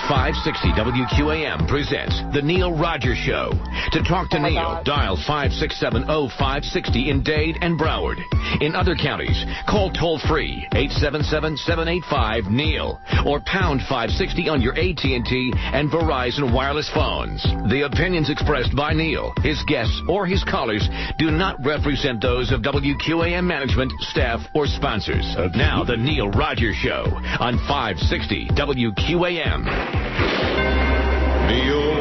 560 WQAM presents The Neil Rogers Show. To talk to Neil, dial 567-0560 in Dade and Broward. In other counties, call toll-free 877-785-NEIL or pound 560 on your AT&T and Verizon wireless phones. The opinions expressed by Neil, his guests, or his callers do not represent those of WQAM management, staff, or sponsors. Now, The Neil Rogers Show on 560 WQAM. Neil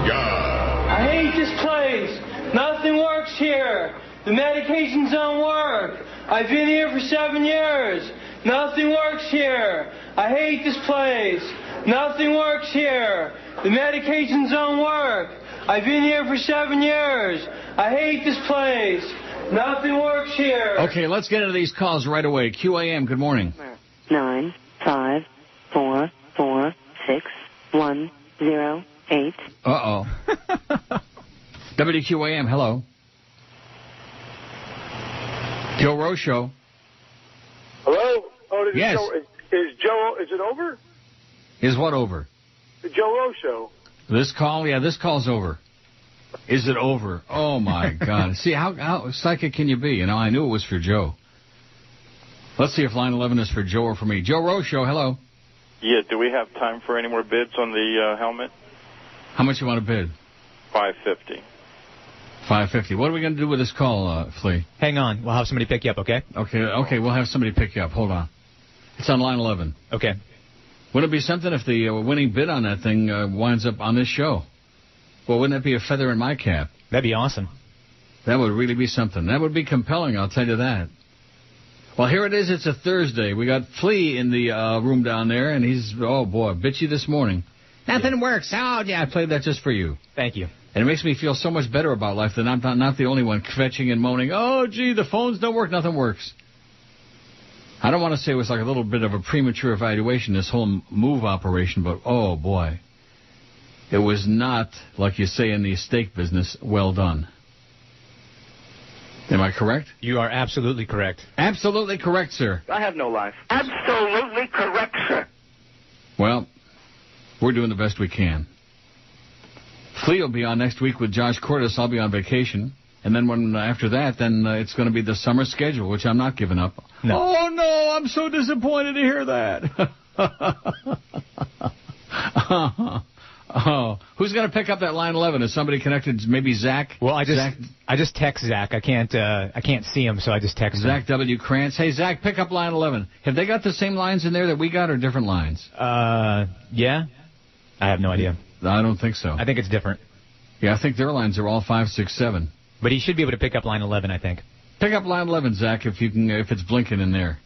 God. I hate this place. Nothing works here. The medications don't work. I've been here for 7 years. Nothing works here. I hate this place. Nothing works here. The medications don't work. I've been here for 7 years. I hate this place. Nothing works here. Okay, let's get into these calls right away. QAM, good morning. 95446 Uh-oh. WQAM, hello. Joe Rose Show. Hello? Oh, yes. Is it over? Is what over? The Joe Rose Show. This call? Yeah, this call's over. Is it over? Oh, my God. See, how psychic can you be? You know, I knew it was for Joe. Let's see if line 11 is for Joe or for me. Joe Rose Show, hello. Yeah, do we have time for any more bids on the helmet? How much you want to bid? $550. $550. What are we going to do with this call, Flea? Hang on. We'll have somebody pick you up, okay? Okay, we'll have somebody pick you up. Hold on. It's on line 11. Okay. Wouldn't it be something if the winning bid on that thing winds up on this show? Well, wouldn't that be a feather in my cap? That'd be awesome. That would really be something. That would be compelling, I'll tell you that. Well, here it is. It's a Thursday. We got Flea in the room down there, and he's, oh, boy, bitchy this morning. Nothing works. Oh, yeah, I played that just for you. Thank you. And it makes me feel so much better about life that I'm not the only one kvetching and moaning, oh, gee, the phones don't work, nothing works. I don't want to say it was like a little bit of a premature evaluation, this whole move operation, but, oh, boy. It was not, like you say in the steak business, well done. Am I correct? You are absolutely correct. Absolutely correct, sir. I have no life. Absolutely correct, sir. Well, we're doing the best we can. Flea will be on next week with Josh Cordes. I'll be on vacation. And then after that, it's going to be the summer schedule, which I'm not giving up. No. Oh, no, I'm so disappointed to hear that. Oh, who's going to pick up that line 11? Is somebody connected? Maybe Zach? Well, I just text Zach. I can't see him, so I just text Zach him. W. Krantz. Hey, Zach, pick up line 11. Have they got the same lines in there that we got or different lines? Yeah. I have no idea. I don't think so. I think it's different. Yeah, I think their lines are all 5, 6, 7. But he should be able to pick up line 11, I think. Pick up line 11, Zach, if you can, if it's blinking in there.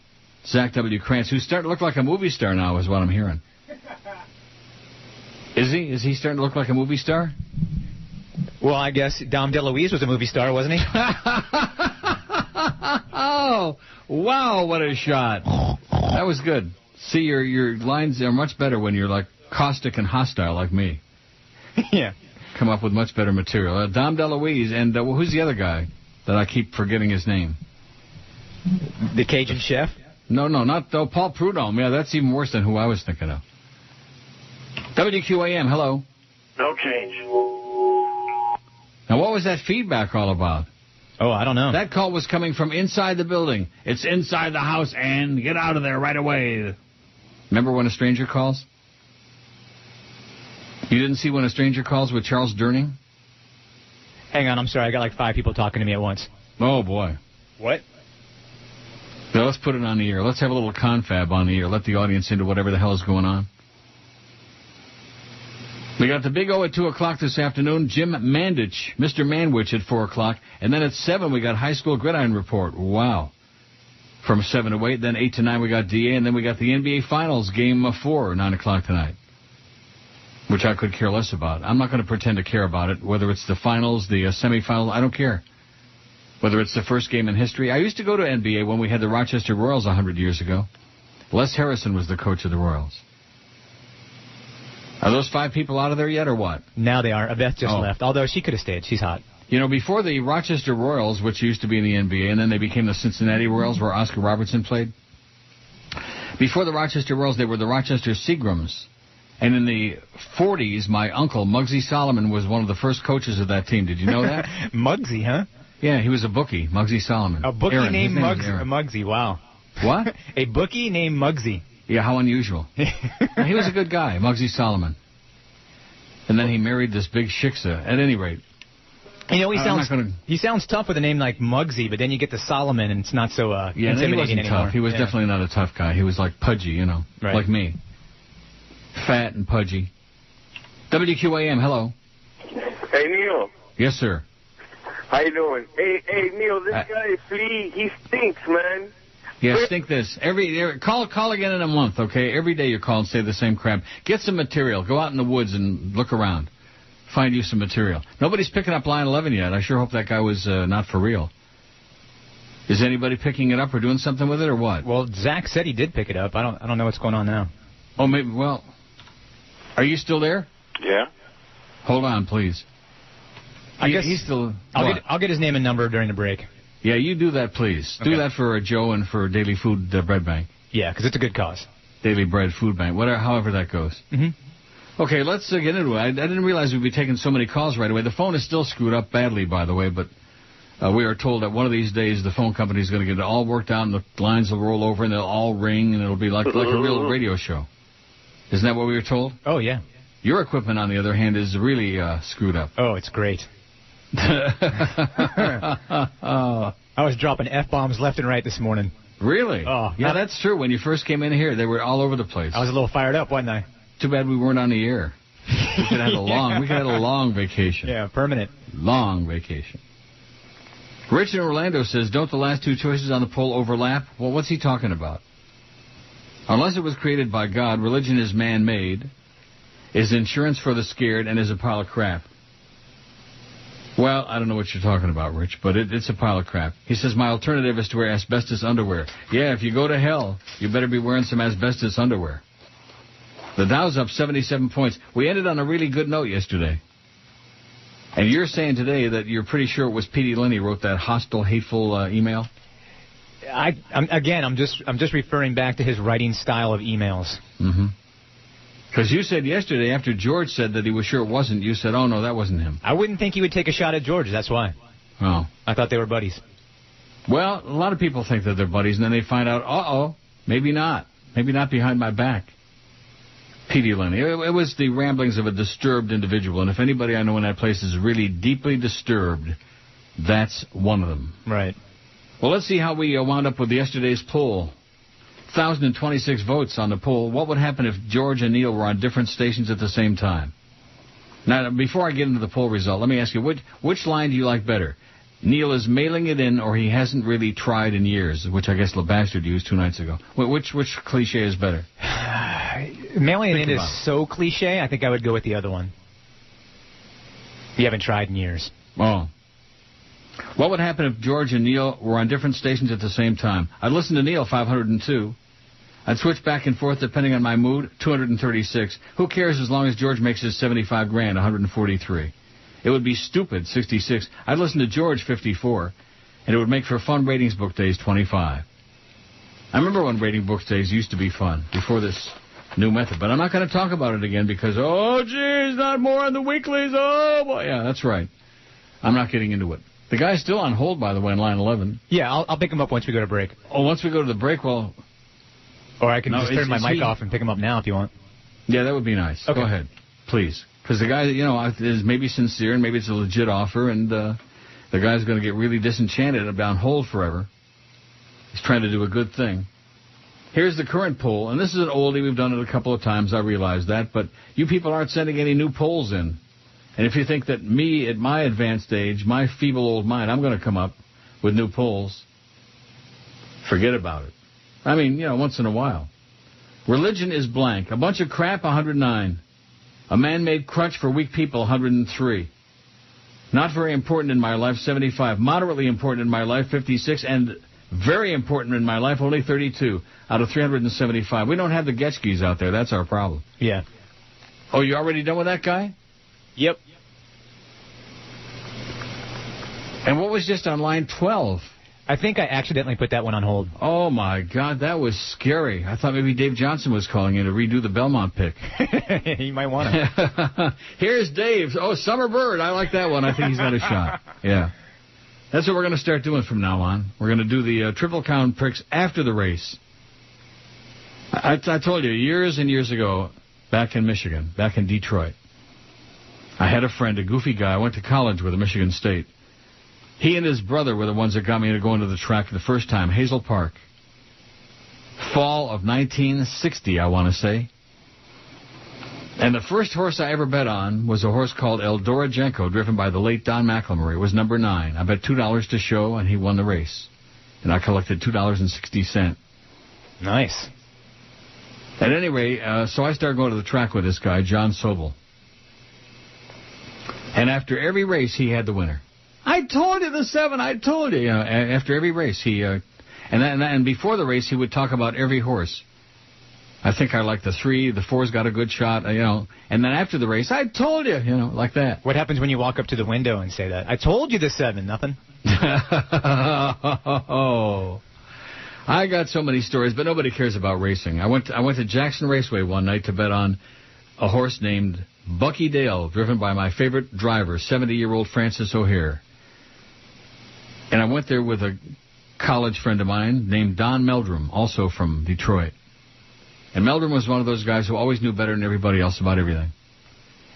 Zach W. Krantz, who's starting to look like a movie star now, is what I'm hearing. Is he? Is he starting to look like a movie star? Well, I guess Dom DeLuise was a movie star, wasn't he? Oh, wow, what a shot. That was good. See, your lines are much better when you're like caustic and hostile like me. Yeah. Come up with much better material. Dom DeLuise, and who's the other guy that I keep forgetting his name? The Cajun chef? No, not Paul Prudhomme. Yeah, that's even worse than who I was thinking of. WQAM, hello. No change. Now, what was that feedback all about? Oh, I don't know. That call was coming from inside the building. It's inside the house, and get out of there right away. Remember when a stranger calls? You didn't see When a Stranger Calls with Charles Durning? Hang on, I'm sorry. I got like 5 people talking to me at once. Oh, boy. What? Now, let's put it on the air. Let's have a little confab on the air. Let the audience into whatever the hell is going on. We got the Big O at 2 o'clock this afternoon. Jim Mandich, Mr. Manwich at 4 o'clock. And then at 7, we got High School Gridiron Report. Wow. From 7 to 8. Then 8 to 9, we got DA. And then we got the NBA Finals, Game 4, 9 o'clock tonight. Which I could care less about. I'm not going to pretend to care about it. Whether it's the finals, the semifinals, I don't care. Whether it's the first game in history. I used to go to NBA when we had the Rochester Royals 100 years ago. Les Harrison was the coach of the Royals. Are those 5 people out of there yet or what? Now they are. Beth just left. Although she could have stayed. She's hot. You know, before the Rochester Royals, which used to be in the NBA, and then they became the Cincinnati Royals where Oscar Robertson played. Before the Rochester Royals, they were the Rochester Seagrams. And in the 40s, my uncle, Muggsy Solomon, was one of the first coaches of that team. Did you know that? Muggsy, huh? Yeah, he was a bookie, Muggsy Solomon. A bookie Aaron, named Muggsy, wow. What? A bookie named Muggsy. Yeah, how unusual. He was a good guy, Muggsy Solomon. And then he married this big shiksa. At any rate. You know, he sounds tough with a name like Muggsy, but then you get to Solomon, and it's not so intimidating he wasn't anymore. Tough. He was definitely not a tough guy. He was like pudgy, you know, right. Like me. Fat and pudgy. WQAM, hello. Hey, Neil. Yes, sir. How you doing? Hey, Neil, this guy, Flea, he stinks, man. Yeah, stink this. Call again in a month, okay? Every day you call and say the same crap. Get some material. Go out in the woods and look around. Find you some material. Nobody's picking up line 11 yet. I sure hope that guy was not for real. Is anybody picking it up or doing something with it or what? Well, Zach said he did pick it up. I don't know what's going on now. Oh, maybe. Well, are you still there? Yeah. Hold on, please. I guess he's still. I'll get his name and number during the break. Yeah, you do that, please. Okay. Do that for Joe and for Daily Food Bread Bank. Yeah, because it's a good cause. Daily Bread Food Bank, however that goes. Mm-hmm. Okay, let's get into it. I didn't realize we'd be taking so many calls right away. The phone is still screwed up badly, by the way, but we are told that one of these days the phone company is going to get it all worked out and the lines will roll over and they'll all ring and it'll be like a real radio show. Isn't that what we were told? Oh, yeah. Your equipment, on the other hand, is really screwed up. Oh, it's great. I was dropping F-bombs left and right this morning. Really? Oh, yeah, that's true. When you first came in here, they were all over the place. I was a little fired up, wasn't I? Too bad we weren't on the air. We could have had a long vacation. Yeah, permanent. Long vacation. Rich in Orlando says, don't the last two choices on the poll overlap? Well, what's he talking about? Unless it was created by God, religion is man-made, is insurance for the scared, and is a pile of crap. Well, I don't know what you're talking about, Rich, but it's a pile of crap. He says, my alternative is to wear asbestos underwear. Yeah, if you go to hell, you better be wearing some asbestos underwear. The Dow's up 77 points. We ended on a really good note yesterday. And you're saying today that you're pretty sure it was Petey Lenny wrote that hostile, hateful email? I'm just referring back to his writing style of emails. Mm-hmm. Because you said yesterday, after George said that he was sure it wasn't, you said, oh, no, that wasn't him. I wouldn't think he would take a shot at George, that's why. Oh. I thought they were buddies. Well, a lot of people think that they're buddies, and then they find out, maybe not. Maybe not behind my back. Petey Lenny. It was the ramblings of a disturbed individual, and if anybody I know in that place is really deeply disturbed, that's one of them. Right. Well, let's see how we wound up with yesterday's poll. 1,026 votes on the poll. What would happen if George and Neil were on different stations at the same time? Now, before I get into the poll result, let me ask you, which line do you like better? Neil is mailing it in, or he hasn't really tried in years, which I guess LeBastard used 2 nights ago. Which cliche is better? Mailing it in is so cliche, I think I would go with the other one. You haven't tried in years. Oh. What would happen if George and Neil were on different stations at the same time? I'd listen to Neil, 502. I'd switch back and forth depending on my mood, 236. Who cares as long as George makes his 75 grand, 143. It would be stupid, 66. I'd listen to George, 54. And it would make for fun ratings book days, 25. I remember when rating book days used to be fun, before this new method. But I'm not going to talk about it again because, oh, geez, not more on the weeklies. Oh, boy. Yeah, that's right. I'm not getting into it. The guy's still on hold, by the way, in line 11. Yeah, I'll pick him up once we go to break. Oh, once we go to the break, well... Or I can just turn my mic off and pick him up now if you want. Yeah, that would be nice. Okay. Go ahead, please. Because the guy, is maybe sincere and maybe it's a legit offer, and the guy's going to get really disenchanted and be on hold forever. He's trying to do a good thing. Here's the current poll, and this is an oldie. We've done it a couple of times. I realize that. But you people aren't sending any new polls in. And if you think that me, at my advanced age, my feeble old mind, I'm going to come up with new polls, forget about it. I mean, once in a while. Religion is blank. A bunch of crap, 109. A man-made crutch for weak people, 103. Not very important in my life, 75. Moderately important in my life, 56. And very important in my life, only 32 out of 375. We don't have the Getchkis out there. That's our problem. Yeah. Oh, you already done with that guy? Yep. And what was just on line 12? I think I accidentally put that one on hold. Oh, my God, that was scary. I thought maybe Dave Johnson was calling in to redo the Belmont pick. You might want to. Here's Dave. Oh, Summer Bird. I like that one. I think he's got a shot. Yeah. That's what we're going to start doing from now on. We're going to do the Triple Crown picks after the race. I told you, years and years ago, back in Michigan, back in Detroit, I had a friend, a goofy guy. I went to college with at Michigan State. He and his brother were the ones that got me into going to the track for the first time, Hazel Park. Fall of 1960, I want to say. And the first horse I ever bet on was a horse called Eldora-Jenko, driven by the late Don McElmurray. It was number 9. I bet $2 to show, and he won the race. And I collected $2.60. Nice. At any rate, so I started going to the track with this guy, John Sobel. And after every race, he had the winner. I told you the 7. I told you. After every race, he and before the race, he would talk about every horse. I think I like the 3. The 4's got a good shot, And then after the race, I told you, like that. What happens when you walk up to the window and say that? I told you the 7. Nothing. Oh, I got so many stories, but nobody cares about racing. I went to Jackson Raceway one night to bet on a horse named Bucky Dale, driven by my favorite driver, 70-year-old Francis O'Hare. And I went there with a college friend of mine named Don Meldrum, also from Detroit. And Meldrum was one of those guys who always knew better than everybody else about everything.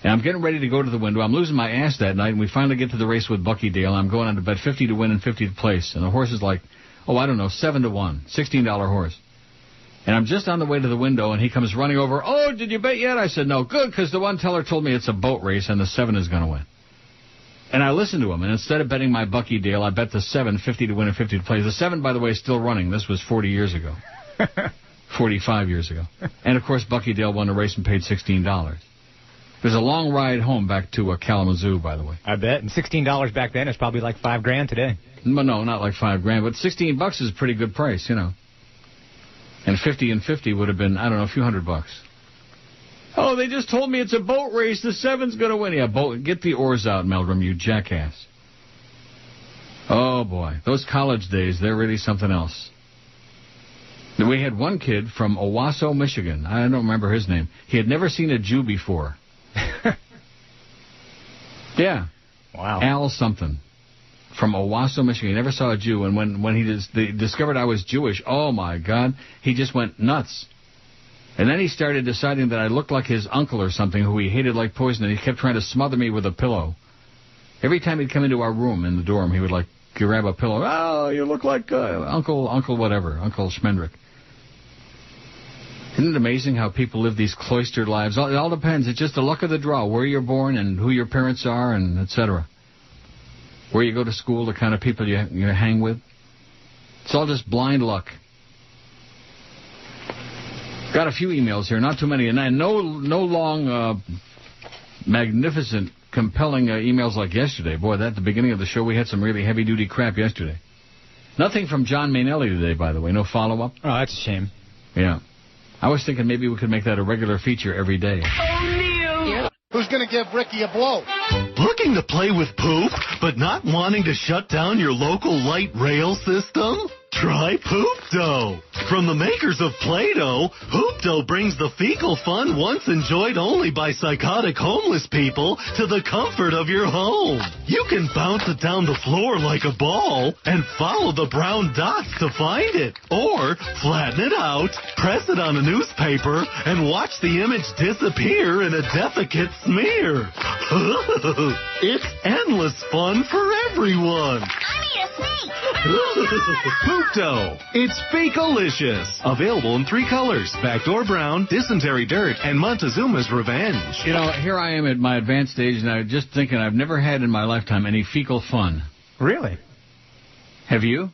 And I'm getting ready to go to the window. I'm losing my ass that night, and we finally get to the race with Bucky Dale. I'm going on to bet 50 to win and 50 to place. And the horse is like, 7 to 1, $16 horse. And I'm just on the way to the window, and he comes running over. Oh, did you bet yet? I said, no. Good, because the one teller told me it's a boat race, and the 7 is going to win. And I listened to him, and instead of betting my Bucky Dale, I bet the 7, 50 to win and 50 to play. The 7, by the way, is still running. This was 40 years ago. 45 years ago. And, of course, Bucky Dale won the race and paid $16. There's a long ride home back to Kalamazoo, by the way. I bet. And $16 back then is probably like $5,000 today. No, not like $5,000, but $16 is a pretty good price, And 50 and 50 would have been, a few $100. Oh, they just told me it's a boat race. The 7's going to win. Yeah, boat. Get the oars out, Meldrum, you jackass. Oh, boy. Those college days, they're really something else. We had one kid from Owasso, Michigan. I don't remember his name. He had never seen a Jew before. Yeah. Wow. Al something. From Owasso, Michigan. He never saw a Jew. And when he discovered I was Jewish, oh, my God, he just went nuts. And then he started deciding that I looked like his uncle or something who he hated like poison, and he kept trying to smother me with a pillow. Every time he'd come into our room in the dorm, he would, grab a pillow. Oh, you look like Uncle whatever, Uncle Schmendrick. Isn't it amazing how people live these cloistered lives? It all depends. It's just the luck of the draw, where you're born and who your parents are and et cetera. Where you go to school, the kind of people you hang with. It's all just blind luck. Got a few emails here, not too many, and no long, magnificent, compelling emails like yesterday. Boy, at the beginning of the show, we had some really heavy-duty crap yesterday. Nothing from John Mainelli today, by the way. No follow-up. Oh, that's a shame. Yeah. I was thinking maybe we could make that a regular feature every day. O'Neill! Who's going to give Ricky a blow? Looking to play with poop, but not wanting to shut down your local light rail system? Try Poop Dough. From the makers of Play-Doh, Poop Dough brings the fecal fun once enjoyed only by psychotic homeless people to the comfort of your home. You can bounce it down the floor like a ball and follow the brown dots to find it. Or flatten it out, press it on a newspaper, and watch the image disappear in a defecate smear. It's endless fun for everyone. I need a snake. Poop Dough. It's Fekalicious. Available in 3 colors: Backdoor Brown, Dysentery Dirt, and Montezuma's Revenge. Here I am at my advanced age, and I'm just thinking I've never had in my lifetime any fecal fun. Really? Have you?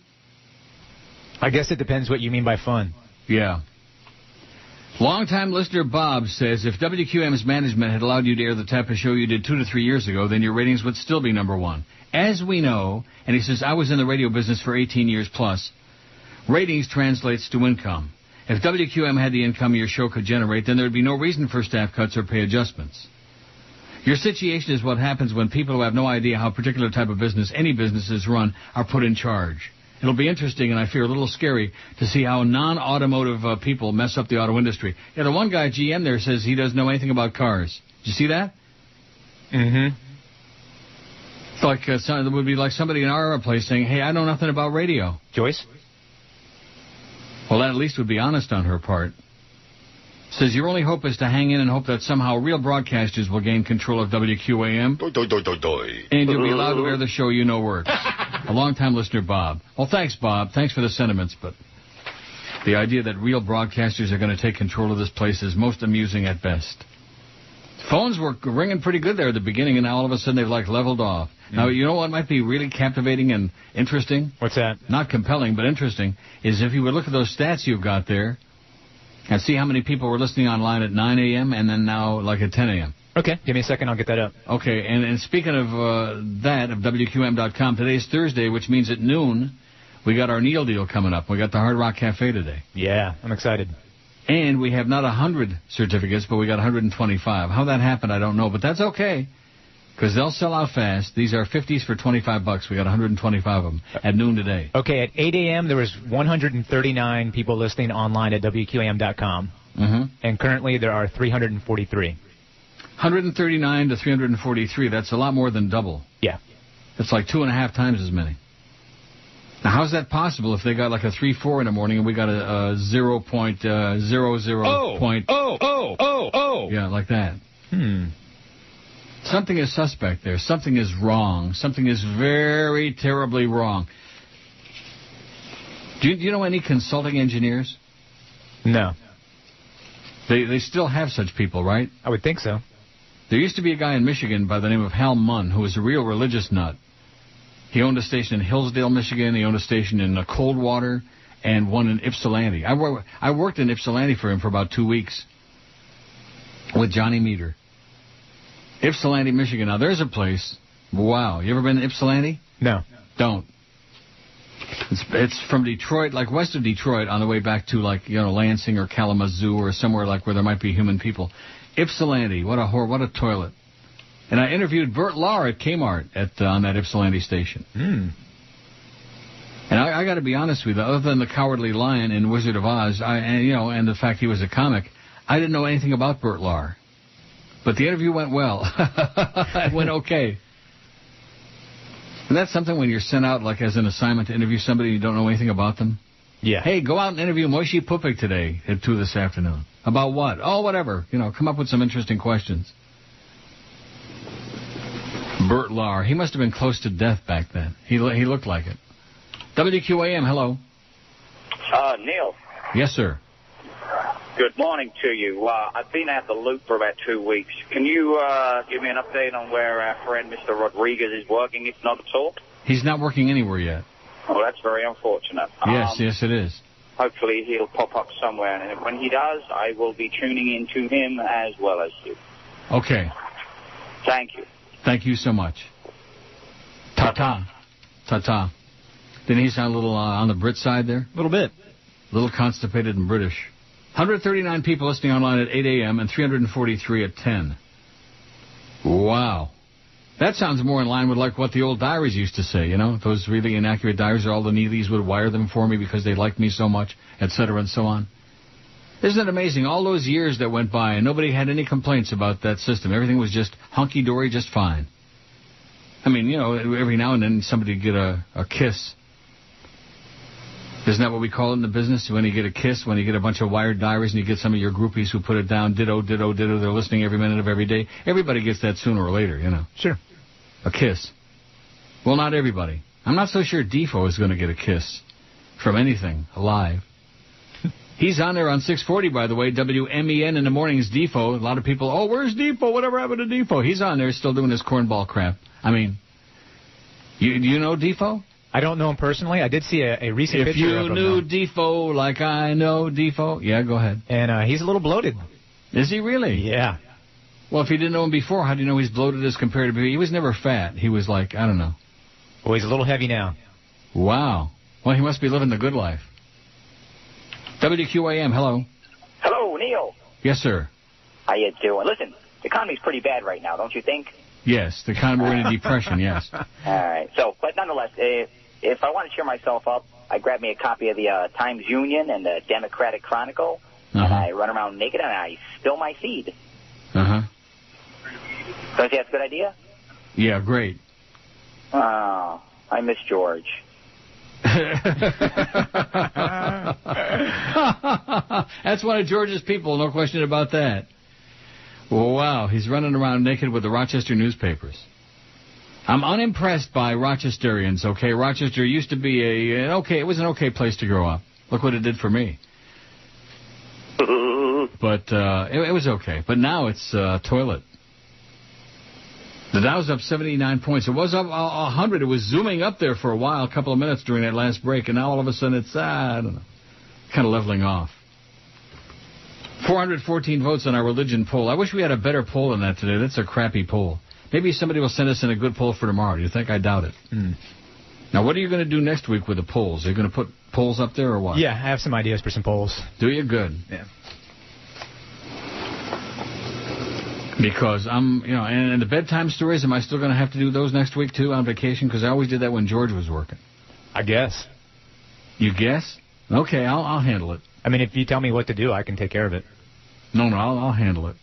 I guess it depends what you mean by fun. Yeah. Longtime listener Bob says if WQAM's management had allowed you to air the type of show you did 2 to 3 years ago, then your ratings would still be number 1. As we know, and he says, I was in the radio business for 18 years plus, ratings translates to income. If WQAM had the income your show could generate, then there would be no reason for staff cuts or pay adjustments. Your situation is what happens when people who have no idea how a particular type of business, any business is run, are put in charge. It'll be interesting, and I fear a little scary, to see how non-automotive people mess up the auto industry. Yeah, the one guy, GM, there says he doesn't know anything about cars. Did you see that? Mm-hmm. It's like it would be like somebody in our place saying, hey, I know nothing about radio. Joyce? Well, that at least would be honest on her part. Says your only hope is to hang in and hope that somehow real broadcasters will gain control of WQAM. And you'll be allowed to air the show you know works. A long-time listener, Bob. Well, thanks, Bob. Thanks for the sentiments, but the idea that real broadcasters are going to take control of this place is most amusing at best. Phones were ringing pretty good there at the beginning, and now all of a sudden they've, like, leveled off. Now, you know what might be really captivating and interesting? What's that? Not compelling, but interesting, is if you would look at those stats you've got there and see how many people were listening online at 9 a.m. and then now, like, at 10 a.m. Okay, give me a second, I'll get that up. Okay, and speaking of that, of WQAM.com, today's Thursday, which means at noon, we got our Neil deal coming up. We got the Hard Rock Cafe today. Yeah, I'm excited. And we have not 100 certificates, but we got 125. How that happened, I don't know, but that's okay, because they'll sell out fast. These are 50s for $25. We got 125 of them at noon today. Okay, at 8 a.m., there was 139 people listening online at WQAM.com. Mm-hmm. And currently there are 343. 139 to 343, that's a lot more than double. Yeah. It's like 2.5 times as many. Now, how's that possible if they got like a 3-4 in the morning and we got a 0.00 Yeah, like that. Something is suspect there. Something is wrong. Something is very terribly wrong. Do you know any consulting engineers? No. They still have such people, right? I would think so. There used to be a guy in Michigan by the name of Hal Munn who was a real religious nut. He owned a station in Hillsdale, Michigan. He owned a station in Coldwater and one in Ypsilanti. I worked in Ypsilanti for him for about 2 weeks with Johnny Meter. Ypsilanti, Michigan. Now, there's a place. Wow. You ever been to Ypsilanti? No. Don't. It's from Detroit, like west of Detroit, on the way back to, like, you know, Lansing or Kalamazoo or somewhere like where there might be human people. Ypsilanti. What a toilet. And I interviewed Bert Lahr at Kmart on that Ypsilanti station. And I got to be honest with you, other than the Cowardly Lion in Wizard of Oz, and the fact he was a comic, I didn't know anything about Bert Lahr. But the interview went well. It went okay. And that's something when you're sent out, like, as an assignment to interview somebody and you don't know anything about them. Yeah. Hey, go out and interview Moishi Pupik today at 2 this afternoon. About what? Oh, whatever. You know, come up with some interesting questions. Bert Lahr. He must have been close to death back then. He looked like it. WQAM, hello. Neil. Yes, sir. Good morning to you. I've been at the loop for about 2 weeks. Can you give me an update on where our friend Mr. Rodriguez is working, if not at all? He's not working anywhere yet. Oh, that's very unfortunate. Yes, it is. Hopefully he'll pop up somewhere, and when he does, I will be tuning in to him as well as you. Okay. Thank you. Thank you so much. Ta-ta. Ta-ta. Didn't he sound a little on the Brit side there? A little bit. A little constipated and British. 139 people listening online at 8 a.m. and 343 at 10. Wow. That sounds more in line with like what the old diaries used to say, you know? Those really inaccurate diaries where all the Neelys would wire them for me because they liked me so much, etc. and so on. Isn't it amazing? All those years that went by and nobody had any complaints about that system. Everything was just hunky-dory, just fine. I mean, you know, every now and then somebody would get a kiss. Isn't that what we call it in the business? When you get a kiss, when you get a bunch of wired diaries and you get some of your groupies who put it down, ditto, ditto, ditto, they're listening every minute of every day. Everybody gets that sooner or later, you know. Sure. A kiss. Well, not everybody. I'm not so sure Defoe is going to get a kiss from anything alive. He's on there on 640, by the way. WMEN in the morning is Defoe. A lot of people, oh, where's Defoe? Whatever happened to Defoe? He's on there still doing his cornball crap. I mean, you know Defoe? I don't know him personally. I did see a recent picture of him. If you knew Defoe like I know Defoe. Yeah, go ahead. And he's a little bloated. Is he really? Yeah. Well, if you didn't know him before, how do you know he's bloated as compared to... He was never fat. He was like, I don't know. Well, he's a little heavy now. Wow. Well, he must be living the good life. WQAM, hello. Hello, Neil. Yes, sir. How you doing? Listen, the economy's pretty bad right now, don't you think? Yes, we're in a depression, yes. All right. So, but nonetheless, if I want to cheer myself up, I grab me a copy of the Times-Union and the Democratic Chronicle, and I run around naked and I spill my seed. Uh-huh. Don't you think that's a good idea? Yeah, great. Oh, I miss George. That's one of George's people, no question about that. Well, wow, he's running around naked with the Rochester newspapers. I'm unimpressed by Rochesterians, okay? Rochester used to be it was an okay place to grow up. Look what it did for me. But it was okay. But now it's toilet. The Dow's up 79 points. It was up 100. It was zooming up there for a while, a couple of minutes during that last break, and now all of a sudden it's, I don't know, kind of leveling off. 414 votes on our religion poll. I wish we had a better poll than that today. That's a crappy poll. Maybe somebody will send us in a good poll for tomorrow. Do you think? I doubt it. Now, what are you going to do next week with the polls? Are you going to put polls up there or what? Yeah, I have some ideas for some polls. Do you? Good. Yeah. Because and the bedtime stories, am I still going to have to do those next week, too, on vacation? Because I always did that when George was working. I guess. You guess? Okay, I'll handle it. I mean, if you tell me what to do, I can take care of it. No, I'll handle it.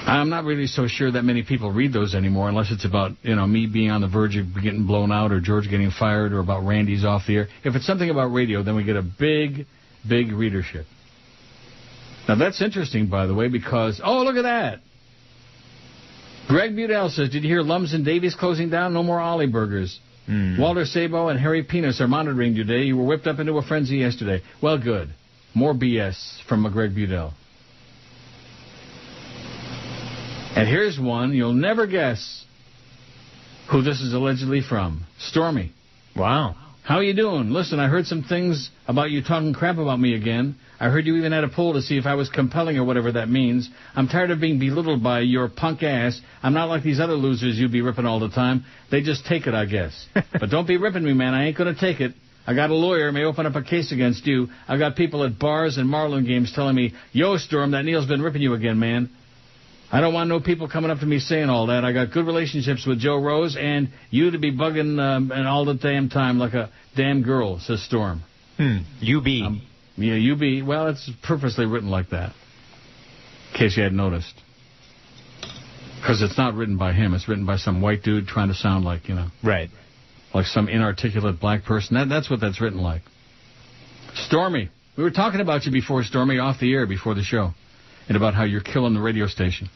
I'm not really so sure that many people read those anymore, unless it's about, me being on the verge of getting blown out or George getting fired or about Randy's off the air. If it's something about radio, then we get a big, big readership. Now, that's interesting, by the way, because, oh, look at that. Greg Budell says, did you hear Lums and Davies closing down? No more Ollie Burgers. Walter Sabo and Harry Penis are monitoring you today. You were whipped up into a frenzy yesterday. Well, good. More BS from Greg Budell. And here's one. You'll never guess who this is allegedly from. Stormy. Wow. How you doing? Listen, I heard some things about you talking crap about me again. I heard you even had a poll to see if I was compelling or whatever that means. I'm tired of being belittled by your punk ass. I'm not like these other losers you be ripping all the time. They just take it, I guess. But don't be ripping me, man. I ain't going to take it. I got a lawyer, may open up a case against you. I got people at bars and Marlin games telling me, yo, Storm, that Neil's been ripping you again, man. I don't want no people coming up to me saying all that. I got good relationships with Joe Rose, and you to be bugging and all the damn time like a damn girl, says Storm. UB. Yeah, UB. Well, it's purposely written like that, in case you hadn't noticed. Because it's not written by him. It's written by some white dude trying to sound like, Right. Like some inarticulate black person. That's what that's written like. Stormy. We were talking about you before, Stormy, off the air before the show, and about how you're killing the radio station.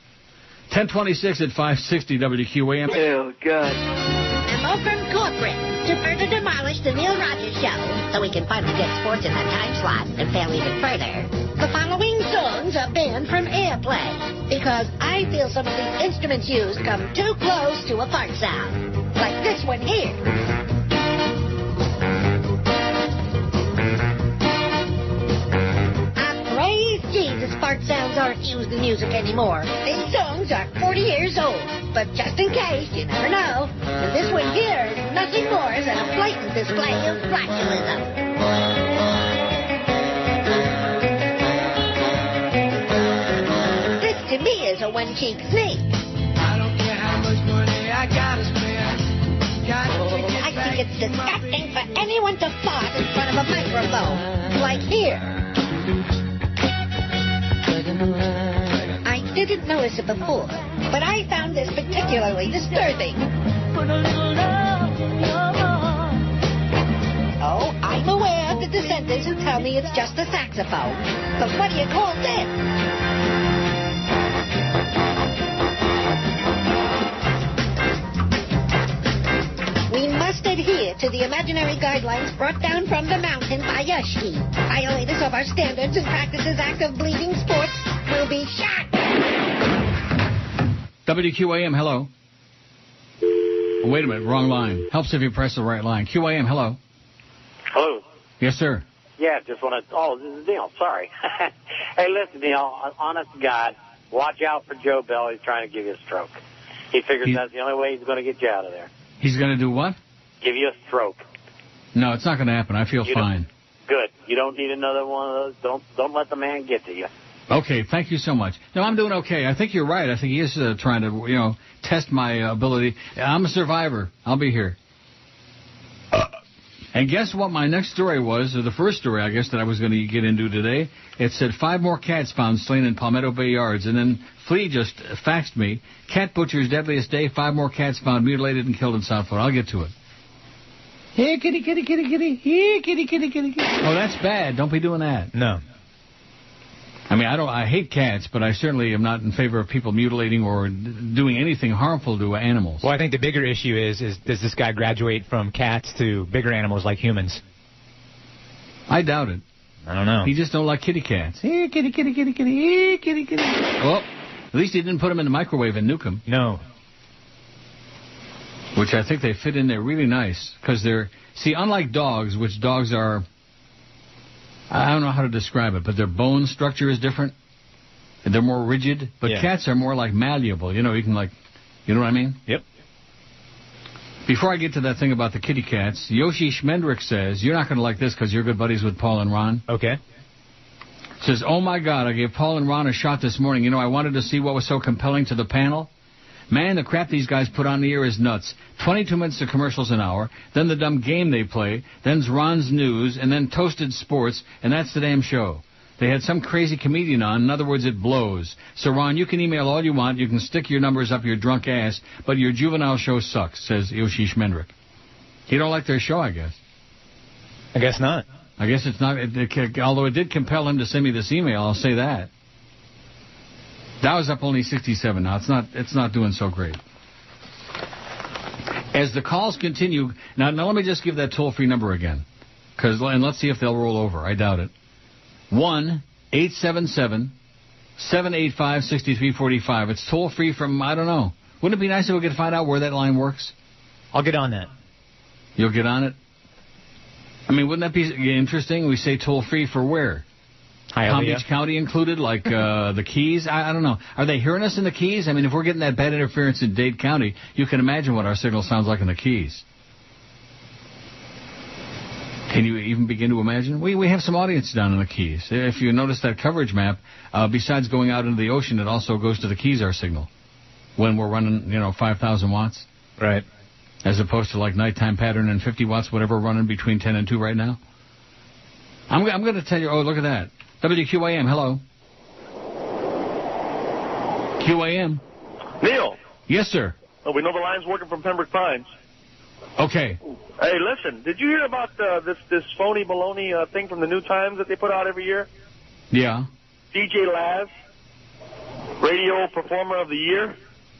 1026 at 560 WQAM. Oh, God. I'm over corporate to further demolish the Neil Rogers Show so we can finally get sports in that time slot and fail even further. The following songs are banned from airplay because I feel some of the instruments used come too close to a fart sound. Like this one here. Jesus, fart sounds aren't used in music anymore. These songs are 40 years old. But just in case, you never know. And this one here is nothing more than a blatant display of flatulism. This to me is a one-cheek snake. I don't care how much money I gotta spend. I think it's disgusting for anyone to fart in front of a microphone. Like here. I didn't notice it before, but I found this particularly disturbing. Oh, I'm aware of the dissenters who tell me it's just a saxophone. But what do you call this? We must adhere to the imaginary guidelines brought down from the mountain by Yoshi. Violators of our standards and practices active bleeding sports will be shot. WQAM, hello. Oh, wait a minute, wrong line. Helps if you press the right line. QAM, hello. Hello. Yes, sir. Yeah, just want to... Oh, this is Neil. Sorry. Hey, listen, Neil, honest to God, watch out for Joe Bell. He's trying to give you a stroke. He figures that's the only way he's going to get you out of there. He's going to do what? Give you a stroke. No, it's not going to happen. I feel fine. Good. You don't need another one of those. Don't let the man get to you. Okay, thank you so much. No, I'm doing okay. I think you're right. I think he is trying to, test my ability. I'm a survivor. I'll be here. And guess what my next story was, or the first story, I guess, that I was going to get into today? It said 5 more cats found slain in Palmetto Bay yards. And then Flea just faxed me, cat butcher's deadliest day, 5 more cats found mutilated and killed in South Florida. I'll get to it. Here, kitty, kitty, kitty, kitty. Here, kitty, kitty, kitty, kitty. Oh, that's bad. Don't be doing that. No. I mean, I hate cats, but I certainly am not in favor of people mutilating or doing anything harmful to animals. Well, I think the bigger issue is does this guy graduate from cats to bigger animals like humans? I doubt it. I don't know. He just don't like kitty cats. Here, kitty, kitty, kitty, kitty. Here, kitty, kitty. Well, at least he didn't put them in the microwave and nuke them. No. Which I think they fit in there really nice. Because they're... See, unlike dogs, which dogs are... I don't know how to describe it, but their bone structure is different. And they're more rigid. But cats are more like malleable. You know, you can like... You know what I mean? Yep. Before I get to that thing about the kitty cats, Yoshi Schmendrick says, you're not going to like this because you're good buddies with Paul and Ron. Okay. Says, oh my God, I gave Paul and Ron a shot this morning. You know, I wanted to see what was so compelling to the panel. Man, the crap these guys put on the air is nuts. 22 minutes of commercials an hour, then the dumb game they play, then's Ron's news, and then Toasted Sports, and that's the damn show. They had some crazy comedian on. In other words, it blows. So, Ron, you can email all you want. You can stick your numbers up your drunk ass, but your juvenile show sucks, says Yoshi Schmendrick. You don't like their show, I guess. I guess not. I guess it's not, although it did compel him to send me this email, I'll say that. That was up only 67 now. It's not doing so great. As the calls continue, now let me just give that toll-free number again. And let's see if they'll roll over. I doubt it. 1-877-785-6345. It's toll-free from, I don't know. Wouldn't it be nice if we could find out where that line works? I'll get on that. You'll get on it? I mean, wouldn't that be interesting? We say toll-free for where? Palm Beach County included, like the Keys? I don't know. Are they hearing us in the Keys? I mean, if we're getting that bad interference in Dade County, you can imagine what our signal sounds like in the Keys. Can you even begin to imagine? We have some audience down in the Keys. If you notice that coverage map, besides going out into the ocean, it also goes to the Keys, our signal, when we're running, 5,000 watts. Right. As opposed to like nighttime pattern and 50 watts, whatever, running between 10 and 2 right now. I'm going to tell you, look at that. WQAM, hello. QAM. Neil. Yes, sir. Oh, we know the line's working from Pembroke Pines. Okay. Hey, listen, did you hear about this phony baloney thing from the New Times that they put out every year? Yeah. DJ Laz, Radio Performer of the Year?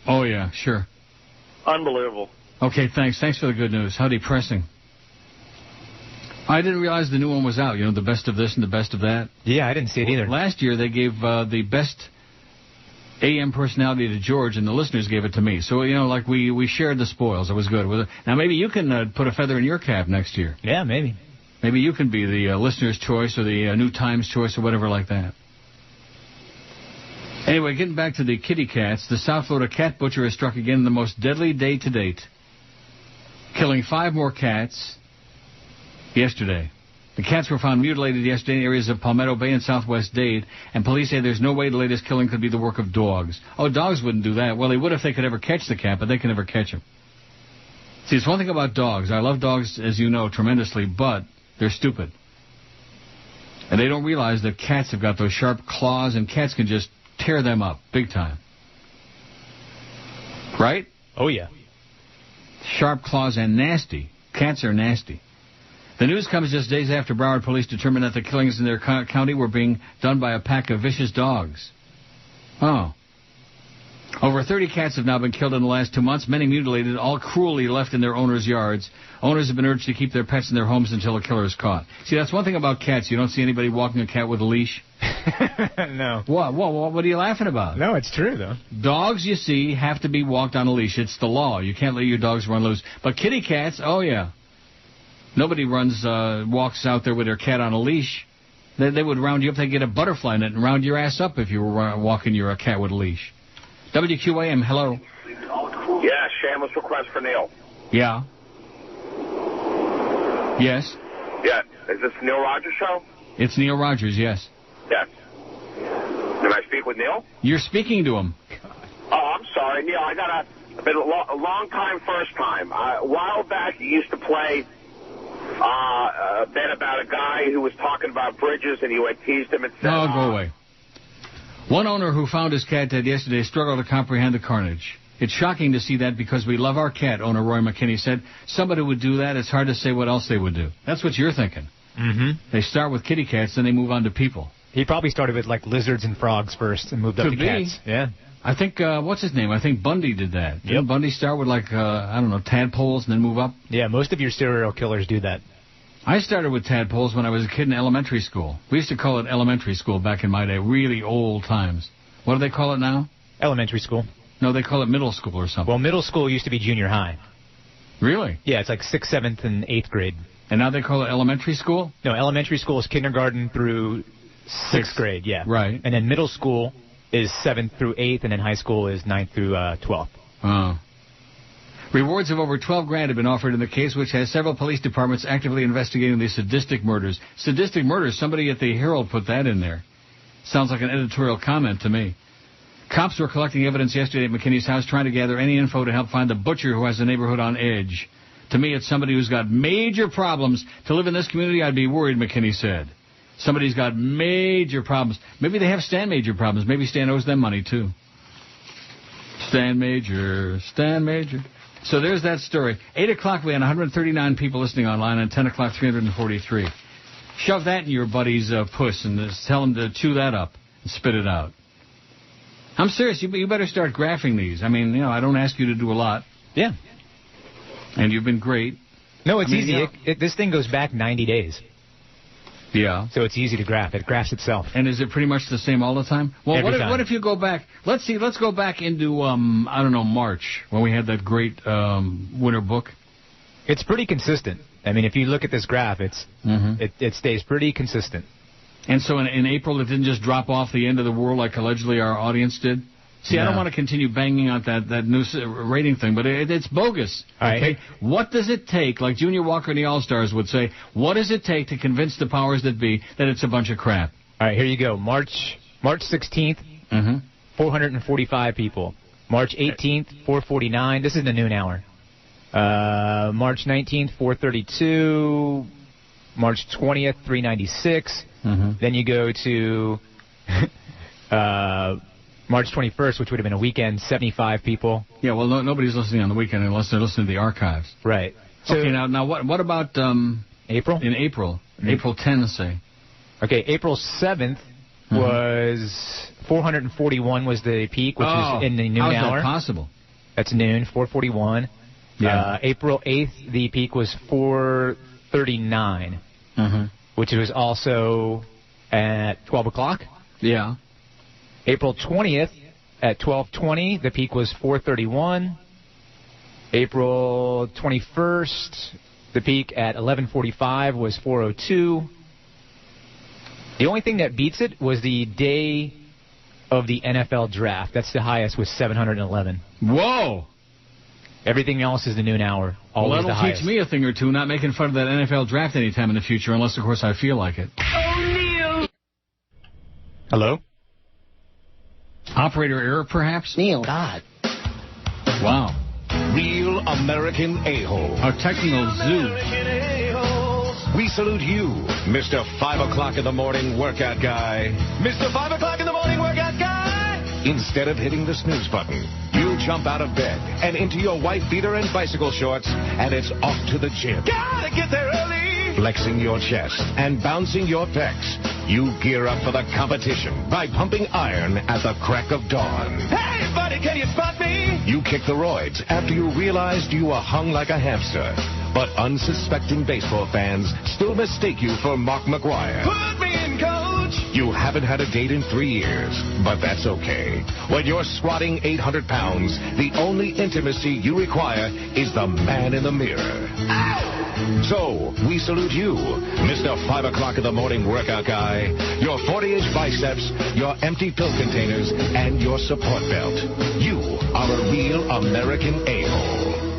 Oh, yeah, sure. Unbelievable. Okay, thanks. Thanks for the good news. How depressing. I didn't realize the new one was out, the best of this and the best of that. Yeah, I didn't see it either. Last year they gave the best AM personality to George, and the listeners gave it to me. So, like we shared the spoils. It was good. Now, maybe you can put a feather in your cap next year. Yeah, maybe. Maybe you can be the listener's choice or the New Times choice or whatever like that. Anyway, getting back to the kitty cats, the South Florida cat butcher has struck again the most deadly day to date, killing 5 more cats yesterday. The cats were found mutilated yesterday in areas of Palmetto Bay and southwest Dade, and police say there's no way the latest killing could be the work of dogs. Oh, dogs wouldn't do that. Well, they would if they could ever catch the cat, but they can never catch him. See, it's one thing about dogs. I love dogs, as you know, tremendously, but they're stupid. And they don't realize that cats have got those sharp claws, and cats can just tear them up big time. Right? Oh, yeah. Sharp claws and nasty. Cats are nasty. The news comes just days after Broward police determined that the killings in their county were being done by a pack of vicious dogs. Oh. Over 30 cats have now been killed in the last 2 months, many mutilated, all cruelly left in their owners' yards. Owners have been urged to keep their pets in their homes until a killer is caught. See, that's one thing about cats. You don't see anybody walking a cat with a leash. No. What are you laughing about? No, it's true, though. Dogs, you see, have to be walked on a leash. It's the law. You can't let your dogs run loose. But kitty cats, oh, yeah. Nobody walks out there with their cat on a leash. They would round you up. They'd get a butterfly net and round your ass up if you were walking your cat with a leash. WQAM, hello. Yeah, shameless request for Neil. Yeah. Yes. Yeah, is this the Neil Rogers show? It's Neil Rogers, yes. Yes. Can I speak with Neil? You're speaking to him. Oh, I'm sorry, Neil. I got a long time, first time. A while back, you used to play bit about a guy who was talking about bridges, and you had teased him and said... No, go away. One owner who found his cat dead yesterday struggled to comprehend the carnage. It's shocking to see that because we love our cat, owner Roy McKinney said. Somebody would do that. It's hard to say what else they would do. That's what you're thinking. Mm-hmm. They start with kitty cats, then they move on to people. He probably started with, like, lizards and frogs first and moved up to cats. Yeah. I think, what's his name? I think Bundy did that. Didn't Bundy start with, like, I don't know, tadpoles and then move up? Yeah, most of your serial killers do that. I started with tadpoles when I was a kid in elementary school. We used to call it elementary school back in my day, really old times. What do they call it now? Elementary school. No, they call it middle school or something. Well, middle school used to be junior high. Really? Yeah, it's like 6th, 7th, and 8th grade. And now they call it elementary school? No, elementary school is kindergarten through 6th grade, yeah. Right. And then middle school is 7th through 8th, and then high school is 9th through 12th. Oh. Rewards of over $12,000 have been offered in the case, which has several police departments actively investigating the sadistic murders. Sadistic murders? Somebody at the Herald put that in there. Sounds like an editorial comment to me. Cops were collecting evidence yesterday at McKinney's house, trying to gather any info to help find the butcher who has the neighborhood on edge. To me, it's somebody who's got major problems. To live in this community, I'd be worried, McKinney said. Somebody's got major problems. Maybe they have Stan major problems. Maybe Stan owes them money, too. Stan Major, Stan Major. So there's that story. 8 o'clock, we had 139 people listening online, and 10 o'clock, 343. Shove that in your buddy's puss and just tell him to chew that up and spit it out. I'm serious. You better start graphing these. I mean, I don't ask you to do a lot. Yeah. And you've been great. No, it's easy. This thing goes back 90 days. Yeah. So it's easy to graph. It graphs itself. And is it pretty much the same all the time? Well, what if you go back? Let's go back into, I don't know, March, when we had that great winter book. It's pretty consistent. I mean, if you look at this graph, it stays pretty consistent. And so in April, it didn't just drop off the end of the world like allegedly our audience did? See, I don't want to continue banging out that new rating thing, but it's bogus. Okay? Right. What does it take, like Junior Walker and the All-Stars would say, what does it take to convince the powers that be that it's a bunch of crap? All right, here you go. March 16th, 445 people. March 18th, 449. This is the noon hour. March 19th, 432. March 20th, 396. Then you go to March 21st, which would have been a weekend, 75 people. Yeah, well, nobody's listening on the weekend unless they're listening to the archives. Right. So, okay, now what about April? In April. April 10, say. Okay, April 7th was 441 was the peak, which is in the noon hour. How is that possible? That's noon, 441. Yeah. April 8th, the peak was 439, which was also at 12 o'clock. Yeah. April 20th at 12:20, the peak was 431. April 21st, the peak at 11:45 was 402. The only thing that beats it was the day of the NFL draft. That's the highest with 711. Whoa! Everything else is the noon hour. Always well, that'll the highest. teach me a thing or two, not making fun of that NFL draft anytime in the future, unless, of course, I feel like it. Oh, Neil! Hello? Operator error, perhaps? Neil, God. Wow. Real American a-hole. A technical zoo. We salute you, Mr. 5 o'clock in the morning workout guy. Mr. 5 o'clock in the morning workout guy! Instead of hitting the snooze button, you jump out of bed and into your white beater and bicycle shorts, and it's off to the gym. Gotta get there early! Flexing your chest and bouncing your pecs, you gear up for the competition by pumping iron at the crack of dawn. Hey, buddy, can you spot me? You kick the roids after you realized you were hung like a hamster. But unsuspecting baseball fans still mistake you for Mark McGwire. Put me in, coach! You haven't had a date in 3 years, but that's okay. When you're squatting 800 pounds, the only intimacy you require is the man in the mirror. Ow! So, we salute you, Mr. 5 o'clock in the morning workout guy, your 40-inch biceps, your empty pill containers, and your support belt. You are a real American a-hole.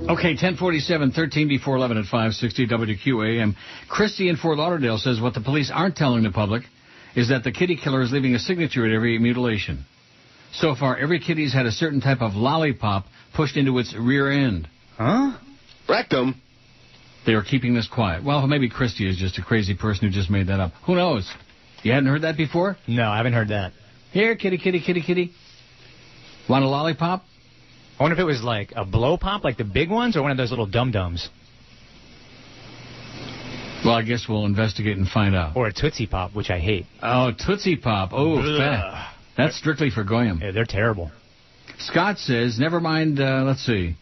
Okay, 1047, 13 before 11 at 560 WQAM. Christy in Fort Lauderdale says what the police aren't telling the public is that the kitty killer is leaving a signature at every mutilation. So far, every kitty's had a certain type of lollipop pushed into its rear end. Huh? Rectum? They are keeping this quiet. Well, maybe Christie is just a crazy person who just made that up. Who knows? You hadn't heard that before? No, I haven't heard that. Here, kitty, kitty, kitty, kitty. Want a lollipop? I wonder if it was like a blow pop, like the big ones, or one of those little dum-dums. Well, I guess we'll investigate and find out. Or a Tootsie Pop, which I hate. Oh, Tootsie Pop. Oh, fat. That's strictly for Goyam. Yeah, they're terrible. Scott says, never mind, let's see.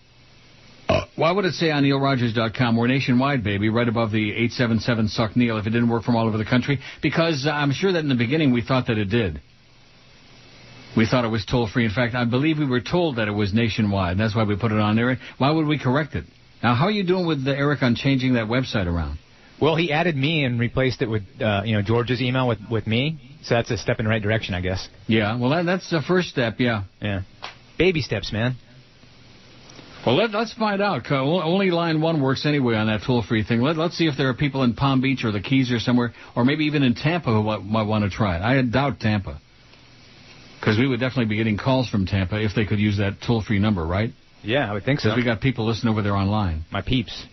Why would it say on NeilRogers.com, we're nationwide, baby, right above the 877 Suck Neil if it didn't work from all over the country? Because I'm sure that in the beginning we thought that it did. We thought it was toll-free. In fact, I believe we were told that it was nationwide. That's why we put it on there. Why would we correct it? Now, how are you doing with Eric on changing that website around? Well, he added me and replaced it with, George's email with me. So that's a step in the right direction, I guess. Yeah, well, that's the first step, yeah. Yeah. Baby steps, man. Well, let's find out. Only line 1 works anyway on that toll-free thing. Let's see if there are people in Palm Beach or the Keys or somewhere, or maybe even in Tampa who might want to try it. I doubt Tampa. Because we would definitely be getting calls from Tampa if they could use that toll-free number, right? Yeah, I would think so. Because we got people listening over there online. My peeps.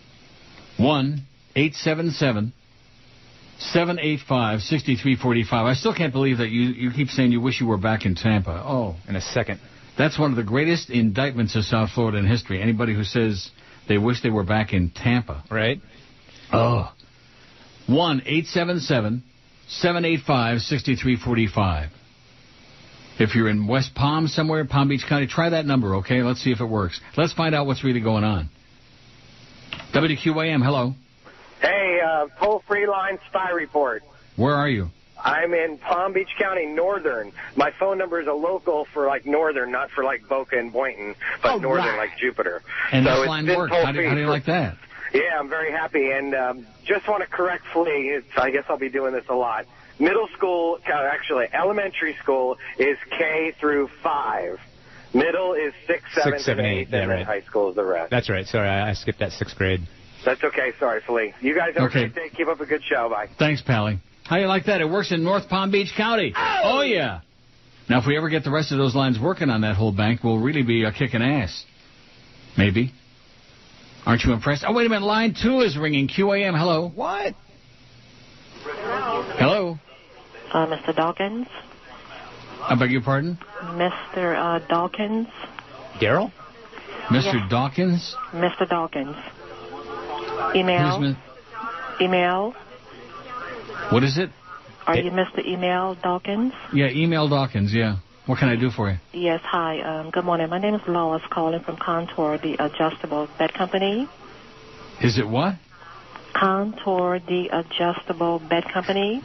1-877-785-6345. I still can't believe that you keep saying you wish you were back in Tampa. Oh, in a second. That's one of the greatest indictments of South Florida in history. Anybody who says they wish they were back in Tampa. Right. Oh. 1-877-785-6345. If you're in West Palm somewhere, Palm Beach County, try that number, okay? Let's see if it works. Let's find out what's really going on. WQAM, hello. Hey, toll-free line spy report. Where are you? I'm in Palm Beach County, Northern. My phone number is a local for, like, Northern, not for, like, Boca and Boynton, but Northern, like Jupiter. And so this line works. How do you like that? Yeah, I'm very happy. And just want to correct Flea. I guess I'll be doing this a lot. Middle school, actually, elementary school is K through 5. Middle is 6, 7, 8, and then high school is the rest. That's right. Sorry, I skipped that 6th grade. That's okay. Sorry, Flea. You guys have a great day. Keep up a good show. Bye. Thanks, Pally. How do you like that? It works in North Palm Beach County. Oh, yeah. Now, if we ever get the rest of those lines working on that whole bank, we'll really be kicking ass. Maybe. Aren't you impressed? Oh, wait a minute. Line 2 is ringing. QAM, hello. What? Hello. Mr. Dawkins. I beg your pardon? Mr. Dawkins. Daryl? Mr. Yes. Dawkins? Mr. Dawkins. Email. Email. What is it? Are you Mr. Email Dawkins? Yeah, email Dawkins, yeah. What can I do for you? Yes, hi. Good morning. My name is Lois, calling from Contour, the adjustable bed company. Is it what? Contour, the adjustable bed company.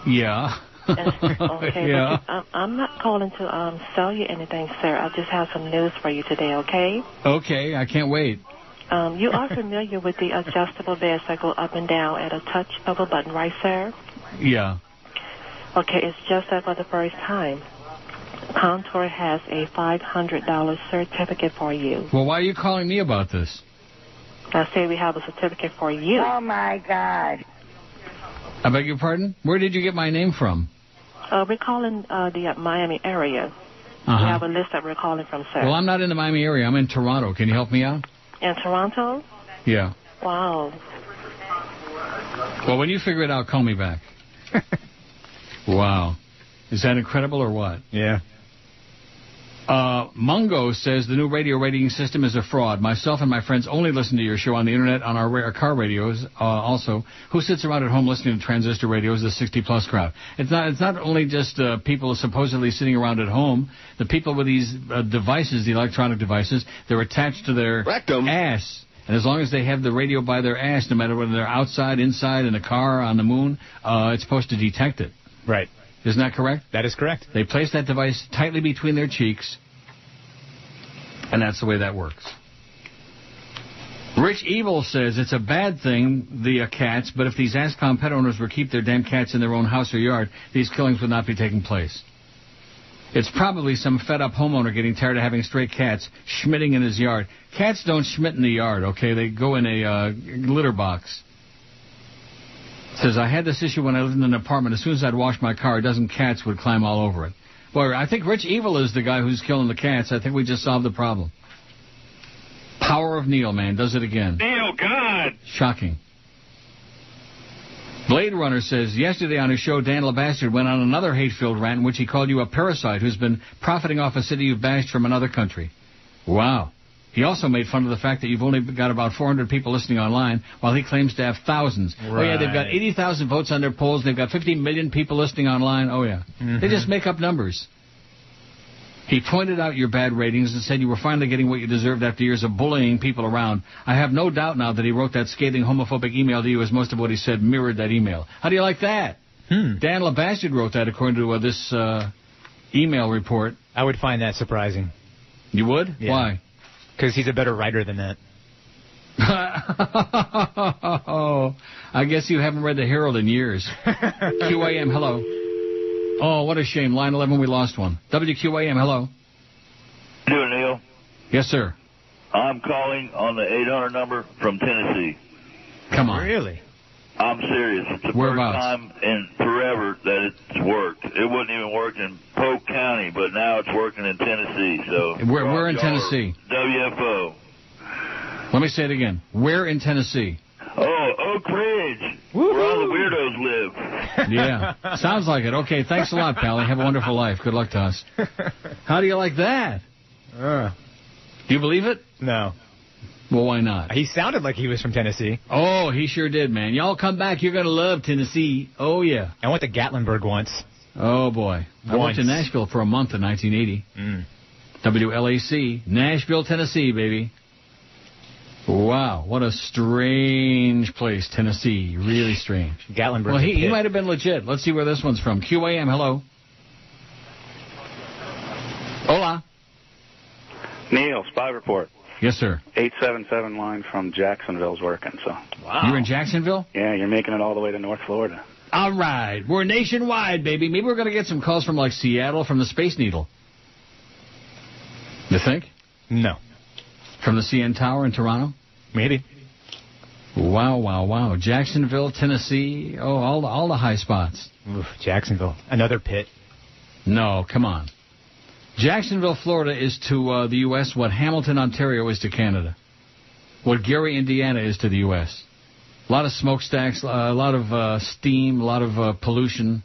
Yeah. Okay, yeah. But I'm not calling to sell you anything, sir. I just have some news for you today, okay? Okay, I can't wait. You are familiar with the adjustable beds that go up and down at a touch of a button, right, sir? Yeah. Okay, it's just that for the first time, Contour has a $500 certificate for you. Well, why are you calling me about this? I say we have a certificate for you. Oh, my God. I beg your pardon? Where did you get my name from? We're calling the Miami area. We have a list that we're calling from, sir. Well, I'm not in the Miami area. I'm in Toronto. Can you help me out? In Toronto? Yeah. Wow. Well, when you figure it out, call me back. Wow. Is that incredible or what? Yeah. Mungo says the new radio rating system is a fraud. Myself and my friends only listen to your show on the internet on our car radios. Also, who sits around at home listening to transistor radios? The 60-plus crowd. It's not only just people supposedly sitting around at home. The people with these devices, the electronic devices, they're attached to their ass. And as long as they have the radio by their ass, no matter whether they're outside, inside, in a car, on the moon, it's supposed to detect it. Right. Isn't that correct? That is correct. They place that device tightly between their cheeks, and that's the way that works. Rich Evil says it's a bad thing, the cats, but if these ASCOM pet owners would keep their damn cats in their own house or yard, these killings would not be taking place. It's probably some fed-up homeowner getting tired of having stray cats schmitting in his yard. Cats don't schmitt in the yard, okay? They go in a litter box. Says, I had this issue when I lived in an apartment. As soon as I'd wash my car, a dozen cats would climb all over it. Boy, I think Rich Evil is the guy who's killing the cats. I think we just solved the problem. Power of Neil, man. Does it again. Neil, God. Shocking. Blade Runner says, yesterday on his show, Dan LeBastard went on another hate-filled rant in which he called you a parasite who's been profiting off a city you've bashed from another country. Wow. He also made fun of the fact that you've only got about 400 people listening online, while he claims to have thousands. Right. Oh, yeah, they've got 80,000 votes on their polls. They've got 50 million people listening online. Oh, yeah. Mm-hmm. They just make up numbers. He pointed out your bad ratings and said you were finally getting what you deserved after years of bullying people around. I have no doubt now that he wrote that scathing homophobic email to you, as most of what he said mirrored that email. How do you like that? Dan LeBastard wrote that according to this email report. I would find that surprising. You would? Yeah. Why? Because he's a better writer than that. I guess you haven't read the Herald in years. QAM, hello. Oh, what a shame. Line 11, we lost one. WQAM, hello. How you doing, Neil? Yes, sir. I'm calling on the 800 number from Tennessee. Come on. Really? I'm serious. It's the first time in forever that it's worked. It wouldn't even work in Polk County, but now it's working in Tennessee. So We're in Tennessee. WFO. Let me say it again. Where in Tennessee? Oh, Oak Ridge. Woo-hoo. Where all the weirdos live. Yeah. Sounds like it. Okay, thanks a lot, Pally. Have a wonderful life. Good luck to us. How do you like that? Do you believe it? No. Well, why not? He sounded like he was from Tennessee. Oh, he sure did, man. Y'all come back. You're going to love Tennessee. Oh, yeah. I went to Gatlinburg once. Oh, boy. I went to Nashville for a month in 1980. WLAC, Nashville, Tennessee, baby. Wow, what a strange place, Tennessee. Really strange. Gatlinburg. Well, he might have been legit. Let's see where this one's from. QAM, hello. Hola. Neil, spy report. Yes, sir. 877 line from Jacksonville's working, so. Wow. You're in Jacksonville? Yeah, you're making it all the way to North Florida. All right. We're nationwide, baby. Maybe we're going to get some calls from, like, Seattle from the Space Needle. You think? No. From the CN Tower in Toronto? Maybe. Wow, wow, wow. Jacksonville, Tennessee. Oh, all the high spots. Oof, Jacksonville. Another pit. No, come on. Jacksonville, Florida is to the U.S. what Hamilton, Ontario is to Canada. What Gary, Indiana is to the U.S. A lot of smokestacks, a lot of steam, a lot of pollution,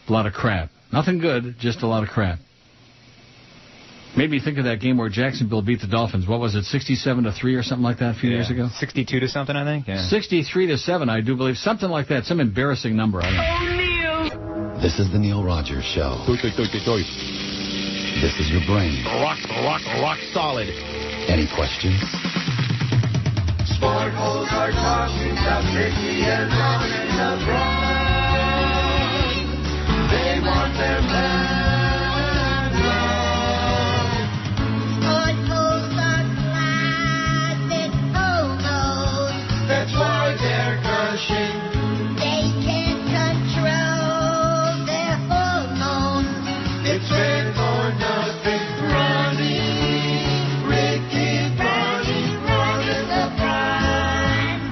a lot of crap. Nothing good, just a lot of crap. Made me think of that game where Jacksonville beat the Dolphins. What was it, 67-3 or something like that a few years ago? 62 to something, I think. Yeah. 63-7, I do believe. Something like that. Some embarrassing number. I don't know. This is the Neil Rogers Show. This is your brain. Rock solid. Any questions? Sport holes are talking about Ricky and Ron and LeBron. They want their man. That's why they're gushing. They can't control their hormones. It's red or nothing. Ronnie, Ricky, Ronnie, Ron and LeBron.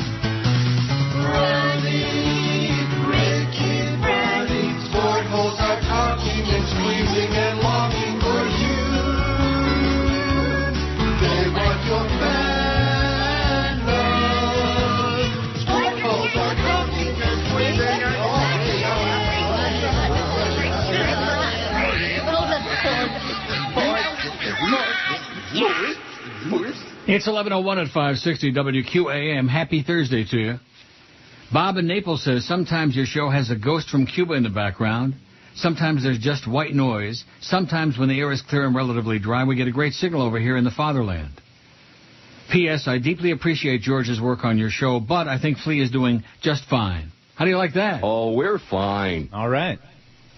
Ronnie, Ricky, Ronnie. Sport holes are talking and squeezing and longing for you. They want your fan. It's 11:01 at 560 WQAM. Happy Thursday to you. Bob in Naples says, sometimes your show has a ghost from Cuba in the background. Sometimes there's just white noise. Sometimes when the air is clear and relatively dry, we get a great signal over here in the fatherland. P.S. I deeply appreciate George's work on your show, but I think Flea is doing just fine. How do you like that? Oh, we're fine. All right.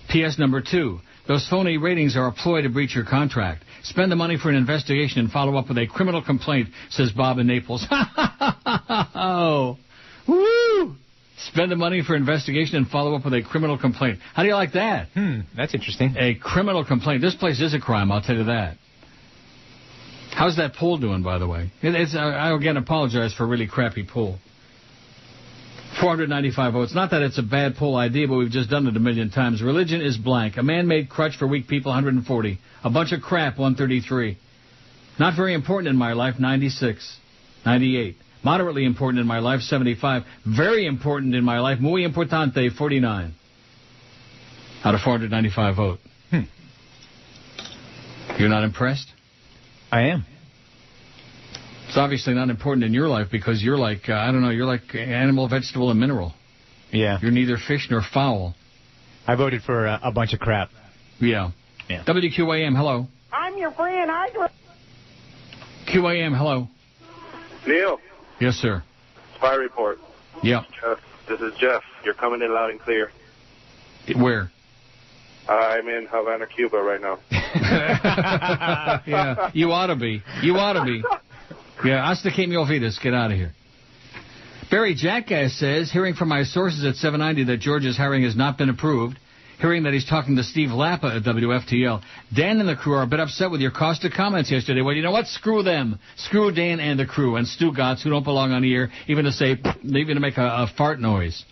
P.S. number 2. Those phony ratings are a ploy to breach your contract. Spend the money for an investigation and follow up with a criminal complaint, says Bob in Naples. Oh, woo! Spend the money for investigation and follow up with a criminal complaint. How do you like that? That's interesting. A criminal complaint. This place is a crime, I'll tell you that. How's that poll doing, by the way? I again apologize for a really crappy poll. 495 votes. Not that it's a bad poll idea, but we've just done it a million times. Religion is blank. A man-made crutch for weak people, 140. A bunch of crap, 133. Not very important in my life, 96. 98. Moderately important in my life, 75. Very important in my life, muy importante, 49. Out of 495 vote. You're not impressed? I am. It's obviously not important in your life because you're like, I don't know, you're like animal, vegetable, and mineral. Yeah. You're neither fish nor fowl. I voted for a bunch of crap. Yeah. WQAM, hello. I'm your friend. QAM, hello. Neil. Yes, sir. Spy report. Yeah. This is Jeff. You're coming in loud and clear. Where? I'm in Havana, Cuba right now. Yeah, you ought to be. You ought to be. Yeah, hasta que me olvides. Get out of here. Barry Jackass says, hearing from my sources at 790 that George's hiring has not been approved, hearing that he's talking to Steve Lappa at WFTL. Dan and the crew are a bit upset with your caustic comments yesterday. Well, you know what? Screw them. Screw Dan and the crew and Stu Gotts, who don't belong on the air, even to say, even to make a fart noise.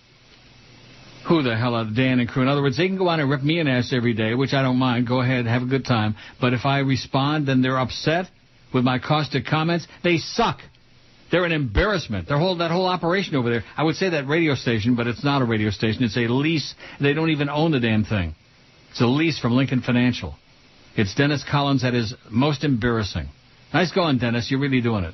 Who the hell are Dan and crew? In other words, they can go on and rip me an ass every day, which I don't mind. Go ahead, have a good time. But if I respond, then they're upset with my caustic comments. They suck. They're an embarrassment. That whole operation over there. I would say that radio station, but it's not a radio station. It's a lease. They don't even own the damn thing. It's a lease from Lincoln Financial. It's Dennis Collins at his most embarrassing. Nice going, Dennis. You're really doing it.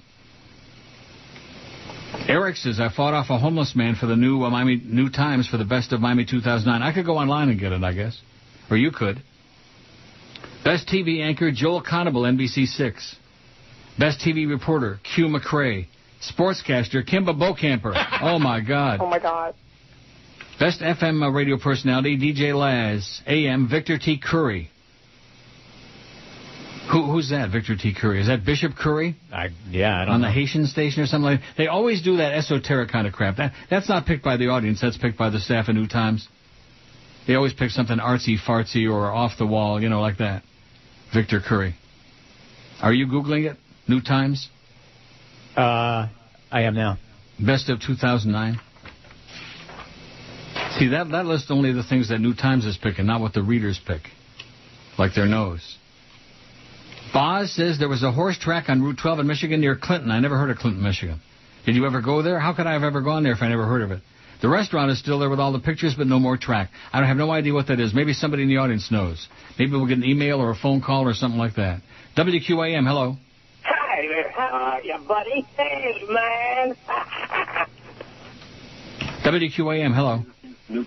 Eric says, I fought off a homeless man for the New Times for the best of Miami 2009. I could go online and get it, I guess. Or you could. Best TV anchor, Joel Conable, NBC6. Best TV reporter, Q McCrae. Sportscaster, Kimba Bocamper. Oh, my God. Oh, my God. Best FM radio personality, DJ Laz. AM, Victor T. Curry. Who's that, Victor T. Curry? Is that Bishop Curry? I don't know. On the Haitian station or something like that? They always do that esoteric kind of crap. That's not picked by the audience. That's picked by the staff of New Times. They always pick something artsy-fartsy or off the wall, like that. Victor Curry. Are you Googling it? New Times? I am now. Best of 2009. See, that lists only the things that New Times is picking, not what the readers pick. Like their nose. Boz says there was a horse track on Route 12 in Michigan near Clinton. I never heard of Clinton, Michigan. Did you ever go there? How could I have ever gone there if I never heard of it? The restaurant is still there with all the pictures, but no more track. I have no idea what that is. Maybe somebody in the audience knows. Maybe we'll get an email or a phone call or something like that. WQAM, hello. Hi there. How are you, buddy? Hey, man. WQAM, hello.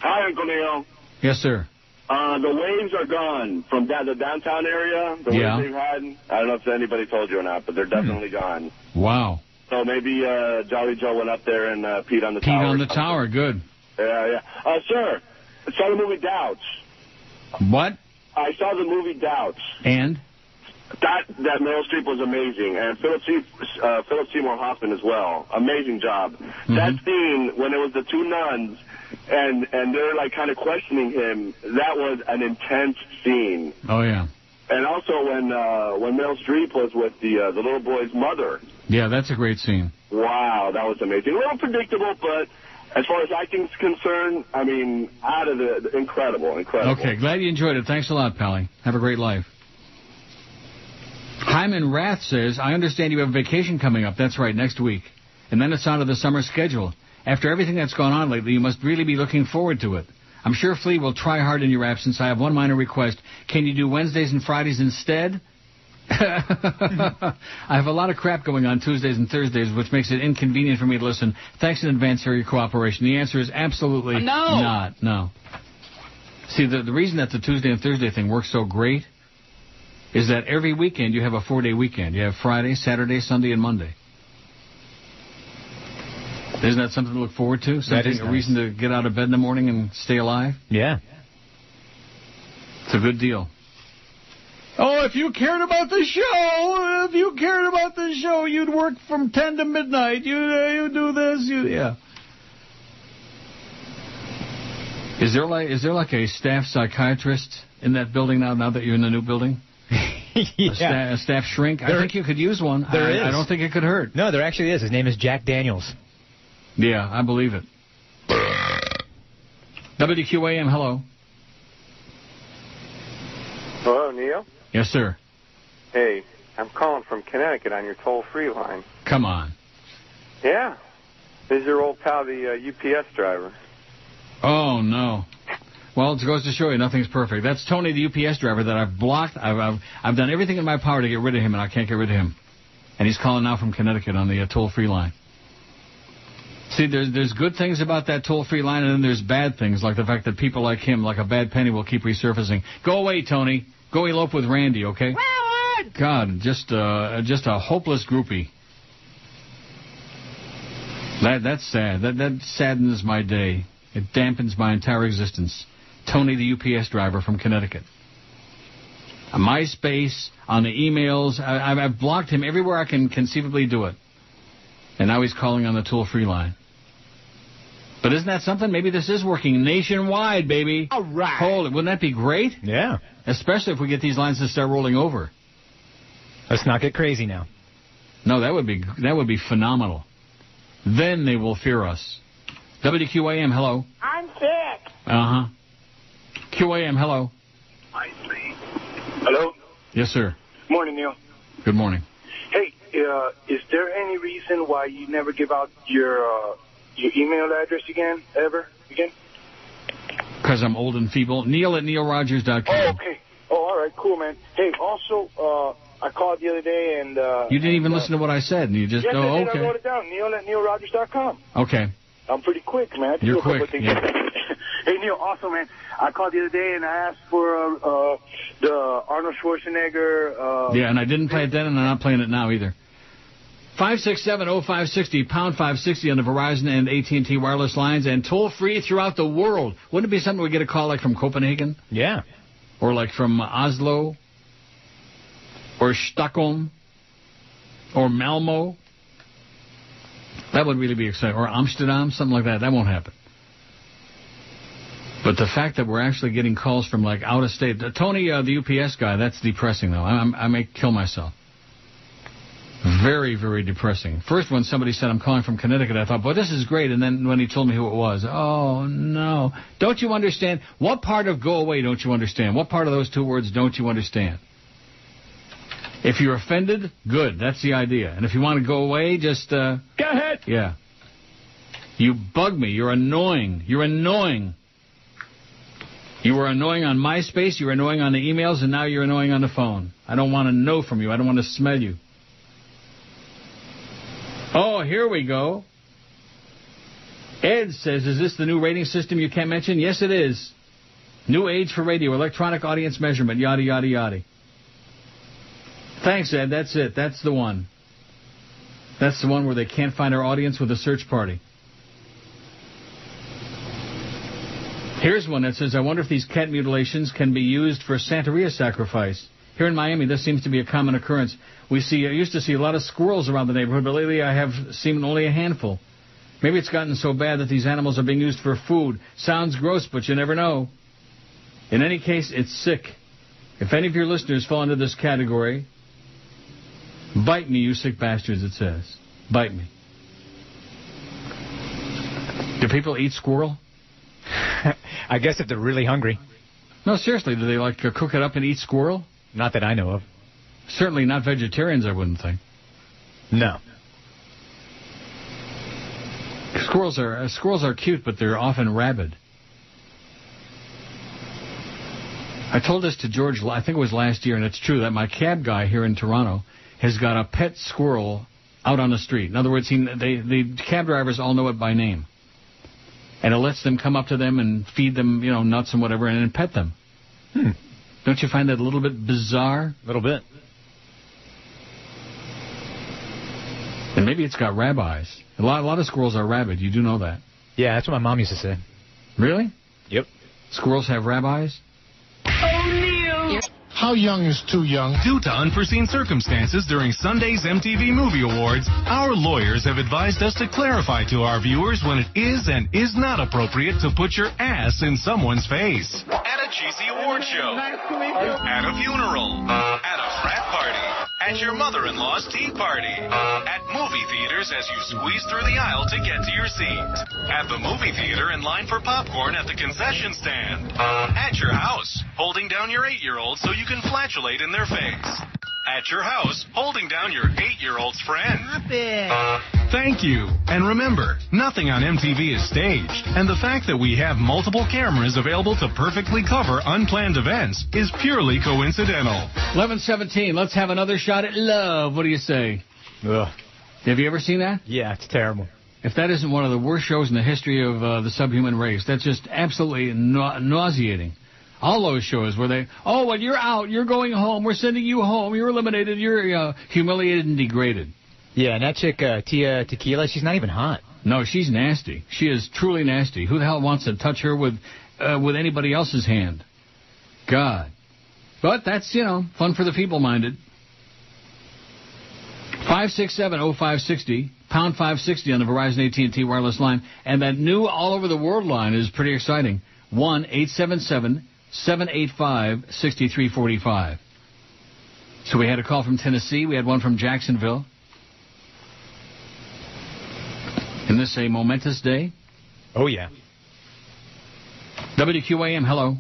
Hi, Uncle Neil. Yes, sir. The waves are gone from the downtown area. The waves they've had. I don't know if anybody told you or not, but they're definitely gone. Wow. So maybe Jolly Joe went up there and peed on the tower. Peed on the tower, good. Yeah. Sir, I saw the movie Doubts. What? I saw the movie Doubts. And? That Meryl Streep was amazing, and Philip Seymour Hoffman as well. Amazing job. Mm-hmm. That scene when it was the two nuns and they're like kind of questioning him, that was an intense scene. Oh yeah. And also when Meryl Streep was with the little boy's mother. Yeah, that's a great scene. Wow, that was amazing. A little predictable, but as far as acting's concerned, I mean, out of the incredible. Okay, glad you enjoyed it. Thanks a lot, Pally. Have a great life. Hyman Rath says, I understand you have a vacation coming up. That's right, next week. And then it's on to the summer schedule. After everything that's gone on lately, you must really be looking forward to it. I'm sure Flea will try hard in your absence. I have one minor request. Can you do Wednesdays and Fridays instead? I have a lot of crap going on Tuesdays and Thursdays, which makes it inconvenient for me to listen. Thanks in advance for your cooperation. The answer is absolutely not. No. See, the reason that the Tuesday and Thursday thing works so great is that every weekend you have a 4-day weekend. You have Friday, Saturday, Sunday, and Monday. Isn't that something to look forward to? Something, a reason to get out of bed in the morning and stay alive? Yeah. It's a good deal. Oh, if you cared about the show, you'd work from 10 to midnight. You do this, yeah. Is there like a staff psychiatrist in that building now that you're in the new building? Yeah. A staff shrink? I think you could use one. There is. I don't think it could hurt. No, there actually is. His name is Jack Daniels. Yeah, I believe it. WQAM, hello. Hello, Neil? Yes, sir. Hey, I'm calling from Connecticut on your toll-free line. Come on. Yeah. This is your old pal, the UPS driver. Oh, no. Well, it goes to show you nothing's perfect. That's Tony, the UPS driver, that I've blocked. I've done everything in my power to get rid of him, and I can't get rid of him. And he's calling now from Connecticut on the toll-free line. See, there's good things about that toll-free line, and then there's bad things, like the fact that people like him, like a bad penny, will keep resurfacing. Go away, Tony. Go elope with Randy, okay? God, just a hopeless groupie. That's sad. That saddens my day. It dampens my entire existence. Tony, the UPS driver from Connecticut. On MySpace, on the emails, I've blocked him everywhere I can conceivably do it. And now he's calling on the toll-free line. But isn't that something? Maybe this is working nationwide, baby. All right. Holy, wouldn't that be great? Yeah. Especially if we get these lines to start rolling over. Let's not get crazy now. No, that would be phenomenal. Then they will fear us. WQAM, hello. I'm sick. Uh-huh. QAM, hello. I see. Hello? Yes, sir. Morning, Neil. Good morning. Hey, is there any reason why you never give out your email address again? Because I'm old and feeble. Neil at neilrogers.com. Oh, okay. Oh, all right, cool, man. Hey, also, I called the other day and... you didn't even listen to what I said, and you just go, yes, okay. I wrote it down, Neil at neilrogers.com. Okay. I'm pretty quick, man. I can You're do a couple quick, of things. yeah. Hey, Neil, also, man, I called the other day and I asked for the Arnold Schwarzenegger... yeah, and I didn't play it then, and I'm not playing it now either. 567-0560, pound 560 on the Verizon and AT&T wireless lines, and toll-free throughout the world. Wouldn't it be something we get a call like from Copenhagen? Yeah. Or like from Oslo? Or Stockholm? Or Malmo? That would really be exciting. Or Amsterdam, something like that. That won't happen. But the fact that we're actually getting calls from, like, out of state. Tony, the UPS guy, that's depressing, though. I may kill myself. Very, very depressing. First, when somebody said, I'm calling from Connecticut, I thought, boy, this is great. And then when he told me who it was, oh, no. Don't you understand? What part of go away don't you understand? What part of those two words don't you understand? If you're offended, good. That's the idea. And if you want to go away, just... Go ahead. Yeah. You bug me. You're annoying. You're annoying. You were annoying on MySpace, you were annoying on the emails, and now you're annoying on the phone. I don't want to know from you. I don't want to smell you. Oh, here we go. Ed says, is this the new rating system you can't mention? Yes, it is. New age for radio, electronic audience measurement, yada, yada, yada. Thanks, Ed. That's it. That's the one. That's the one where they can't find our audience with a search party. Here's one that says, I wonder if these cat mutilations can be used for Santeria sacrifice. Here in Miami, this seems to be a common occurrence. I used to see a lot of squirrels around the neighborhood, but lately I have seen only a handful. Maybe it's gotten so bad that these animals are being used for food. Sounds gross, but you never know. In any case, it's sick. If any of your listeners fall into this category, bite me, you sick bastards, it says. Bite me. Do people eat squirrel? I guess if they're really hungry. No, seriously, do they like cook it up and eat squirrel? Not that I know of. Certainly not vegetarians, I wouldn't think. No. Squirrels are cute, but they're often rabid. I told this to George, I think it was last year, and it's true that my cab guy here in Toronto has got a pet squirrel out on the street. In other words, the cab drivers all know it by name. And it lets them come up to them and feed them, nuts and whatever, and then pet them. Don't you find that a little bit bizarre? A little bit. And maybe it's got rabbis. A lot of squirrels are rabid. You do know that. Yeah, that's what my mom used to say. Really? Yep. Squirrels have rabbis? How young is too young? Due to unforeseen circumstances during Sunday's MTV Movie Awards, our lawyers have advised us to clarify to our viewers when it is and is not appropriate to put your ass in someone's face. At a cheesy award show, at a funeral, at a frat party, at your mother-in-law's tea party, at movie theaters as you squeeze through the aisle to get to your seat, at the movie theater in line for popcorn at the concession stand, at your house, holding down your 8-year-old so you can flatulate in their face. At your house, holding down your 8-year-old's friend. Stop it. Thank you. And remember, nothing on MTV is staged. And the fact that we have multiple cameras available to perfectly cover unplanned events is purely coincidental. 11:17. Let's have another shot at love. What do you say? Ugh. Have you ever seen that? Yeah, it's terrible. If that isn't one of the worst shows in the history of the subhuman race, that's just absolutely nauseating. All those shows where they, oh, well, you're out, you're going home, we're sending you home, you're eliminated, you're humiliated and degraded. Yeah, and that chick, Tia Tequila, she's not even hot. No, she's nasty. She is truly nasty. Who the hell wants to touch her with anybody else's hand? God. But that's, fun for the feeble-minded. 567-0560, pound 560 on the Verizon AT&T wireless line. And that new all-over-the-world line is pretty exciting. 1-877-785-6345. So we had a call from Tennessee. We had one from Jacksonville. Isn't this a momentous day? Oh, yeah. WQAM, hello.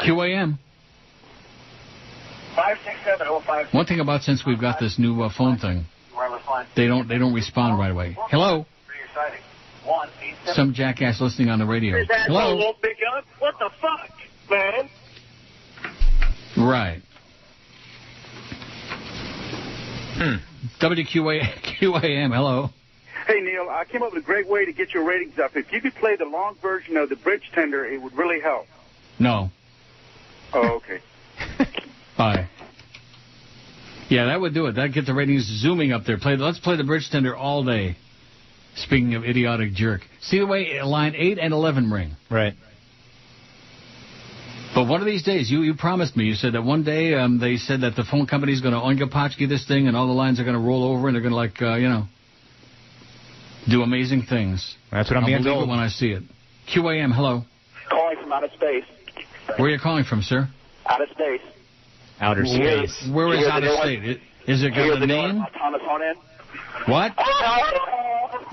QAM. 567-05. One thing about since we've got this new phone thing, they don't respond right away. Hello. Some jackass listening on the radio. Hello. Won't pick up. What the fuck, man? Right. WQAM, hello. Hey, Neil, I came up with a great way to get your ratings up. If you could play the long version of the bridge tender, it would really help. No. Oh, okay. Bye. Yeah, that would do it. That'd get the ratings zooming up there. Let's play the bridge tender all day. Speaking of idiotic jerk. See the way line 8 and 11 ring? Right. But one of these days, you promised me, you said that one day they said that the phone company's going to ongapachki this thing and all the lines are going to roll over and they're going to, do amazing things. That's what I'm being told. I'll believe it when I see it. QAM, hello. Calling from outer space. Where are you calling from, sir? Outer space. Outer space. Where is outer state? Is it got a name? Thomas Honan. What?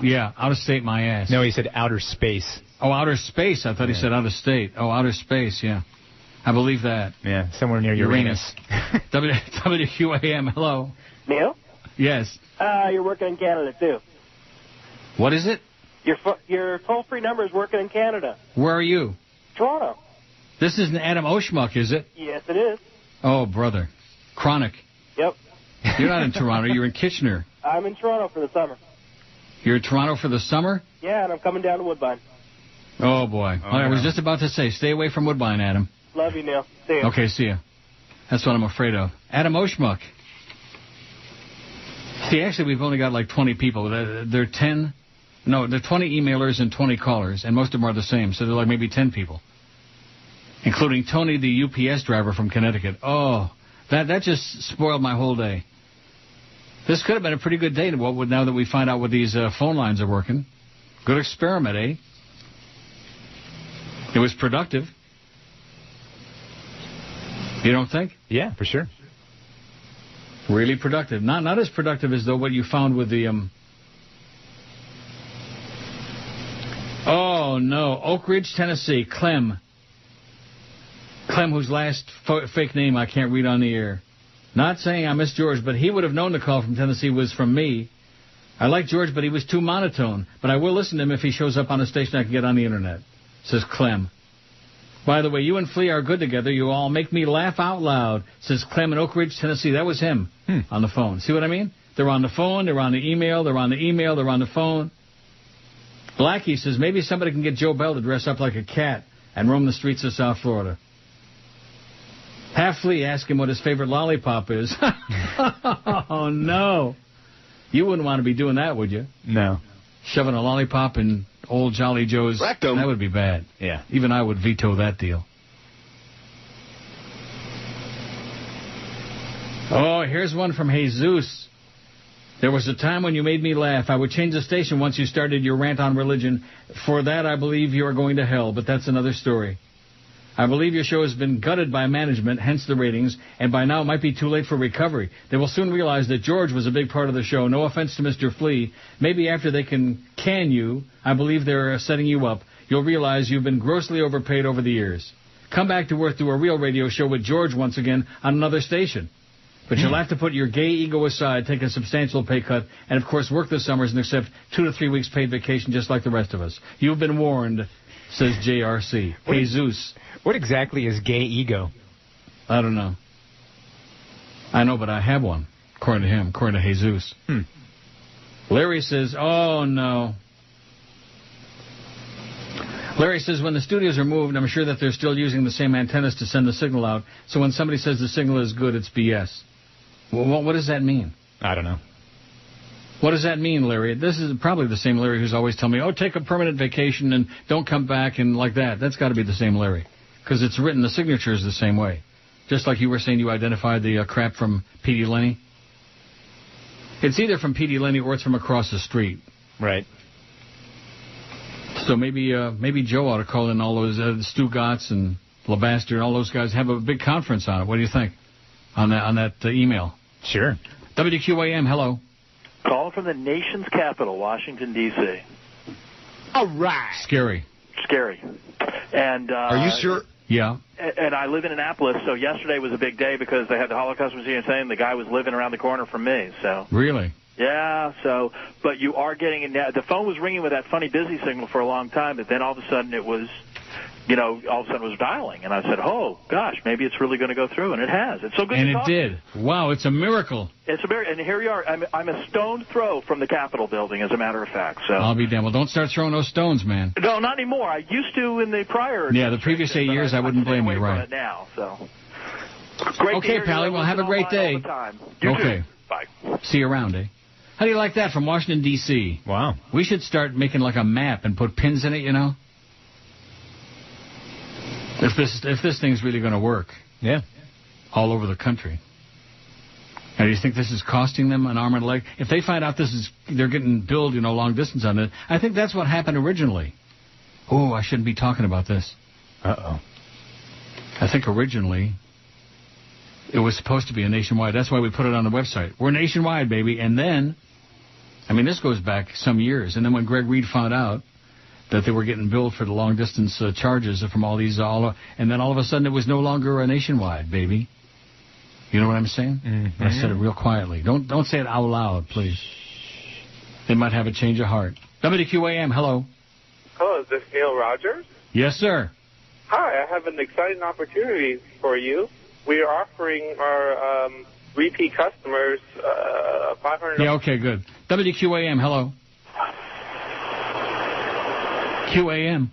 Yeah, out of state, my ass. No, he said outer space. Oh, outer space. I thought he said out of state. Oh, outer space, yeah. I believe that. Yeah, somewhere near Uranus. WQAM, hello. Neil? Yes. You're working in Canada, too. What is it? Your toll-free number is working in Canada. Where are you? Toronto. This isn't Adam Oshmuck, is it? Yes, it is. Oh, brother. Chronic. Yep. You're not in Toronto. You're in Kitchener. I'm in Toronto for the summer. You're in Toronto for the summer? Yeah, and I'm coming down to Woodbine. Oh, boy. I was just about to say, stay away from Woodbine, Adam. Love you, Neil. See you. Okay, see ya. That's what I'm afraid of. Adam Oshmuck. See, actually, we've only got like 20 people. They're 20 emailers and 20 callers, and most of them are the same, so they're like maybe 10 people, including Tony, the UPS driver from Connecticut. Oh, that just spoiled my whole day. This could have been a pretty good day now that we find out what these phone lines are working. Good experiment, eh? It was productive. You don't think? Yeah, for sure. Really productive. Not as productive as though what you found with the Oh no, Oak Ridge, Tennessee, Clem, whose last fake name I can't read on the air. Not saying I miss George, but he would have known the call from Tennessee was from me. I like George, but he was too monotone. But I will listen to him if he shows up on a station I can get on the internet. Says Clem. By the way, you and Flea are good together. You all make me laugh out loud. Says Clem in Oak Ridge, Tennessee. That was him on the phone. See what I mean? They're on the phone. They're on the email. They're on the email. They're on the phone. Blackie says maybe somebody can get Joe Bell to dress up like a cat and roam the streets of South Florida. Half Flea, ask him what his favorite lollipop is. Oh, no. You wouldn't want to be doing that, would you? No. Shoving a lollipop in old Jolly Joe's. Rectum. That would be bad. Yeah. Even I would veto that deal. Oh, here's one from Jesus. There was a time when you made me laugh. I would change the station once you started your rant on religion. For that, I believe you are going to hell, but that's another story. I believe your show has been gutted by management, hence the ratings, and by now it might be too late for recovery. They will soon realize that George was a big part of the show. No offense to Mr. Flea. Maybe after they can you, I believe they're setting you up, you'll realize you've been grossly overpaid over the years. Come back to work, do a real radio show with George once again on another station. But you'll have to put your gay ego aside, take a substantial pay cut, and, of course, work the summers and accept 2 to 3 weeks paid vacation just like the rest of us. You've been warned, says JRC. Jesus. What exactly is gay ego? I don't know. I know, but I have one, according to him, according to Jesus. Larry says, oh, no. Larry says, when the studios are moved, I'm sure that they're still using the same antennas to send the signal out. So when somebody says the signal is good, it's BS. Well, what does that mean? I don't know. What does that mean, Larry? This is probably the same Larry who's always telling me, oh, take a permanent vacation and don't come back and like that. That's got to be the same Larry. Because it's written, the signature is the same way. Just like you were saying you identified the crap from P.D. Lenny. It's either from P.D. Lenny or it's from across the street. Right. So maybe Joe ought to call in all those Stu Gotts and LeBaster and all those guys, have a big conference on it. What do you think on that email? Sure. WQAM, hello. Calling from the nation's capital, Washington, D.C. All right. Scary. And are you sure? Yeah. And I live in Annapolis, so yesterday was a big day because they had the Holocaust Museum saying the guy was living around the corner from me. So really? Yeah. So, but you are getting the phone was ringing with that funny busy signal for a long time, but then all of a sudden it was, all of a sudden it was dialing, and I said, oh gosh, maybe it's really going to go through, and it has. It's so good. And to it talk. did. Wow, it's a miracle. It's a miracle, and here we are. I'm a stone's throw from the Capitol building, as a matter of fact. So I'll be damned. Well, don't start throwing those stones, man. No, not anymore. I used to in the prior. Yeah, the previous 8 years, I wouldn't blame you, right? Now, so. Great okay, Pally. Well, have a great day. Okay. Too. Bye. See you around, eh? How do you like that from Washington, D.C.? Wow. We should start making like a map and put pins in it, If this thing's really going to work. Yeah. All over the country. Now, do you think this is costing them an arm and a leg? If they find out they're getting billed, long distance on it, I think that's what happened originally. Oh, I shouldn't be talking about this. Uh-oh. I think originally it was supposed to be a nationwide. That's why we put it on the website. We're nationwide, baby. And then, this goes back some years. And then when Greg Reed found out that they were getting billed for the long-distance charges from all these, and then all of a sudden it was no longer a nationwide, baby. You know what I'm saying? Mm-hmm. I said it real quietly. Don't say it out loud, please. They might have a change of heart. WQAM, hello. Hello, is this Neil Rogers? Yes, sir. Hi, I have an exciting opportunity for you. We are offering our repeat customers $500. Yeah, okay, good. WQAM, hello. QAM.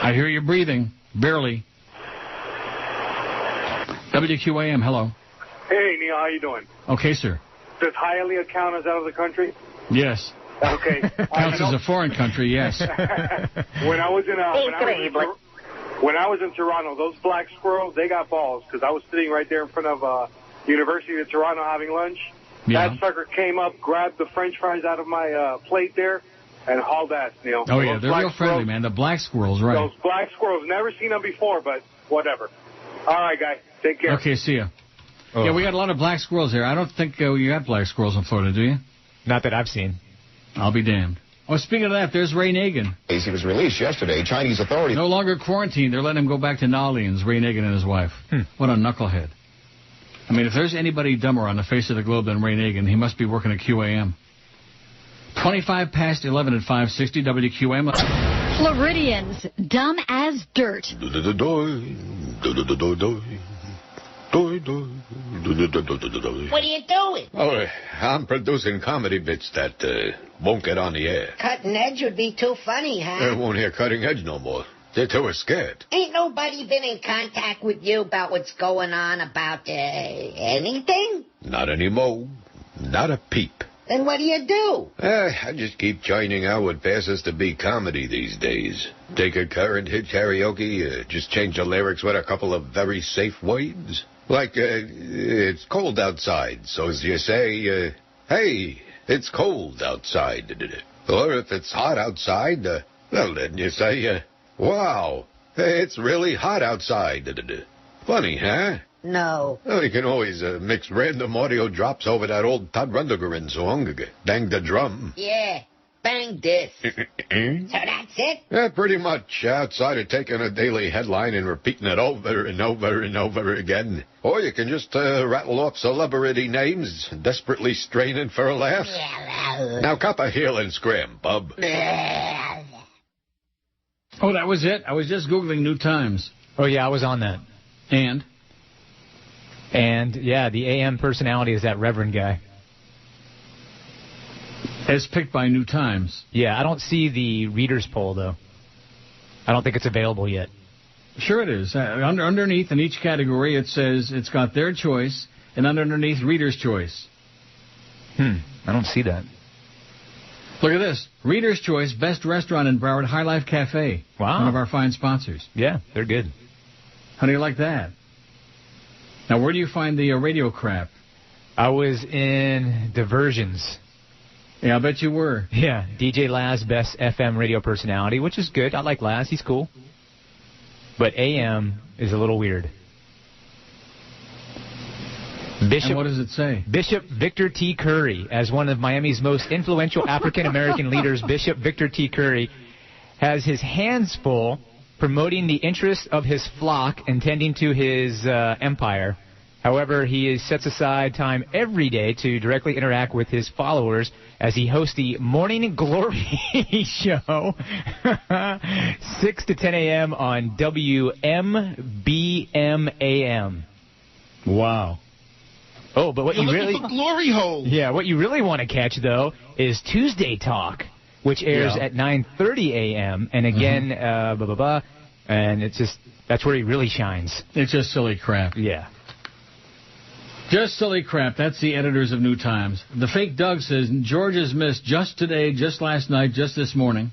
I hear you breathing. Barely. WQAM, hello. Hey, Neil, how you doing? Okay, sir. Does Hialeah count as out of the country? Yes. Okay. Counts as a foreign country, yes. When I was in Toronto, those black squirrels, they got balls, because I was sitting right there in front of University of Toronto having lunch. Yeah. That sucker came up, grabbed the French fries out of my plate there, and hauled ass, Neil. Oh, yeah, they're real friendly, man. The black squirrels, right. Those black squirrels, never seen them before, but whatever. All right, guys, take care. Okay, see ya. Oh. Yeah, we got a lot of black squirrels here. I don't think you got black squirrels in Florida, do you? Not that I've seen. I'll be damned. Oh, speaking of that, there's Ray Nagin. He was released yesterday. Chinese authorities. No longer quarantined. They're letting him go back to Nollians, Ray Nagin and his wife. What a knucklehead. If there's anybody dumber on the face of the globe than Ray Nagin, he must be working at QAM. 25 past 11 at 560 WQAM. Floridians, dumb as dirt. What are you doing? Oh, I'm producing comedy bits that won't get on the air. Cutting edge would be too funny, huh? They won't hear cutting edge no more. They're too scared. Ain't nobody been in contact with you about what's going on about anything? Not anymore. Not a peep. Then what do you do? I just keep joining out what passes to be comedy these days. Take a current hit karaoke, just change the lyrics with a couple of very safe words. Like, it's cold outside, so as you say, hey, it's cold outside. Or if it's hot outside, well, then you say, wow, it's really hot outside. Funny, huh? No. Well, you can always mix random audio drops over that old Todd Rundgren song, Bang the Drum. Yeah. bang this. So that's it? Yeah, pretty much. Outside of taking a daily headline and repeating it over and over and over again. Or you can just rattle off celebrity names, desperately straining for a laugh. Now cop a heel and scram, bub. Oh, that was it? I was just Googling New Times. Oh, yeah, I was on that. And, yeah, the AM personality is that Reverend guy. As picked by New Times. Yeah, I don't see the readers poll, though. I don't think it's available yet. Sure it is. Underneath in each category, it says it's got their choice, and underneath, reader's choice. I don't see that. Look at this. Reader's Choice, best restaurant in Broward, High Life Cafe. Wow. One of our fine sponsors. Yeah, they're good. How do you like that? Now, where do you find the radio crap? I was in Diversions. Yeah, I bet you were. Yeah, DJ Laz, best FM radio personality, which is good. I like Laz. He's cool. But AM is a little weird. And what does it say? Bishop Victor T. Curry, as one of Miami's most influential African-American leaders, Bishop Victor T. Curry has his hands full promoting the interests of his flock and tending to his empire. However, he sets aside time every day to directly interact with his followers as he hosts the Morning Glory Show, 6 to 10 a.m. on WMBM AM. Wow. Oh, but what You're you looking really for glory hole. Yeah, what you really want to catch though is Tuesday Talk, which airs at 9:30 a.m. and again and it's just that's where he really shines. It's just silly crap. Yeah. Just silly crap. That's the editors of New Times. The fake Doug says George is missed just today, just last night, just this morning.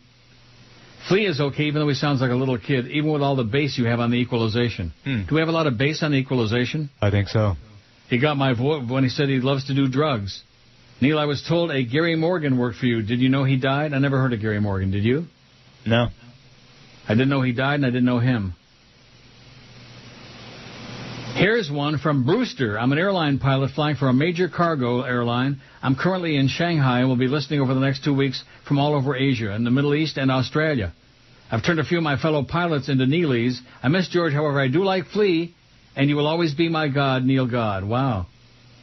Flea is okay, even though he sounds like a little kid, even with all the bass you have on the equalization. Do we have a lot of bass on the equalization? I think so. He got my vote when he said he loves to do drugs. Neil, I was told a Gary Morgan worked for you. Did you know he died? I never heard of Gary Morgan. Did you? No. I didn't know he died, and I didn't know him. Here's one from Brewster. I'm an airline pilot flying for a major cargo airline. I'm currently in Shanghai and will be listening over the next 2 weeks from all over Asia and the Middle East and Australia. I've turned a few of my fellow pilots into Neelies. I miss George, however, I do like Flea, and you will always be my God, Neil God. Wow.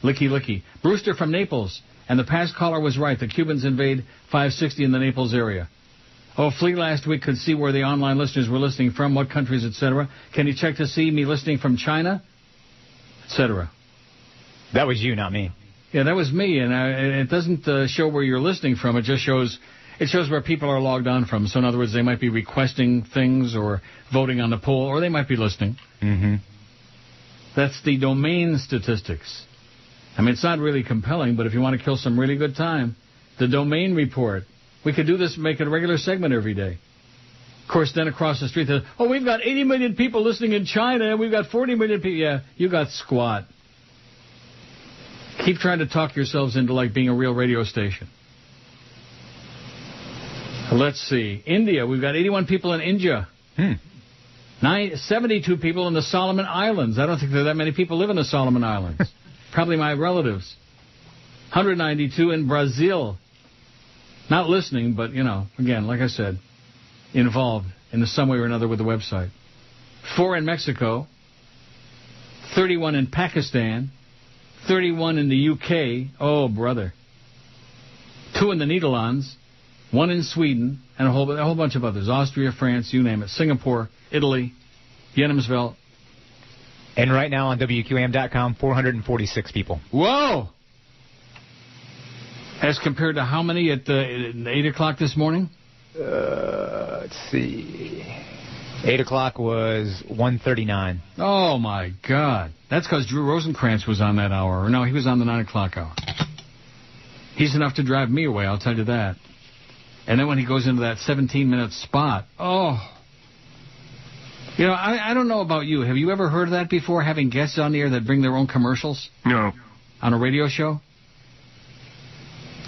Licky, licky. Brewster from Naples. And the past caller was right. The Cubans invade 560 in the Naples area. Oh, Flea last week could see where the online listeners were listening from, what countries, etc. Can you check to see me listening from China, etc.? That was you, not me. Yeah, that was me, and it doesn't show where you're listening from. It just shows where people are logged on from. So in other words, they might be requesting things or voting on the poll, or they might be listening. Mm-hmm. That's the domain statistics. I mean, it's not really compelling, but if you want to kill some really good time, the domain report. We could do this, make it a regular segment every day. Of course, then across the street, we've got 80 million people listening in China, and we've got 40 million people. Yeah, you got squat. Keep trying to talk yourselves into, like, being a real radio station. Let's see. India, we've got 81 people in India. 72 people in the Solomon Islands. I don't think there are that many people live in the Solomon Islands. Probably my relatives. 192 in Brazil. Not listening, but, again, like I said, involved in some way or another with the website. 4 in Mexico. 31 in Pakistan. 31 in the UK. Oh, brother. 2 in the Netherlands. 1 in Sweden. And a whole bunch of others. Austria, France, you name it. Singapore, Italy, Yenemsville. And right now on WQAM.com, 446 people. Whoa! As compared to how many at 8 o'clock this morning? Let's see. 8 o'clock was 139. Oh, my God. That's because Drew Rosenkrantz was on that hour. Or no, he was on the 9 o'clock hour. He's enough to drive me away, I'll tell you that. And then when he goes into that 17-minute spot, I don't know about you. Have you ever heard of that before, having guests on the air that bring their own commercials? No. On a radio show?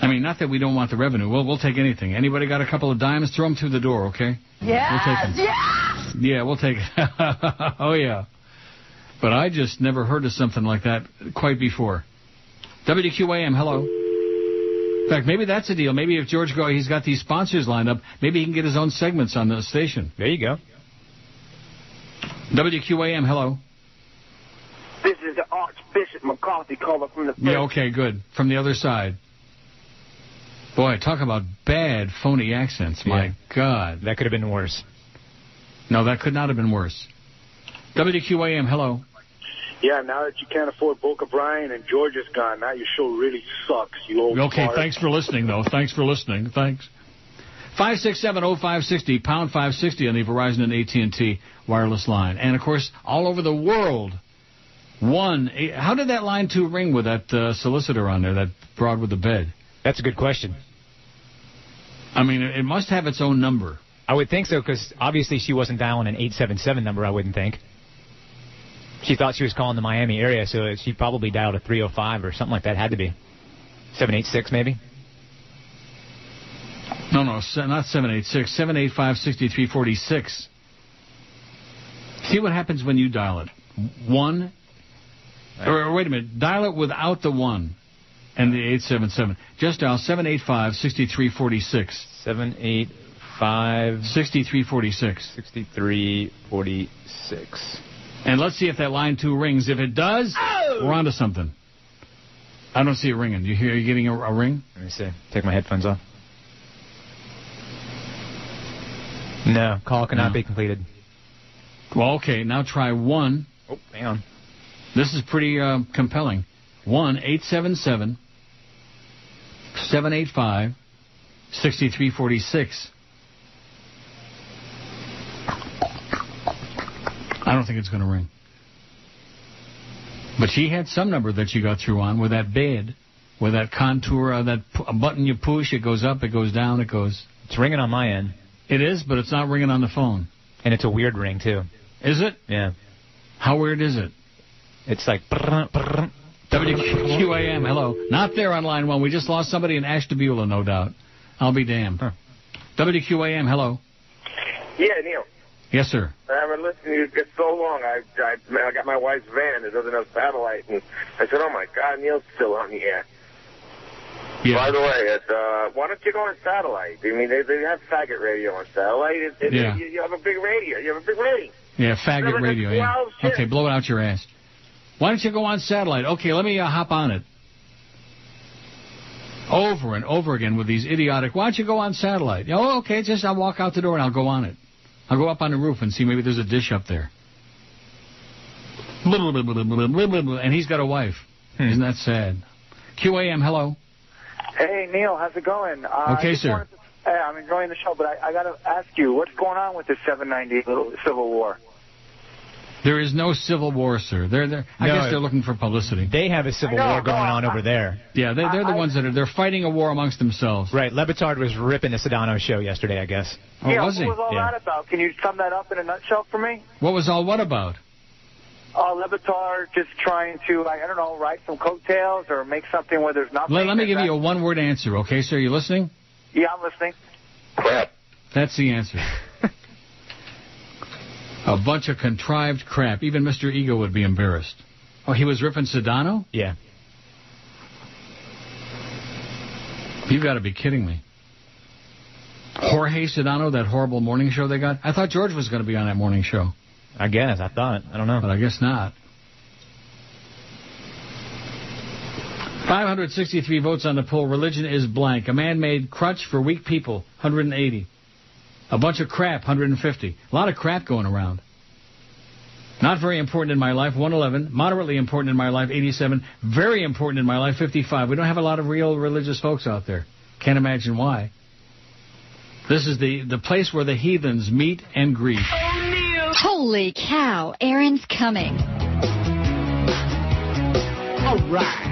I mean, not that we don't want the revenue. We'll take anything. Anybody got a couple of dimes? Throw them through the door, okay? Yes, we'll take them. yes! Yeah, we'll take it. Oh, yeah. But I just never heard of something like that quite before. WQAM, hello. In fact, maybe that's the deal. Maybe if George he's got these sponsors lined up, maybe he can get his own segments on the station. There you go. WQAM, hello. This is the Archbishop McCarthy caller from the... Yeah, okay, good. From the other side. Boy, talk about bad, phony accents. My God. That could have been worse. No, that could not have been worse. WQAM, hello. Yeah, now that you can't afford Boca Brian and George is gone, now your show really sucks, you old Okay, fart. thanks for listening, though. Thanks for listening. Thanks. 567-0560, pound 560 on the Verizon and AT&T wireless line. And, of course, all over the world. How did that line 2 ring with that solicitor on there, that broad with the bed? That's a good question. I mean, it must have its own number. I would think so, because obviously she wasn't dialing an 877 number, I wouldn't think. She thought she was calling the Miami area, so she probably dialed a 305 or something like that. Had to be. 786, maybe? No, not 786. 785-6346. See what happens when you dial it. 1... Or wait a minute. Dial it without the 1 and the 877. Just dial 785-6346. 785-6346. 6346. And let's see if that line 2 rings. If it does, we're on to something. I don't see it ringing. You hear? Are you getting a ring? Let me see. Take my headphones off. No, call cannot be completed. Well, okay. Now try 1. Oh, hang on. This is pretty compelling. 1-877-785-6346. I don't think it's going to ring. But she had some number that you got through on with that bed, with that contour, that button you push, it goes up, it goes down, it goes... It's ringing on my end. It is, but it's not ringing on the phone. And it's a weird ring, too. Is it? Yeah. How weird is it? It's like... WQAM, hello. Not there on line 1. We just lost somebody in Ashtabula, no doubt. I'll be damned. Huh. WQAM, hello. Yeah, Neil. Yes, sir. I've been listening to you for so long. I got my wife's van that doesn't have satellite, and I said, oh, my God, Neil's still on the air. Yeah. By the way, why don't you go on satellite? I mean, they have faggot radio on satellite. You have a big radio. You have a big rating. Yeah, faggot radio, yeah. Okay, blow it out your ass. Why don't you go on satellite? Okay, let me hop on it. Over and over again with these idiotic, why don't you go on satellite? Oh, okay, I'll walk out the door and I'll go on it. I'll go up on the roof and see maybe there's a dish up there. And he's got a wife. Isn't that sad? QAM, hello. Hey, Neil, how's it going? Okay, sir. Hey, I'm enjoying the show, but I got to ask you, what's going on with this 790 little Civil War? There is no civil war, sir. I guess they're looking for publicity. They have a civil war going on over there. Yeah, they're the ones that they're fighting a war amongst themselves. Right. Lebitard was ripping the Sedano show yesterday, I guess. Oh, was he? What was all that about? Can you sum that up in a nutshell for me? What was all what about? Lebitard just trying to, I don't know, write some coattails or make something where there's nothing. Let me give you a one-word answer, okay, sir? You listening? Yeah, I'm listening. Crap. That's the answer. A bunch of contrived crap. Even Mr. Ego would be embarrassed. Oh, he was ripping Sedano? Yeah. You've got to be kidding me. Jorge Sedano, that horrible morning show they got? I thought George was going to be on that morning show. I guess. I thought. I don't know. But I guess not. 563 votes on the poll. Religion is blank. A man-made crutch for weak people, 180. A bunch of crap, 150. A lot of crap going around. Not very important in my life, 111. Moderately important in my life, 87. Very important in my life, 55. We don't have a lot of real religious folks out there. Can't imagine why. This is the place where the heathens meet and greet. Holy cow, Aaron's coming. All right.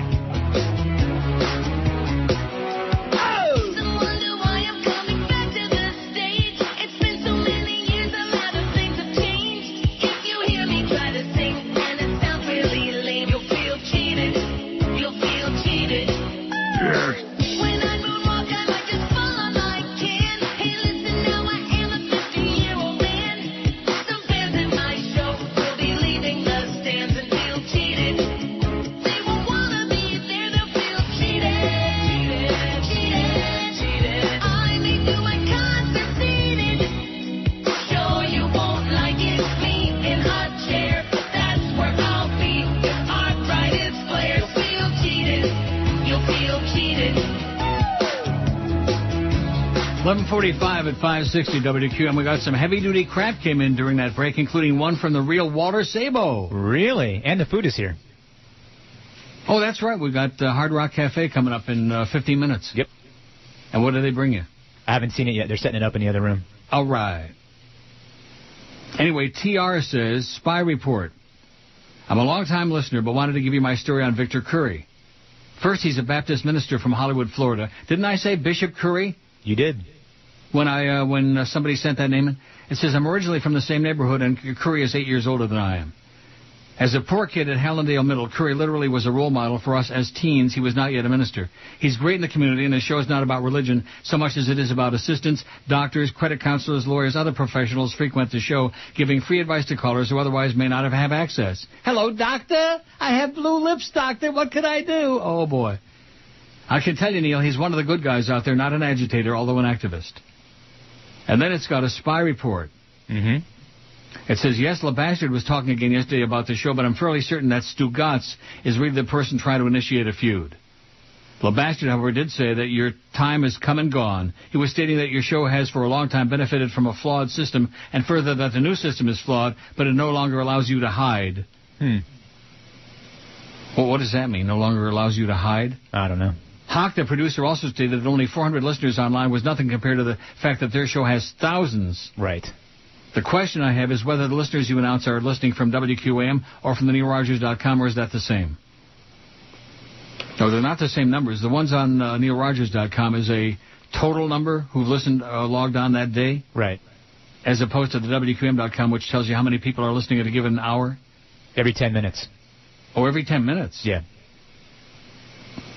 11:45 at 560 WQAM. We got some heavy-duty crap came in during that break, including one from the real Walter Sabo. Really? And the food is here. Oh, that's right. We got Hard Rock Cafe coming up in 15 minutes. Yep. And what do they bring you? I haven't seen it yet. They're setting it up in the other room. All right. Anyway, TR says, Spy Report. I'm a long-time listener, but wanted to give you my story on Victor Curry. First, he's a Baptist minister from Hollywood, Florida. Didn't I say Bishop Curry? You did. When somebody sent that name in? It says, I'm originally from the same neighborhood, and Curry is 8 years older than I am. As a poor kid at Hallandale Middle, Curry literally was a role model for us as teens. He was not yet a minister. He's great in the community, and his show is not about religion so much as it is about assistants, doctors, credit counselors, lawyers, other professionals frequent the show, giving free advice to callers who otherwise may not have access. Hello, doctor. I have blue lips, doctor. What could I do? Oh, boy. I can tell you, Neil, he's one of the good guys out there, not an agitator, although an activist. And then it's got a spy report. Mm-hmm. It says, yes, LeBastard was talking again yesterday about the show, but I'm fairly certain that Stu Gotts is really the person trying to initiate a feud. LeBastard, however, did say that your time has come and gone. He was stating that your show has for a long time benefited from a flawed system, and further that the new system is flawed, but it no longer allows you to hide. Well, what does that mean, no longer allows you to hide? I don't know. Hawk, the producer, also stated that only 400 listeners online was nothing compared to the fact that their show has thousands. Right. The question I have is whether the listeners you announce are listening from WQAM or from the NeilRogers.com, or is that the same? No, they're not the same numbers. The ones on NeilRogers.com is a total number who've listened, logged on that day. Right. As opposed to the WQAM.com, which tells you how many people are listening at a given hour. Every 10 minutes. Oh, every 10 minutes? Yeah.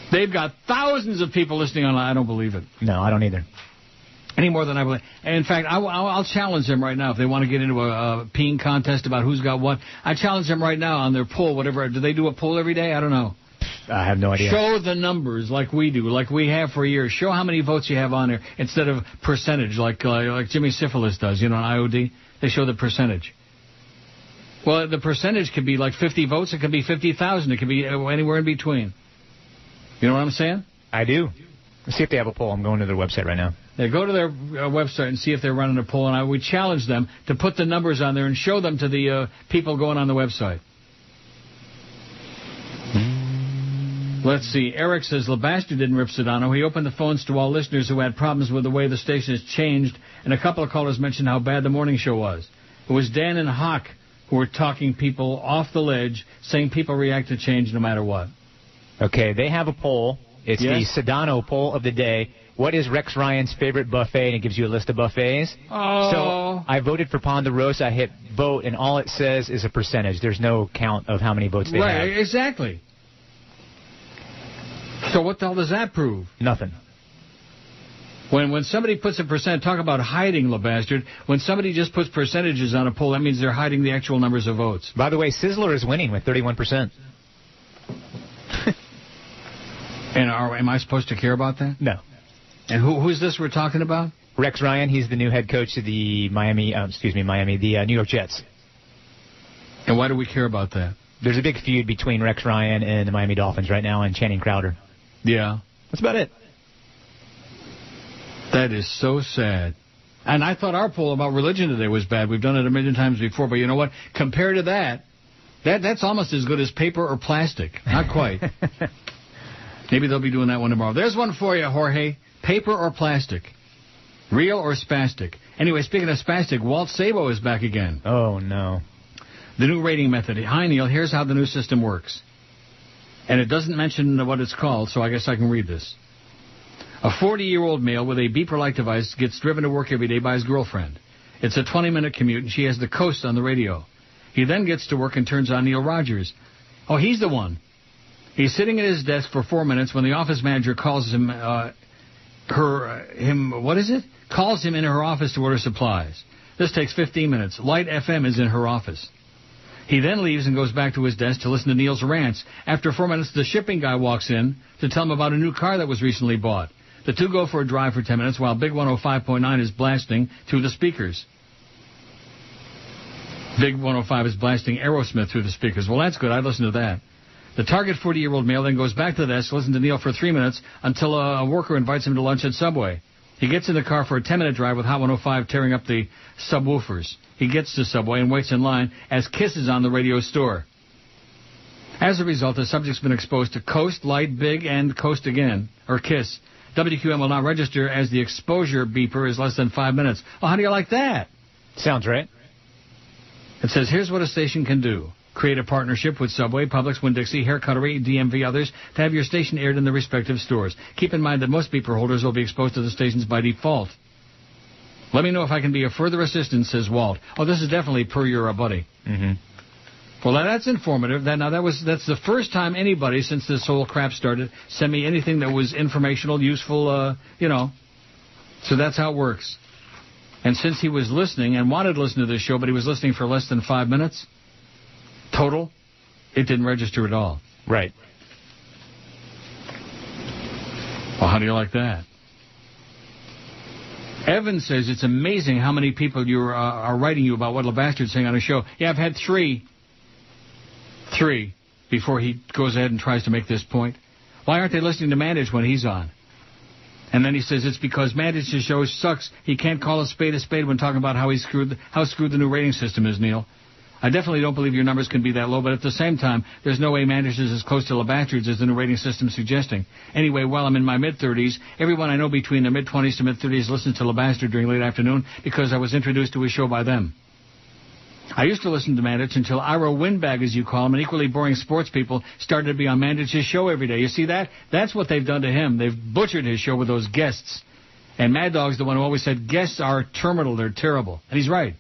They've got thousands of people listening online. I don't believe it. No, I don't either. Any more than I believe. And in fact, I'll challenge them right now if they want to get into a peeing contest about who's got what. I challenge them right now on their poll, whatever. Do they do a poll every day? I don't know. I have no idea. Show the numbers like we do, like we have for years. Show how many votes you have on there instead of percentage, like Jimmy Syphilis does, on IOD. They show the percentage. Well, the percentage could be like 50 votes. It could be 50,000. It could be anywhere in between. You know what I'm saying? I do. Let's see if they have a poll. I'm going to their website right now. Yeah, go to their website and see if they're running a poll. And I would challenge them to put the numbers on there and show them to the people going on the website. Let's see. Eric says, LeBastard didn't rip Sedano. He opened the phones to all listeners who had problems with the way the station has changed, and a couple of callers mentioned how bad the morning show was. It was Dan and Hawk who were talking people off the ledge, saying people react to change no matter what. Okay, they have a poll. It's the Sedano poll of the day. What is Rex Ryan's favorite buffet? And it gives you a list of buffets. Oh. So I voted for Ponderosa. I hit vote, and all it says is a percentage. There's no count of how many votes they have. Right, exactly. So what the hell does that prove? Nothing. When somebody puts a percent, talk about hiding, LeBastard. When somebody just puts percentages on a poll, that means they're hiding the actual numbers of votes. By the way, Sizzler is winning with 31%. And am I supposed to care about that? No. And who's this we're talking about? Rex Ryan. He's the new head coach of the New York Jets. And why do we care about that? There's a big feud between Rex Ryan and the Miami Dolphins right now and Channing Crowder. Yeah. That's about it. That is so sad. And I thought our poll about religion today was bad. We've done it a million times before, but you know what? Compared to that's almost as good as paper or plastic. Not quite. Maybe they'll be doing that one tomorrow. There's one for you, Jorge. Paper or plastic? Real or spastic? Anyway, speaking of spastic, Walt Sabo is back again. Oh, no. The new rating method. Hi, Neil. Here's how the new system works. And it doesn't mention what it's called, so I guess I can read this. A 40-year-old male with a beeper-like device gets driven to work every day by his girlfriend. It's a 20-minute commute, and she has the Coast on the radio. He then gets to work and turns on Neil Rogers. Oh, he's the one. He's sitting at his desk for 4 minutes when the office manager calls him, calls him in her office to order supplies. This takes 15 minutes. Light FM is in her office. He then leaves and goes back to his desk to listen to Neil's rants. After 4 minutes, the shipping guy walks in to tell him about a new car that was recently bought. The two go for a drive for 10 minutes while Big 105.9 is blasting through the speakers. Big 105 is blasting Aerosmith through the speakers. Well, that's good. I'd listen to that. The target 40-year-old male then goes back to the desk, listens to Neil for 3 minutes until a worker invites him to lunch at Subway. He gets in the car for a 10-minute drive with Hot 105 tearing up the subwoofers. He gets to Subway and waits in line as Kiss is on the radio store. As a result, the subject's been exposed to Coast, Light, Big, and Coast again, or Kiss. WQAM will not register as the exposure beeper is less than 5 minutes. Oh, how do you like that? Sounds right. It says, here's what a station can do. Create a partnership with Subway, Publix, Winn-Dixie, Hair Cuttery, DMV, others to have your station aired in the respective stores. Keep in mind that most beeper holders will be exposed to the stations by default. Let me know if I can be of further assistance, says Walt. Oh, this is definitely per your buddy. Mm-hmm. Well, that's informative. That's the first time anybody since this whole crap started sent me anything that was informational, useful, So that's how it works. And since he was listening and wanted to listen to this show, but he was listening for less than 5 minutes total, it didn't register at all. Right. Well, how do you like that? Evan says it's amazing how many people are writing you about what LeBastard's saying on his show. Yeah, I've had three before he goes ahead and tries to make this point. Why aren't they listening to Mandich when he's on? And then he says it's because Mandich's show sucks. He can't call a spade when talking about how screwed the new rating system is, Neil. I definitely don't believe your numbers can be that low, but at the same time, there's no way Mandich is as close to LeBastard's as the new rating system is suggesting. Anyway, while I'm in my mid-30s, everyone I know between their mid-20s to mid-30s listens to LeBastard during late afternoon because I was introduced to his show by them. I used to listen to Mandich until Ira Windbag, as you call him, and equally boring sports people started to be on Mandich's show every day. You see that? That's what they've done to him. They've butchered his show with those guests. And Mad Dog's the one who always said, guests are terminal, they're terrible. And he's right.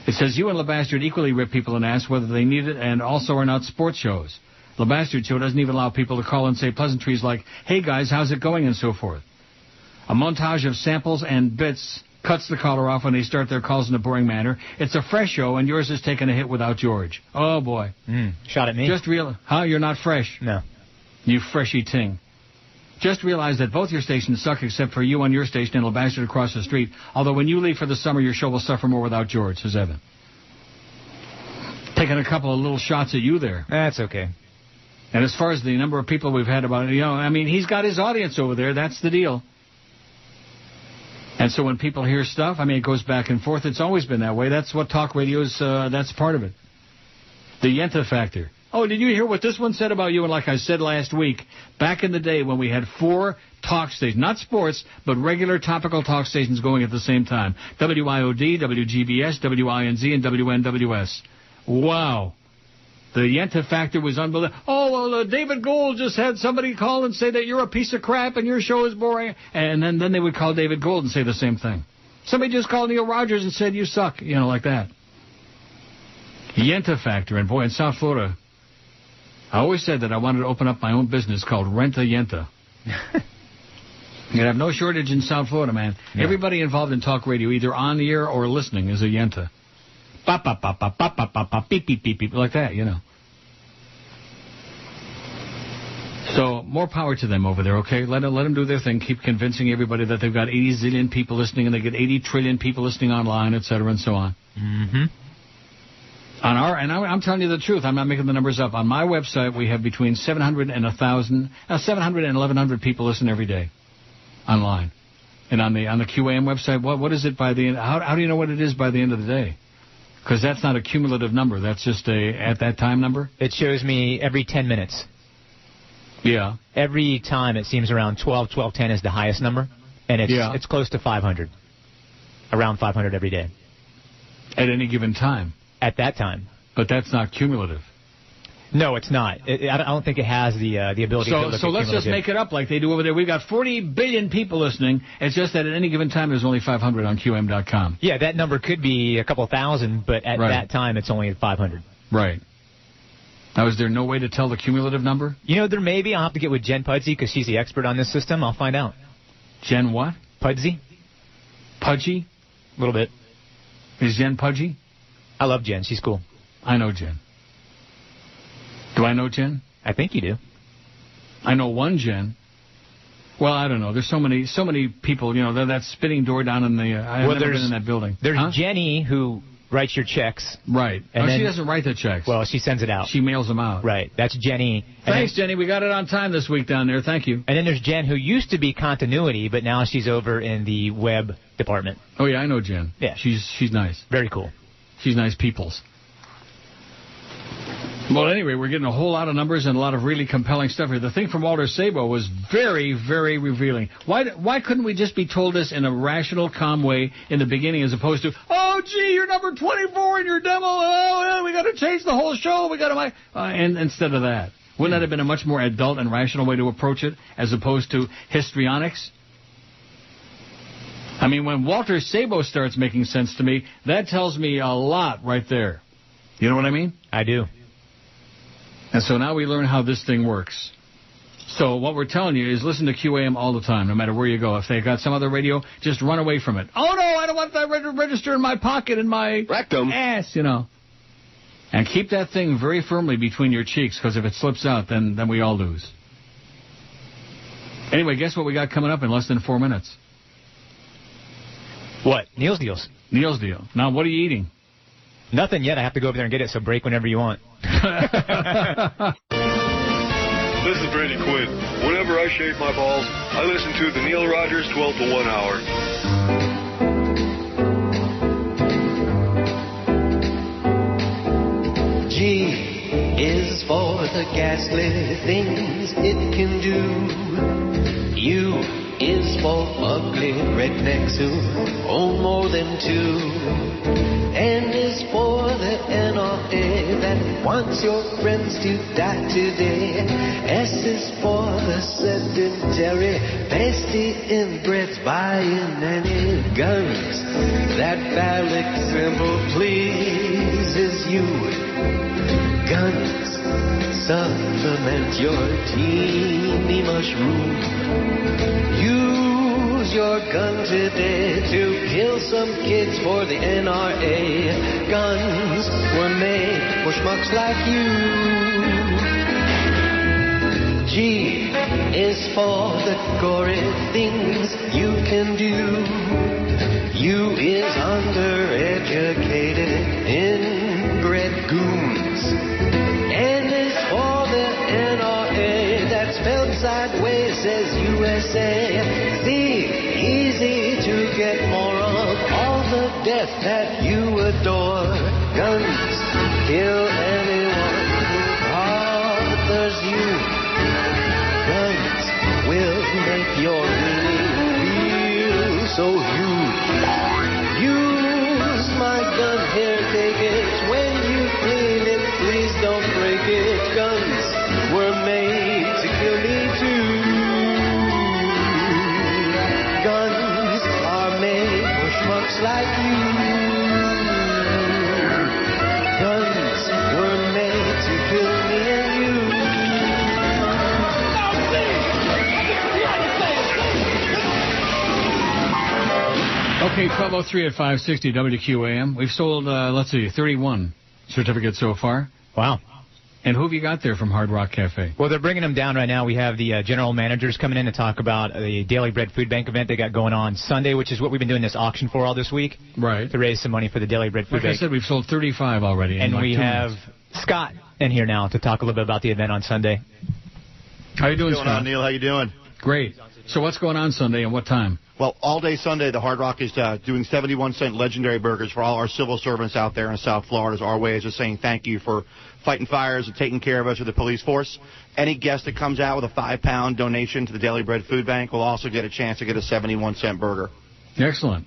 It says, you and LeBastard equally rip people an ass whether they need it and also are not sports shows. LeBastard show doesn't even allow people to call and say pleasantries like, hey guys, how's it going, and so forth. A montage of samples and bits cuts the caller off when they start their calls in a boring manner. It's a fresh show, and yours has taken a hit without George. Oh, boy. Shot at me? You're not fresh? No. You freshy ting. Just realize that both your stations suck except for you on your station and LeBastard across the street. Although when you leave for the summer, your show will suffer more without George, says Evan. Taking a couple of little shots at you there. That's okay. And as far as the number of people we've had about it, he's got his audience over there. That's the deal. And so when people hear stuff, it goes back and forth. It's always been that way. That's what talk radio is. That's part of it. The Yenta factor. Oh, did you hear what this one said about you? And like I said last week, back in the day when we had 4 talk stations, not sports, but regular topical talk stations going at the same time. WIOD, WGBS, WINZ, and WNWS. Wow. The Yenta factor was unbelievable. Oh, well, David Gold just had somebody call and say that you're a piece of crap and your show is boring. And then they would call David Gold and say the same thing. Somebody just called Neil Rogers and said you suck, like that. Yenta factor. And boy, in South Florida, I always said that I wanted to open up my own business called Rent a Yenta. You'd have no shortage in South Florida, man. Yeah. Everybody involved in talk radio, either on the air or listening, is a Yenta. Bop, bop, bop, bop, bop, bop, bop, bop, beep, beep, beep, beep, like that, So, more power to them over there, okay? Let them do their thing. Keep convincing everybody that they've got 80 zillion people listening and they get 80 trillion people listening online, et cetera, and so on. Mm-hmm. I'm telling you the truth. I'm not making the numbers up. On my website, we have between 700 and 1,100 people listen every day online. And on the QAM website, what is it by the end? How do you know what it is by the end of the day? Because that's not a cumulative number. That's just a at that time number. It shows me every 10 minutes. Yeah. Every time it seems around 12:10 is the highest number, and it's close to 500. Around 500 every day. At any given time. At that time. But that's not cumulative. No, it's not. I don't think it has the ability to look at So let's just make it up like they do over there. We've got 40 billion people listening. It's just that at any given time there's only 500 on QM.com. Yeah, that number could be a couple thousand, but at that time it's only at 500. Right. Now, is there no way to tell the cumulative number? There may be. I'll have to get with Jen Pudsey because she's the expert on this system. I'll find out. Jen what? Pudsey. Pudgy? A little bit. Is Jen pudgy? I love Jen. She's cool. I know Jen. Do I know Jen? I think you do. I know one Jen. Well, I don't know. There's so many people, that spinning door down in the... I've never been in that building. There's Jenny, who writes your checks. Right. And then, she doesn't write the checks. Well, she sends it out. She mails them out. Right. That's Jenny. Thanks, Jenny. We got it on time this week down there. Thank you. And then there's Jen, who used to be continuity, but now she's over in the web department. Oh, yeah, I know Jen. Yeah. She's nice. Very cool. She's nice peoples. Well, anyway, we're getting a whole lot of numbers and a lot of really compelling stuff here. The thing from Walter Sabo was very, very revealing. Why couldn't we just be told this in a rational, calm way in the beginning as opposed to, oh, gee, you're number 24 in your demo. Oh, we got to change the whole show. We got to and instead of that. Wouldn't that have been a much more adult and rational way to approach it as opposed to histrionics? I mean, when Walter Sabo starts making sense to me, that tells me a lot right there. You know what I mean? I do. And so now we learn how this thing works. So what we're telling you is listen to QAM all the time, no matter where you go. If they got some other radio, just run away from it. Oh, no, I don't want that register in my pocket, in my ass, you know. And keep that thing very firmly between your cheeks, because if it slips out, then we all lose. Anyway, guess what we got coming up in less than 4 minutes? What? Neil's Deals. Neil's Deal. Now, what are you eating? Nothing yet. I have to go over there and get it, so break whenever you want. This is Brady Quinn. Whenever I shave my balls, I listen to the Neil Rogers 12 to 1 hour. G is for the ghastly things it can do. U is for ugly rednecks who own more than two. N is for the NRA that wants your friends to die today. S is for the sedentary, pasty inbreds buying any guns. That phallic symbol pleases you. Guns supplement your teeny mushroom. Use your gun today to kill some kids for the NRA. Guns were made for schmucks like you. G is for the gory things you can do. U is undereducated, inbred goons. N is for the NRA, that's spelled sideways, says USA. C, easy to get more of, all the death that you adore. Guns kill anyone who bothers you. Guns will make your meaning feel so huge. Use my gun here, take it. When you clean it, please don't break it. Guns were made to kill me too. Guns are made for schmucks like you. Guns were made to kill me and you. Okay, 12:03 at 560 WQAM. We've sold, 31 certificates so far. Wow. And who have you got there from Hard Rock Cafe? Well, they're bringing them down right now. We have the general managers coming in to talk about the Daily Bread Food Bank event they got going on Sunday, which is what we've been doing this auction for all this week. Right. To raise some money for the Daily Bread Food Bank. Like I said, we've sold 35 already. And we 2 have minutes. Scott in here now to talk a little bit about the event on Sunday. How you doing, What's going on, Neil? How you doing? Great. So what's going on Sunday and what time? Well, all day Sunday, the Hard Rock is doing 71-cent legendary burgers for all our civil servants out there in South Florida. Our way is just saying thank you for fighting fires and taking care of us with the police force. Any guest that comes out with a 5-pound donation to the Daily Bread Food Bank will also get a chance to get a 71-cent burger. Excellent.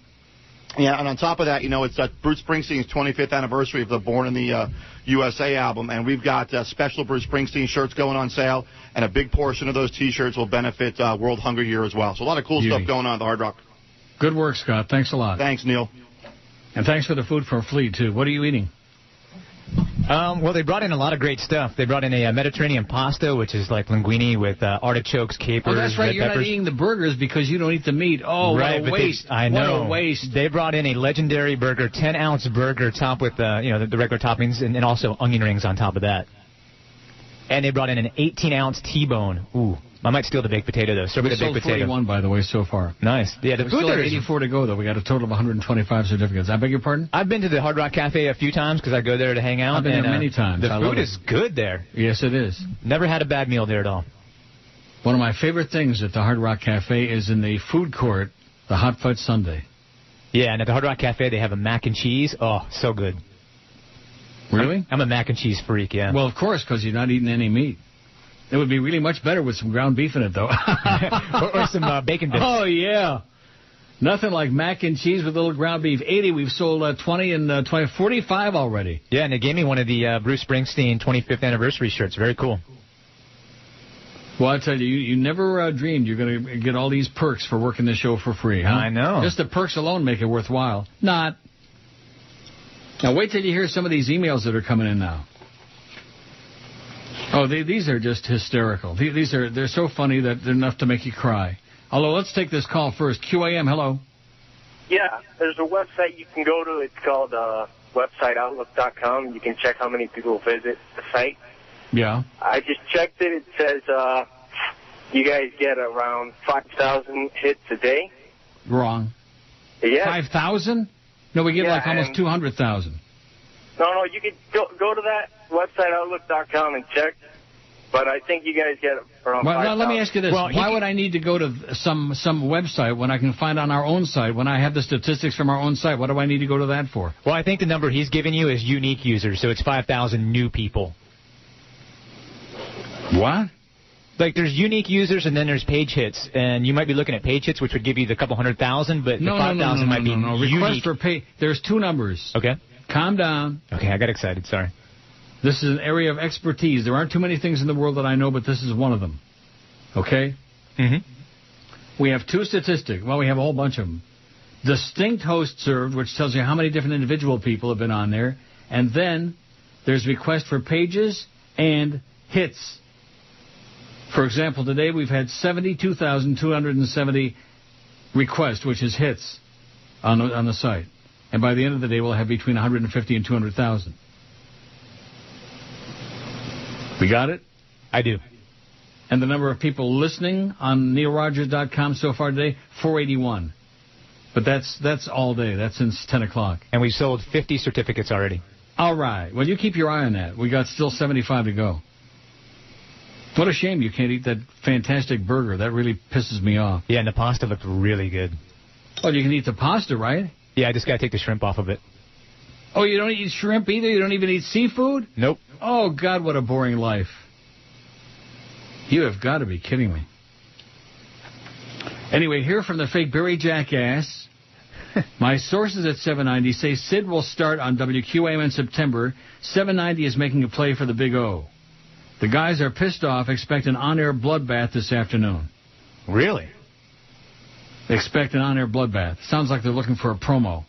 Yeah, and on top of that, you know, it's Bruce Springsteen's 25th anniversary of the Born in the USA album, and we've got special Bruce Springsteen shirts going on sale, and a big portion of those T-shirts will benefit World Hunger Year as well. So a lot of cool stuff going on at the Hard Rock. Good work, Scott. Thanks a lot. Thanks, Neil. And thanks for the food from Fleet, too. What are you eating? Well, they brought in a lot of great stuff. They brought in a Mediterranean pasta, which is like linguine with artichokes, capers, oh, that's right. red You're peppers. Not eating the burgers because you don't eat the meat. Oh, right, what a waste. I know. What a waste. They brought in a legendary burger, 10-ounce burger topped with the regular toppings, and also onion rings on top of that. And they brought in an 18-ounce T-bone. Ooh. I might steal the baked potato, though. So we sold 41, by the way, so far. Nice. Yeah, the we food still have there 84 to go, though. We got a total of 125 certificates. I beg your pardon? I've been to the Hard Rock Cafe a few times because I go there to hang out. I've been there many times. The food is good there. Yes, it is. Never had a bad meal there at all. One of my favorite things at the Hard Rock Cafe is in the food court, the hot fudge sundae. Yeah, and at the Hard Rock Cafe, they have a mac and cheese. Oh, so good. Really? I'm a mac and cheese freak, yeah. Well, of course, because you're not eating any meat. It would be really much better with some ground beef in it, though. or some bacon bits. Oh, yeah. Nothing like mac and cheese with a little ground beef. 80, we've sold 20 and 20, 45 already. Yeah, and they gave me one of the Bruce Springsteen 25th anniversary shirts. Very cool. Well, I tell you, you never dreamed you're going to get all these perks for working the show for free, huh? I know. Just the perks alone make it worthwhile. Not. Now, wait till you hear some of these emails that are coming in now. Oh, these are just hysterical. They're so funny that they're enough to make you cry. Although, let's take this call first. QAM, hello. Yeah, there's a website you can go to. It's called websiteoutlook.com. You can check how many people visit the site. Yeah. I just checked it. It says you guys get around 5,000 hits a day. Wrong. Yeah. 5,000? No, we get like almost 200,000. No, you can go to that website, Outlook.com, and check. But I think you guys get around 5,000. Well, let me ask you this. Why would I need to go to some website when I can find on our own site, when I have the statistics from our own site? What do I need to go to that for? Well, I think the number he's giving you is unique users, so it's 5,000 new people. What? Like, there's unique users and then there's page hits. And you might be looking at page hits, which would give you the couple 100,000, but the 5,000 might be unique. Request for pay. There's two numbers. Okay. Calm down. Okay, I got excited. Sorry. This is an area of expertise. There aren't too many things in the world that I know, but this is one of them. Okay? Mm-hmm. We have two statistics. Well, we have a whole bunch of them. Distinct hosts served, which tells you how many different individual people have been on there. And then there's request for pages and hits. For example, today we've had 72,270 requests, which is hits, on the site. And by the end of the day, we'll have between 150 and 200,000. We got it? I do. And the number of people listening on neilrogers.com so far today, 481. But that's all day. That's since 10 o'clock. And we've sold 50 certificates already. All right. Well, you keep your eye on that. We got still 75 to go. What a shame you can't eat that fantastic burger. That really pisses me off. Yeah, and the pasta looked really good. Well, you can eat the pasta, right? Yeah, I just got to take the shrimp off of it. Oh, you don't eat shrimp either? You don't even eat seafood? Nope. Oh, God, what a boring life. You have got to be kidding me. Anyway, here from the fake Barry Jackass. My sources at 790 say Sid will start on WQAM in September. 790 is making a play for the Big O. The guys are pissed off, expect an on-air bloodbath this afternoon. Really? Expect an on-air bloodbath. Sounds like they're looking for a promo.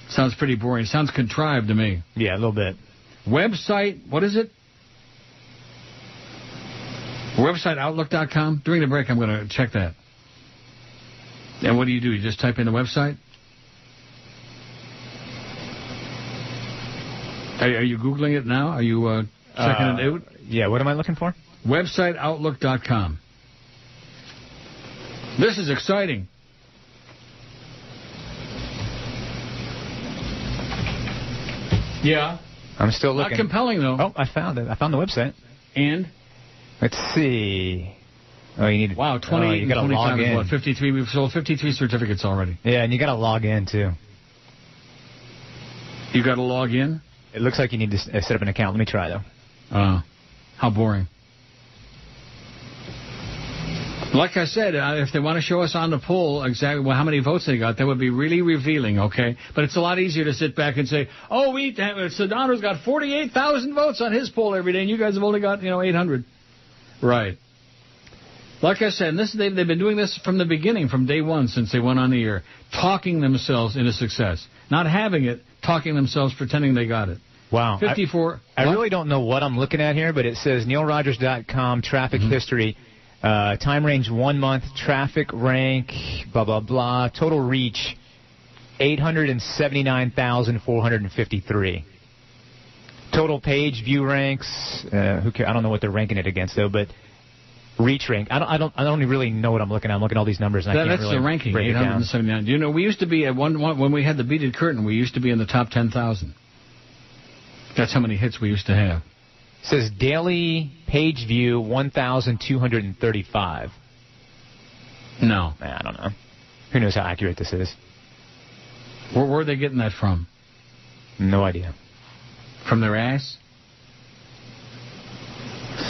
Sounds pretty boring. Sounds contrived to me. Yeah, a little bit. Website, what is it? Website Outlook.com. During the break, I'm going to check that. And what do? You just type in the website? Are you Googling it now? Are you checking it out? Yeah, what am I looking for? Website Outlook.com. This is exciting. Yeah. I'm still looking. Not compelling, though. Oh, I found it. I found the website. And? Let's see. Oh, you need. Wow, 28 you got to log in. What, 53? We've sold 53 certificates already. Yeah, and you got to log in too. You got to log in? It looks like you need to set up an account. Let me try though. How boring. Like I said, if they want to show us on the poll exactly how many votes they got, that would be really revealing, okay? But it's a lot easier to sit back and say, oh, Sedano's got 48,000 votes on his poll every day, and you guys have only got, 800. Right. Like I said, they've been doing this from the beginning, from day one, since they went on the air, talking themselves into success. Not having it, talking themselves, pretending they got it. Wow. 54. I really don't know what I'm looking at here, but it says neilrogers.com, traffic history, time range 1 month, traffic rank, blah, blah, blah, total reach, 879,453. Total page view ranks. Who cares? I don't know what they're ranking it against though, but reach rank. I don't really know what I'm looking at. I'm looking at all these numbers and I can't really the ranking. break it down. 879. You know, we used to be at one when we had the beaded curtain. We used to be in the top 10,000. That's how many hits we used to have. It says daily page view 1,235. No, I don't know. Who knows how accurate this is? Where are they getting that from? No idea. From their ass?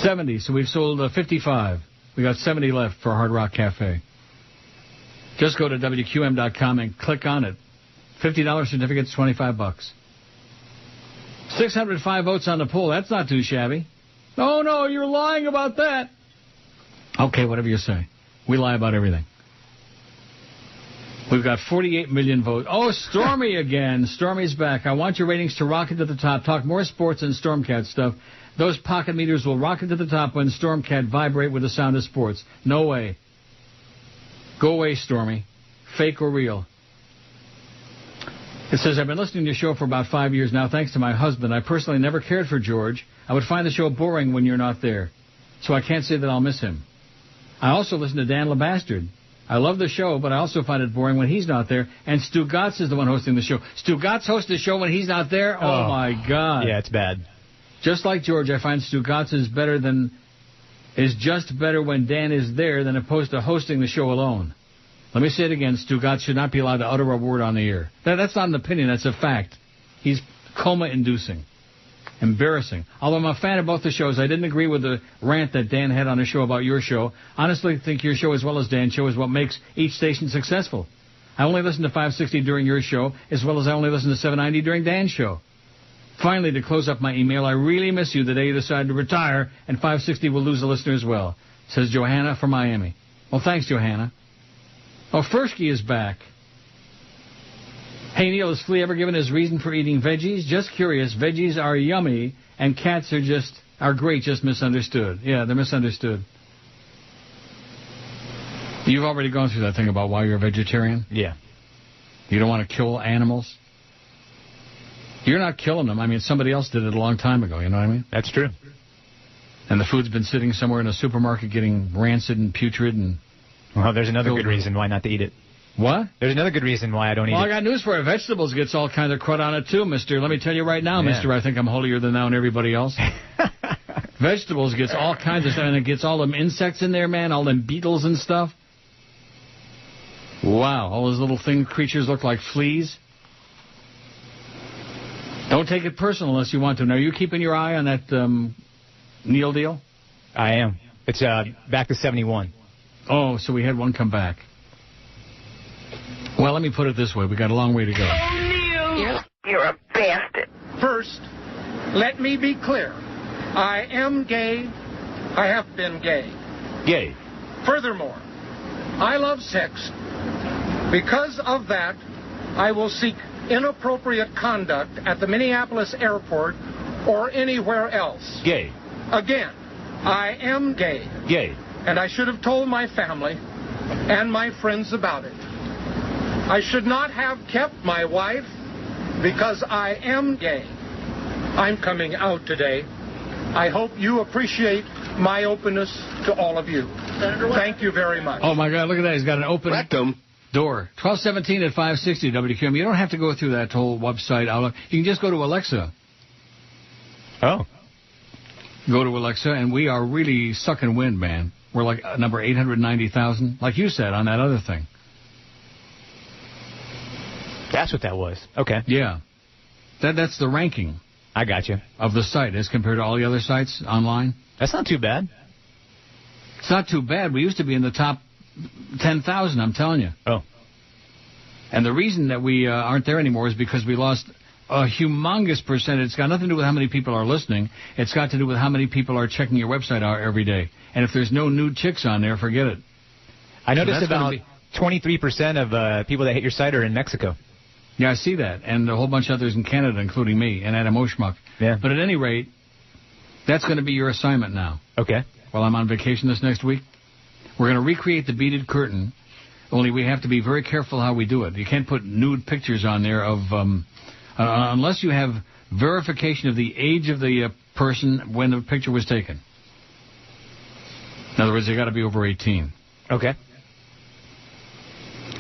70, so we've sold 55. We got 70 left for Hard Rock Cafe. Just go to WQAM.com and click on it. $50 certificates, $25. 605 votes on the poll. That's not too shabby. Oh, no, you're lying about that. Okay, whatever you say. We lie about everything. We've got 48 million votes. Oh, Stormy again. Stormy's back. I want your ratings to rocket to the top. Talk more sports and Stormcat stuff. Those pocket meters will rocket to the top when Stormcat vibrate with the sound of sports. No way. Go away, Stormy. Fake or real. It says, I've been listening to your show for about 5 years now, thanks to my husband. I personally never cared for George. I would find the show boring when you're not there. So I can't say that I'll miss him. I also listen to Dan LeBastard. I love the show, but I also find it boring when he's not there. And Stu Gotts is the one hosting the show. Stu Gotts hosts the show when he's not there? Oh, my God. Yeah, it's bad. Just like George, I find Stu Gotts is just better when Dan is there than opposed to hosting the show alone. Let me say it again. Stu Gotts should not be allowed to utter a word on the air. That's not an opinion. That's a fact. He's coma-inducing. Embarrassing. Although I'm a fan of both the shows, I didn't agree with the rant that Dan had on his show about your show. Honestly, I think your show as well as Dan's show is what makes each station successful. I only listen to 560 during your show, as well as I only listen to 790 during Dan's show. Finally, to close up my email, I really miss you the day you decide to retire, and 560 will lose a listener as well, says Johanna from Miami. Well, thanks, Johanna. Oh, Fursky is back. Hey, Neil, has Flea ever given his reason for eating veggies? Just curious. Veggies are yummy, and cats are great, just misunderstood. Yeah, they're misunderstood. You've already gone through that thing about why you're a vegetarian? Yeah. You don't want to kill animals? You're not killing them. I mean, somebody else did it a long time ago, you know what I mean? That's true. And the food's been sitting somewhere in a supermarket getting rancid and putrid and... Well, there's another good reason why not to eat it. What? There's another good reason why I don't eat it. Well, I got news for you. Vegetables gets all kinds of crud on it, too, mister. Let me tell you right now, mister, I think I'm holier than thou and everybody else. Vegetables gets all kinds of stuff, and it gets all them insects in there, man, all them beetles and stuff. Wow, all those little creatures look like fleas. Don't take it personal unless you want to. Now, are you keeping your eye on that Neil deal? I am. It's back to 71. Oh, so we had one come back. Well, let me put it this way. We got a long way to go. Oh, Neil! You're a bastard. First, let me be clear. I am gay. I have been gay. Gay. Furthermore, I love sex. Because of that, I will seek inappropriate conduct at the Minneapolis airport or anywhere else. Gay. Again, I am gay. Gay. And I should have told my family and my friends about it. I should not have kept my wife because I am gay. I'm coming out today. I hope you appreciate my openness to all of you. Thank you very much. Oh, my God, look at that. He's got an open door. 1217 at 560 WQAM. You don't have to go through that whole website. You can just go to Alexa. Oh. Go to Alexa, and we are really sucking wind, man. We're like number 890,000, like you said on that other thing. That's what that was. Okay. Yeah. That's the ranking. I got you. Of the site as compared to all the other sites online. That's not too bad. It's not too bad. We used to be in the top 10,000, I'm telling you. Oh. And the reason that we aren't there anymore is because we lost a humongous percentage. It's got nothing to do with how many people are listening. It's got to do with how many people are checking your website out every day. And if there's no nude chicks on there, forget it. I noticed about 23% of people that hit your site are in Mexico. Yeah, I see that. And a whole bunch of others in Canada, including me and Adam Oshmuck. Yeah. But at any rate, that's going to be your assignment now. Okay. While I'm on vacation this next week, we're going to recreate the beaded curtain, only we have to be very careful how we do it. You can't put nude pictures on there of, unless you have verification of the age of the person when the picture was taken. In other words, they got to be over 18. Okay.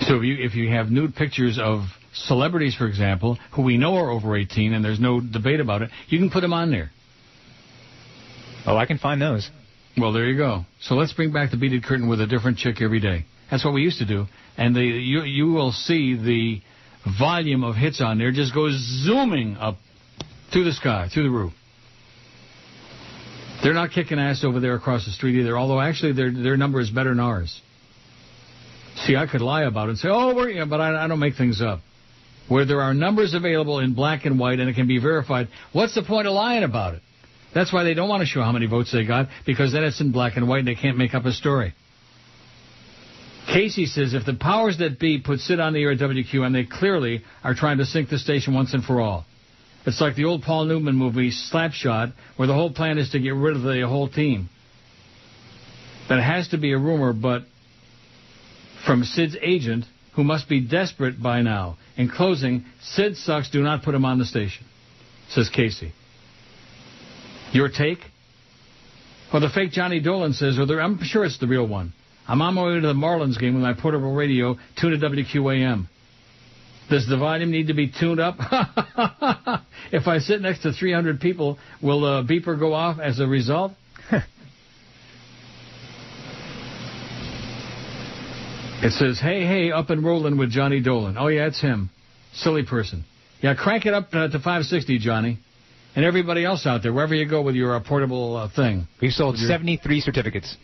So if you have nude pictures of celebrities, for example, who we know are over 18, and there's no debate about it, you can put them on there. Oh, I can find those. Well, there you go. So let's bring back the beaded curtain with a different chick every day. That's what we used to do. And you will see the volume of hits on there just goes zooming up through the sky, through the roof. They're not kicking ass over there across the street either, although actually their number is better than ours. See, I could lie about it and say, but I don't make things up. Where there are numbers available in black and white and it can be verified, what's the point of lying about it? That's why they don't want to show how many votes they got, because then it's in black and white and they can't make up a story. Casey says, if the powers that be put Sid on the air at WQAM, they clearly are trying to sink the station once and for all. It's like the old Paul Newman movie, Slapshot, where the whole plan is to get rid of the whole team. That has to be a rumor, but from Sid's agent, who must be desperate by now. In closing, Sid sucks, do not put him on the station, says Casey. Your take? Well, the fake Johnny Dolan says, I'm sure it's the real one. I'm on my way to the Marlins game with my portable radio, tuned to WQAM. Does the volume need to be tuned up? If I sit next to 300 people, will the beeper go off as a result? It says, hey, up and rolling with Johnny Dolan. Oh, yeah, it's him. Silly person. Yeah, crank it up to 560, Johnny. And everybody else out there, wherever you go with your portable thing. We've sold 73 certificates.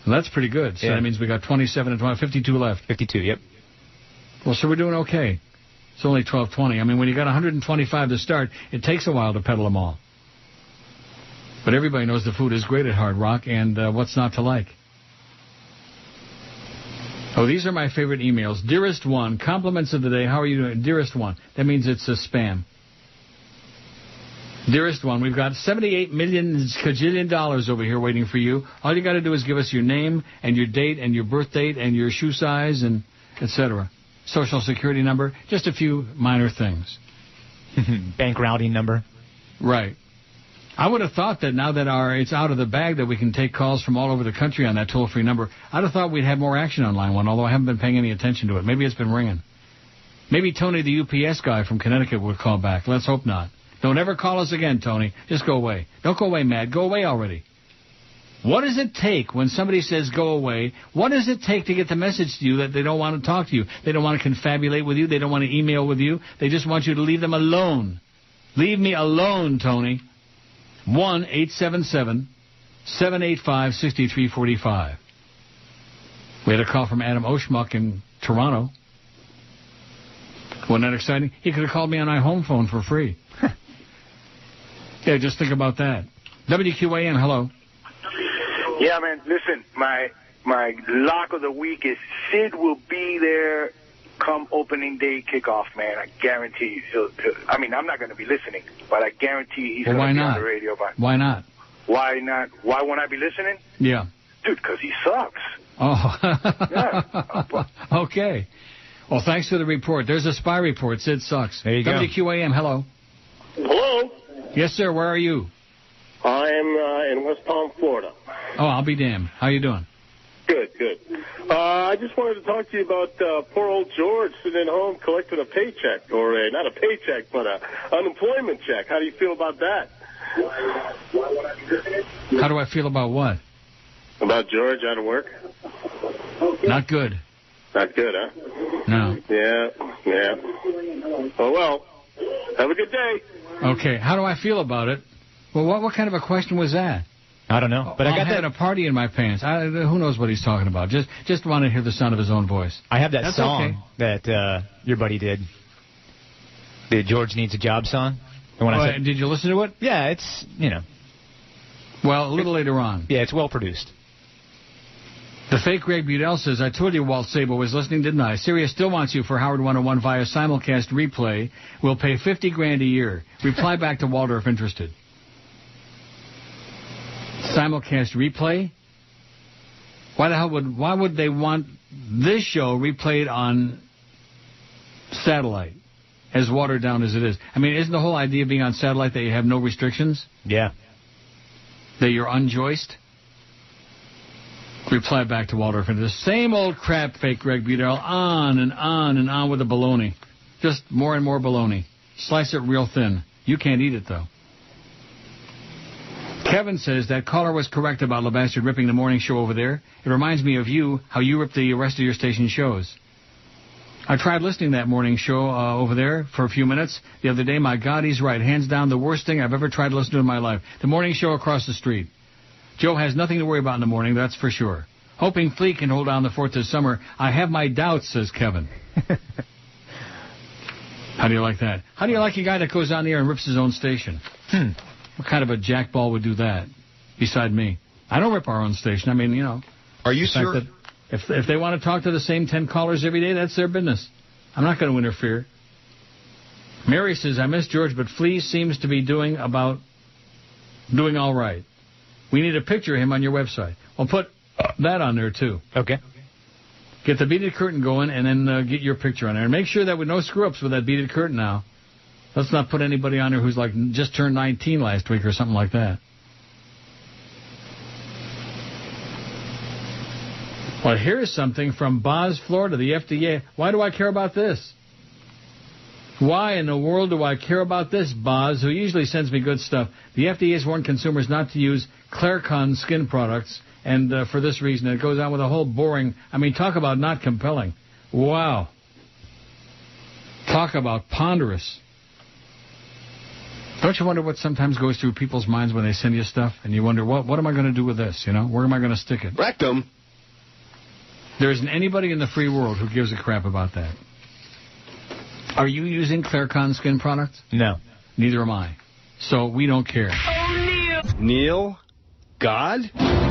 Well, that's pretty good. So that means we got 27 and 20, 52 left. 52, yep. Well, so we're doing okay. It's only 12:20. I mean, when you got 125 to start, it takes a while to peddle them all. But everybody knows the food is great at Hard Rock, and what's not to like? Oh, these are my favorite emails. Dearest one, compliments of the day. How are you doing? Dearest one. That means it's a spam. Dearest one, we've got $78 million cajillion over here waiting for you. All you got to do is give us your name and your date and your birth date and your shoe size and etc. Social security number, just a few minor things. Bank routing number. Right. I would have thought that now that it's out of the bag that we can take calls from all over the country on that toll-free number, I'd have thought we'd have more action on line one, although I haven't been paying any attention to it. Maybe it's been ringing. Maybe Tony, the UPS guy from Connecticut, would call back. Let's hope not. Don't ever call us again, Tony. Just go away. Don't go away, Matt. Go away already. What does it take when somebody says go away? What does it take to get the message to you that they don't want to talk to you? They don't want to confabulate with you. They don't want to email with you. They just want you to leave them alone. Leave me alone, Tony. 1-877-785-6345. We had a call from Adam Oshmuck in Toronto. Wasn't that exciting? He could have called me on my home phone for free. Yeah, just think about that. WQAM, hello. Yeah, man, listen, my lock of the week is Sid will be there come opening day kickoff, man. I guarantee you. I mean, I'm not going to be listening, but I guarantee he's going to be on the radio. Why not? Why not? Why won't I be listening? Yeah. Dude, because he sucks. Oh. Yeah. Okay. Well, thanks for the report. There's a spy report. Sid sucks. There you go. WQAM, hello. Hello. Yes, sir. Where are you? I am in West Palm, Florida. Oh, I'll be damned. How you doing? Good, good. I just wanted to talk to you about poor old George sitting at home collecting a paycheck, or not a paycheck, but an unemployment check. How do you feel about that? How do I feel about what? About George out of work? Not good. Not good, huh? No. Yeah. Oh, well. Have a good day. Okay. How do I feel about it? Well, what kind of a question was that? I don't know. But I got having a party in my pants. Who knows what he's talking about? Just want to hear the sound of his own voice. I have that song that your buddy did. The George Needs a Job song. Did you listen to it? Yeah, it's, Well, a little later on. Yeah, it's well produced. The fake Greg Budell says, I told you Walt Sable was listening, didn't I? Sirius still wants you for Howard 101 via simulcast replay. We'll pay $50,000 a year. Reply back to Walter if interested. Simulcast replay? Why would they want this show replayed on satellite? as watered down as it is. I mean, isn't the whole idea of being on satellite that you have no restrictions? Yeah. That you're unjoiced? Reply back to Walter. The same old crap, fake Greg Budell. On and on and on with the baloney. Just more and more baloney. Slice it real thin. You can't eat it, though. Kevin says that caller was correct about LeBastard ripping the morning show over there. It reminds me of you, how you rip the rest of your station shows. I tried listening to that morning show over there for a few minutes the other day. My God, he's right. Hands down, the worst thing I've ever tried to listen to in my life. The morning show across the street. Joe has nothing to worry about in the morning, that's for sure. Hoping Flea can hold down the fort this summer. I have my doubts, says Kevin. How do you like that? How do you like a guy that goes on the air and rips his own station? What kind of a jackball would do that, beside me? I don't rip our own station. I mean, you know. Are you sure? If they want to talk to the same 10 callers every day, that's their business. I'm not going to interfere. Mary says, I miss George, but Flea seems to be doing all right. We need a picture of him on your website. Well, put that on there, too. Okay. Get the beaded curtain going, and then get your picture on there. And make sure that with no screw-ups with that beaded curtain now. Let's not put anybody on there who's like just turned 19 last week or something like that. Well, here's something from Boz, Florida, the FDA. Why do I care about this? Why in the world do I care about this, Boz, who usually sends me good stuff? The FDA has warned consumers not to use Claircon skin products, and for this reason, it goes on with a whole boring... I mean, talk about not compelling. Wow. Talk about ponderous. Don't you wonder what sometimes goes through people's minds when they send you stuff, and you wonder, what am I going to do with this, you know? Where am I going to stick it? Rectum. There isn't anybody in the free world who gives a crap about that. Are you using Claircon skin products? No. Neither am I. So we don't care. Oh, Neil. Neil? God?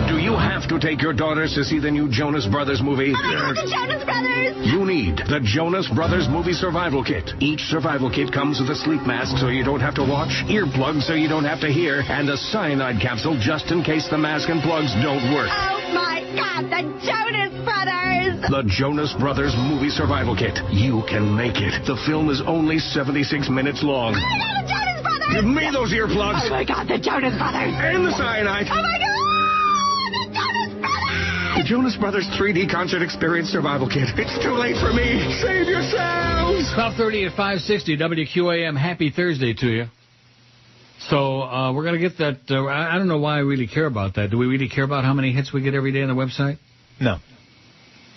Do you have to take your daughters to see the new Jonas Brothers movie? Oh, the Jonas Brothers! You need the Jonas Brothers Movie Survival Kit. Each survival kit comes with a sleep mask so you don't have to watch, earplugs so you don't have to hear, and a cyanide capsule just in case the mask and plugs don't work. Oh, my God, the Jonas Brothers! The Jonas Brothers Movie Survival Kit. You can make it. The film is only 76 minutes long. Oh, my God, the Jonas Brothers! Give me those earplugs! Oh, my God, the Jonas Brothers! And the cyanide! Oh, my God! The Jonas Brothers 3D Concert Experience Survival Kit. It's too late for me. Save yourselves! 12:30 at 560 WQAM. Happy Thursday to you. So we're going to get that. I don't know why I really care about that. Do we really care about how many hits we get every day on the website? No.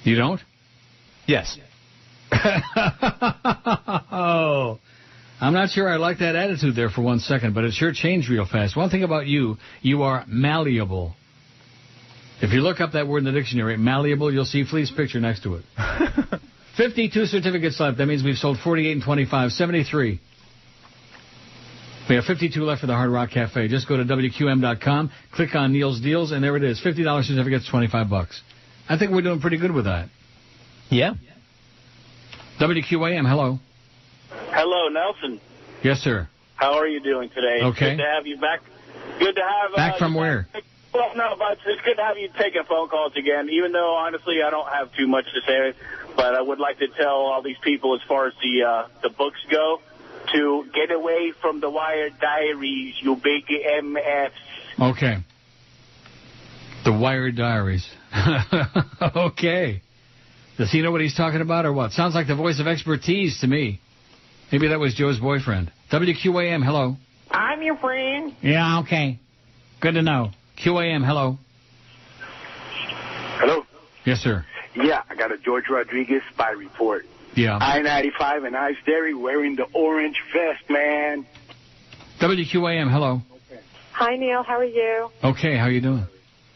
You don't? Yes. Oh. I'm not sure I like that attitude there for 1 second, but it sure changed real fast. One thing about you, you are malleable. If you look up that word in the dictionary, malleable, you'll see Flea's picture next to it. 52 certificates left. That means we've sold 48 and 25, 73. We have 52 left for the Hard Rock Cafe. Just go to WQM.com, click on Neil's Deals, and there it is. $50 certificates, $25. I think we're doing pretty good with that. Yeah. WQAM, hello. Hello, Nelson. Yes, sir. How are you doing today? Okay. Good to have you back. Good to have... Back from where? Well, no, but it's good to have you taking phone calls again, even though, honestly, I don't have too much to say. But I would like to tell all these people, as far as the books go, to get away from the Wired Diaries, you big MFs. Okay. The Wired Diaries. Okay. Does he know what he's talking about or what? Sounds like the voice of expertise to me. Maybe that was Joe's boyfriend. WQAM, hello. I'm your friend. Yeah, okay. Good to know. QAM, hello. Hello? Yes, sir. Yeah, I got a Jorge Rodriguez spy report. Yeah. I-95 and I-Sterry wearing the orange vest, man. WQAM, hello. Hi, Neil. How are you? Okay, how you doing?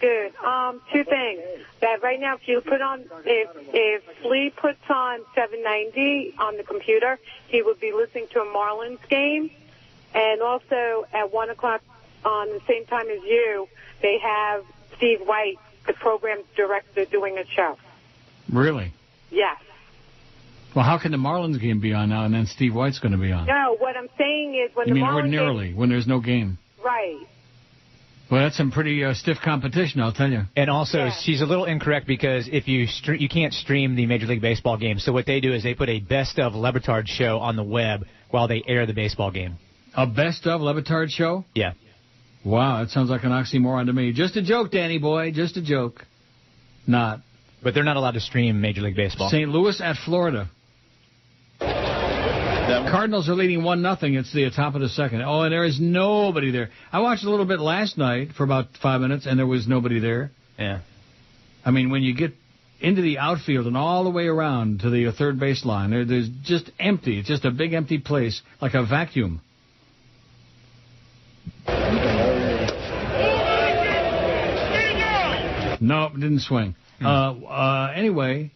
Good. Two things. That right now, if Flea puts on 790 on the computer, he would be listening to a Marlins game. And also, at 1 o'clock on the same time as you, they have Steve White, the program director, doing a show. Really? Yes. Well, how can the Marlins game be on now and then Steve White's going to be on? No, what I'm saying is when you the mean Marlins ordinarily, game, when there's no game? right. Well, that's some pretty stiff competition, I'll tell you. And also, she's a little incorrect because if you can't stream the Major League Baseball game. So what they do is they put a Best of Le Batard show on the web while they air the baseball game. A Best of Le Batard show? Yeah. Wow, that sounds like an oxymoron to me. Just a joke, Danny boy, just a joke. Not. But they're not allowed to stream Major League Baseball. St. Louis at Florida. The Cardinals are leading 1-0. It's the top of the second. Oh, and there is nobody there. I watched a little bit last night for about 5 minutes, and there was nobody there. Yeah. I mean, when you get into the outfield and all the way around to the third baseline, there's just empty. It's just a big empty place, like a vacuum. No, it didn't swing. Anyway,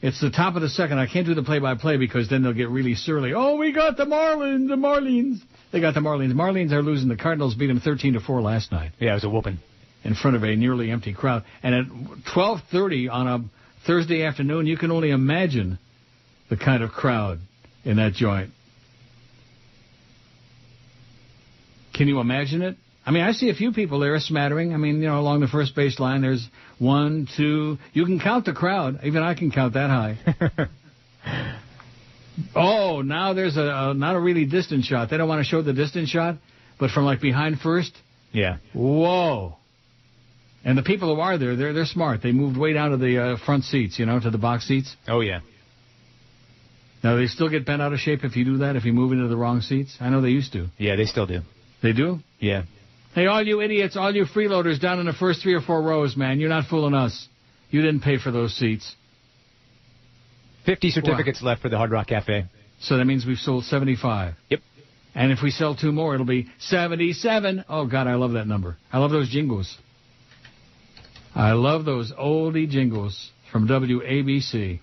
it's the top of the second. I can't do the play-by-play because then they'll get really surly. Oh, we got the Marlins. They got the Marlins. Marlins are losing. The Cardinals beat them 13-4 last night. Yeah, it was a whooping. In front of a nearly empty crowd. And at 12:30 on a Thursday afternoon, you can only imagine the kind of crowd in that joint. Can you imagine it? I mean, I see a few people there, a smattering. I mean, along the first baseline, there's 1, 2. You can count the crowd. Even I can count that high. Oh, now there's not a really distant shot. They don't want to show the distant shot, but from like behind first. Yeah. Whoa. And the people who are there, they're smart. They moved way down to the front seats, to the box seats. Oh, yeah. Now, they still get bent out of shape if you do that, if you move into the wrong seats? I know they used to. Yeah, they still do. They do? Yeah. Hey, all you idiots, all you freeloaders down in the first 3 or 4 rows, man, you're not fooling us. You didn't pay for those seats. 50 certificates left for the Hard Rock Cafe. So that means we've sold 75. Yep. And if we sell 2 more, it'll be 77. Oh, God, I love that number. I love those jingles. I love those oldie jingles from WABC.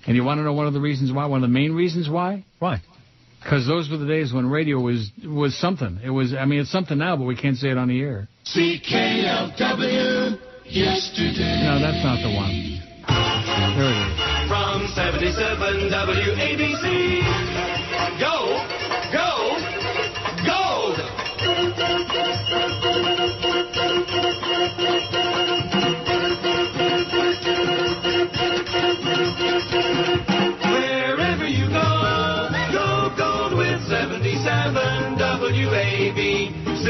And you want to know one of the reasons why? One of the main reasons why? Why? Because those were the days when radio was something. It's something now, but we can't say it on the air. CKLW yesterday. No, that's not the one. There it is. From 77 WABC. Go, go, go! Wherever you go, go gold with 77 WABC.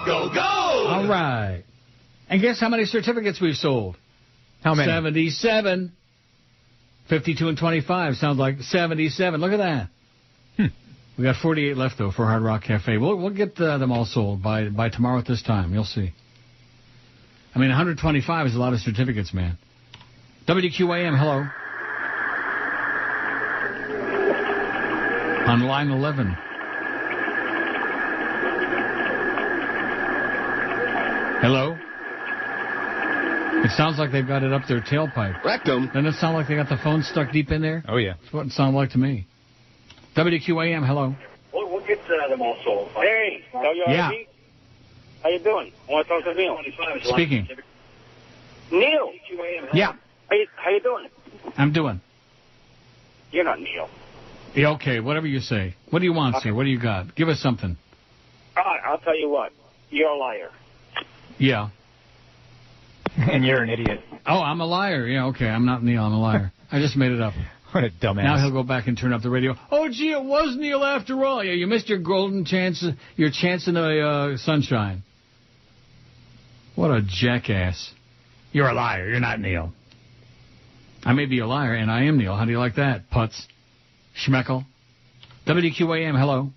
Go, go! All right. And guess how many certificates we've sold? How many? 77. 52 and 25 sounds like 77. Look at that. We got 48 left, though, for Hard Rock Cafe. We'll get them all sold by tomorrow at this time. You'll see. I mean, 125 is a lot of certificates, man. WQAM, hello. On line 11. Hello? It sounds like they've got it up their tailpipe. Rectum. Doesn't it sound like they got the phone stuck deep in there? Oh, yeah. That's what it sounded like to me. WQAM, hello. We'll get them all sold. Hey, Yeah. How you doing? I want to talk to Neil. Speaking. Neil. Yeah. How you doing? I'm doing. You're not Neil. Yeah, okay, whatever you say. What do you want, sir? What do you got? Give us something. All right, I'll tell you what. You're a liar. Yeah. And you're an idiot. Oh, I'm a liar. Yeah, okay, I'm not Neil. I'm a liar. I just made it up. What a dumbass. Now he'll go back and turn up the radio. Oh, gee, it was Neil after all. Yeah, you missed your golden chance, your chance in the sunshine. What a jackass. You're a liar. You're not Neil. I may be a liar, and I am Neil. How do you like that, putz? Schmeckel. WQAM, hello.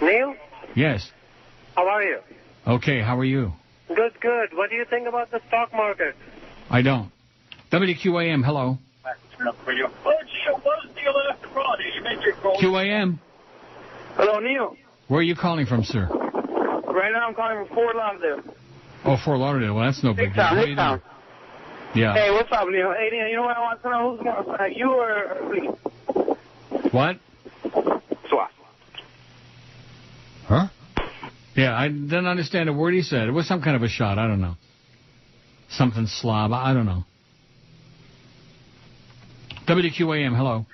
Neil? Yes. How are you? Okay, how are you? Good, good. What do you think about the stock market? I don't. WQAM, hello. QAM. Hello, Neil. Where are you calling from, sir? Right now I'm calling from Fort Lauderdale. Oh, Fort Lauderdale. Well, that's no big deal. Big town. Yeah. Hey, what's up, Neil? Hey, Neil, you know what I want to know? Who's more, you or me? What? Swap. Huh? Yeah, I didn't understand a word he said. It was some kind of a shot. I don't know. Something slob. I don't know. WQAM, hello.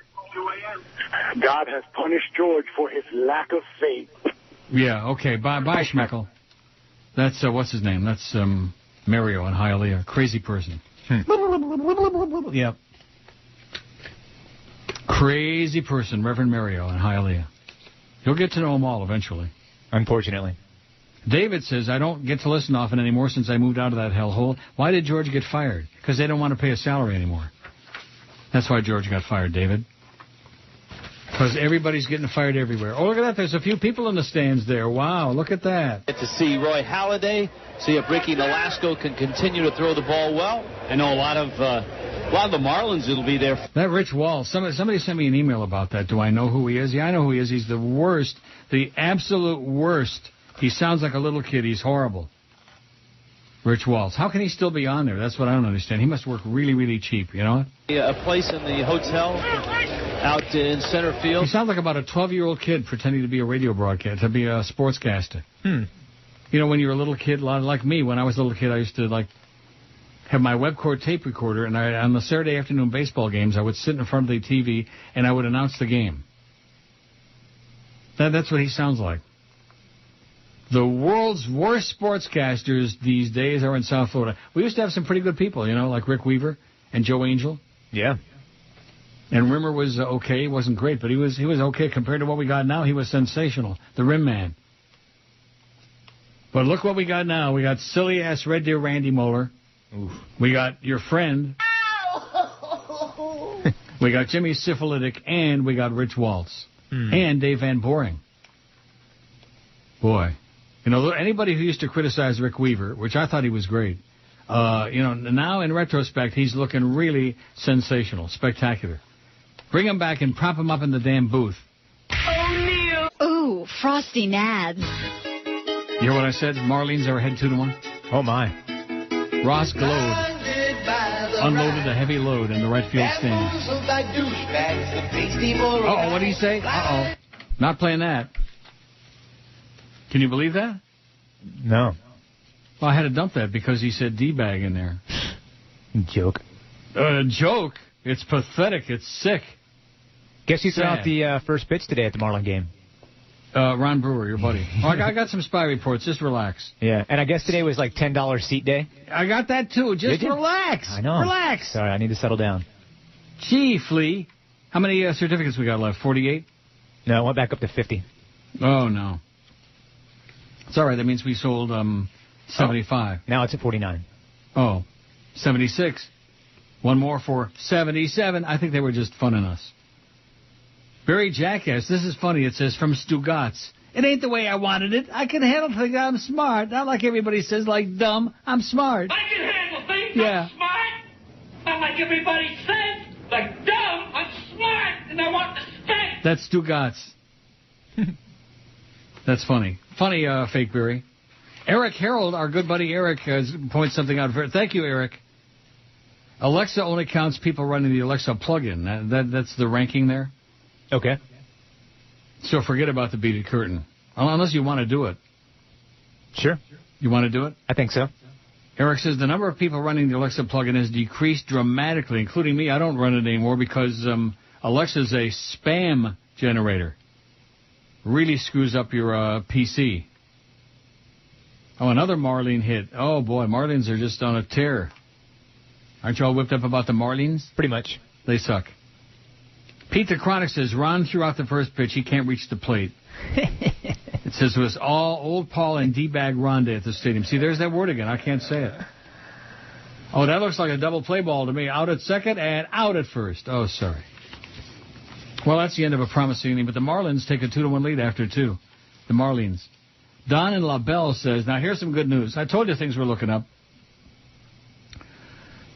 God has punished George for his lack of faith. Yeah, okay. Bye, Schmeckle. That's, what's his name? That's Mario in Hialeah. Crazy person. Yep. Crazy person, Reverend Mario in Hialeah. You'll get to know them all eventually. Unfortunately. David says, I don't get to listen often anymore since I moved out of that hellhole. Why did George get fired? Because they don't want to pay a salary anymore. That's why George got fired, David. Because everybody's getting fired everywhere. Oh, look at that. There's a few people in the stands there. Wow, look at that. Get to see Roy Halladay, see if Ricky Nolasco can continue to throw the ball well. I know a lot of the Marlins will be there. That Rich Walls, somebody sent me an email about that. Do I know who he is? Yeah, I know who he is. He's the worst, the absolute worst. He sounds like a little kid. He's horrible. Rich Walls. How can he still be on there? That's what I don't understand. He must work really, really cheap, you know? A place in the hotel out in center field. He sounds like about a 12-year-old kid pretending to be a radio broadcaster, to be a sportscaster. You know, when you're a little kid, like me, when I was a little kid, I used to, have my Webcore tape recorder, and on the Saturday afternoon baseball games, I would sit in front of the TV, and I would announce the game. That's what he sounds like. The world's worst sportscasters these days are in South Florida. We used to have some pretty good people, you know, like Rick Weaver and Joe Angel. Yeah. And Rimmer was okay. He wasn't great, but he was okay compared to what we got now. He was sensational. The Rim Man. But look what we got now. We got silly-ass Red Deer Randy Moeller. Oof. We got your friend. We got Jimmy Syphilitic, and we got Rich Waltz. And Dave Van Boring. Boy. You know, anybody who used to criticize Rick Weaver, which I thought he was great, you know, now in retrospect, he's looking really sensational, spectacular. Bring him back and prop him up in the damn booth. Oh, Neil. Ooh, Frosty Nads. You hear what I said? Marlins are ahead 2-1. Oh, my. Ross glowed. Unloaded a heavy load in the right field stands. Uh-oh, what did he say? Uh-oh. Not playing that. Can you believe that? No. Well, I had to dump that because he said D-bag in there. Joke. Joke? It's pathetic. It's sick. Guess you threw out the first pitch today at the Marlin game. Ron Brewer, your buddy. Oh, I got some spy reports. Just relax. Yeah, and I guess today was like $10 seat day. I got that, too. Just relax. I know. Relax. Sorry, I need to settle down. Gee, Flea. How many certificates we got left? 48? No, I went back up to 50. Oh, no. It's all right. That means we sold 75. Now it's at 49. Oh, 76. One more for 77. I think they were just funning us. Barry Jackass, this is funny. It says, from Stugatz. It ain't the way I wanted it. I can handle things. I'm smart. Not like everybody says, like dumb. I'm smart. I can handle things. Yeah. I'm smart. Not like everybody says, like dumb. I'm smart, and I want respect. That's Stugatz. That's funny. Funny, Fake Barry. Eric Harold, our good buddy Eric, points something out. Thank you, Eric. Alexa only counts people running the Alexa plug-in. That's the ranking there. Okay. So forget about the beaded curtain. Unless you want to do it. Sure. You want to do it? I think so. Eric says the number of people running the Alexa plug-in has decreased dramatically, including me. I don't run it anymore because Alexa's a spam generator. Really screws up your PC. Oh, another Marlene hit. Oh, boy, Marlins are just on a tear. Aren't you all whipped up about the Marlins? Pretty much. They suck. Pete the Chronic says, Ron threw out the first pitch. He can't reach the plate. It says it was all old Paul and D-bag Rondé at the stadium. See, there's that word again. I can't say it. Oh, that looks like a double play ball to me. Out at second and out at first. Oh, sorry. Well, that's the end of a promising inning, but the Marlins take a 2-1 lead after 2. The Marlins. Don in La Belle says, now here's some good news. I told you things were looking up.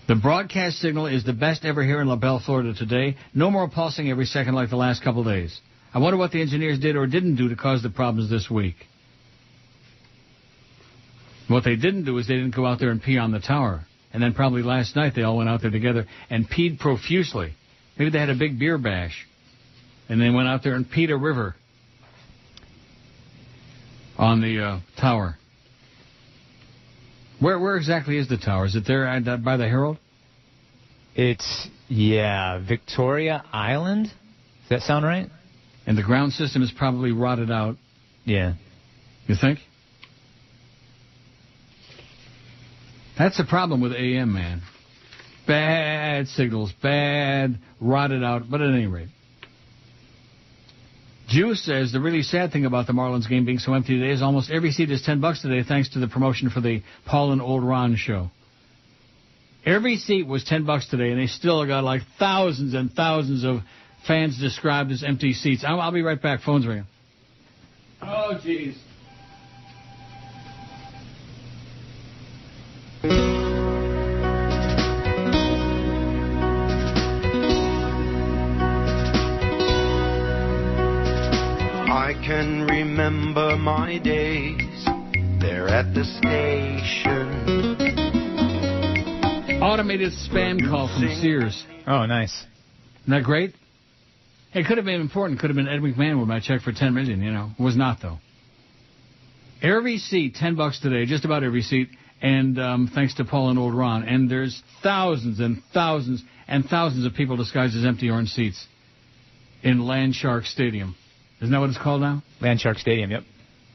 The broadcast signal is the best ever here in La Belle, Florida today. No more pulsing every second like the last couple days. I wonder what the engineers did or didn't do to cause the problems this week. What they didn't do is they didn't go out there and pee on the tower. And then probably last night they all went out there together and peed profusely. Maybe they had a big beer bash. And they went out there and peed a river on the tower. Where exactly is the tower? Is it there by the Herald? It's, Victoria Island. Does that sound right? And the ground system is probably rotted out. Yeah. You think? That's the problem with AM, man. Bad signals, bad, rotted out, but at any rate. Juice says the really sad thing about the Marlins game being so empty today is almost every seat is $10 today thanks to the promotion for the Paul and Old Ron show. Every seat was $10 today, and they still got like thousands and thousands of fans described as empty seats. I'll be right back. Phone's ringing. Oh, jeez. I can remember my days there at the station. Automated spam call from Sears. Oh, nice. Isn't that great? It could have been important. Could have been Ed McMahon with my check for $10 million, you know. Was not, though. Every seat, $10 today, just about every seat, and thanks to Paul and Old Ron. And there's thousands and thousands and thousands of people disguised as empty orange seats in Landshark Stadium. Isn't that what it's called now? Landshark Stadium, yep.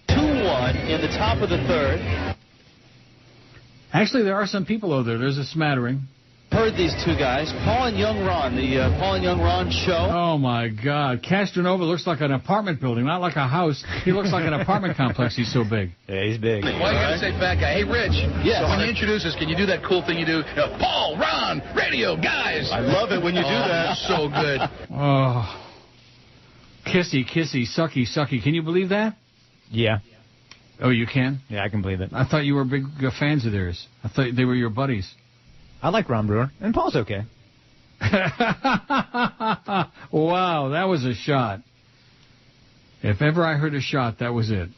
2-1 in the top of the third. Actually, there are some people over there. There's a smattering. Heard these two guys, Paul and Young Ron, the Paul and Young Ron show. Oh, my God. Castronova looks like an apartment building, not like a house. He looks like an apartment complex. He's so big. Yeah, he's big. Why you got to say bad guy? Hey, Rich. Yes. So when you introduce us, can you do that cool thing you do? Paul, Ron, radio, guys. I love it when you do that. So good. Oh. Kissy, kissy, sucky, sucky. Can you believe that? Yeah. Oh, you can? Yeah, I can believe it. I thought you were big fans of theirs. I thought they were your buddies. I like Ron Brewer, and Paul's okay. Wow, that was a shot. If ever I heard a shot, that was it.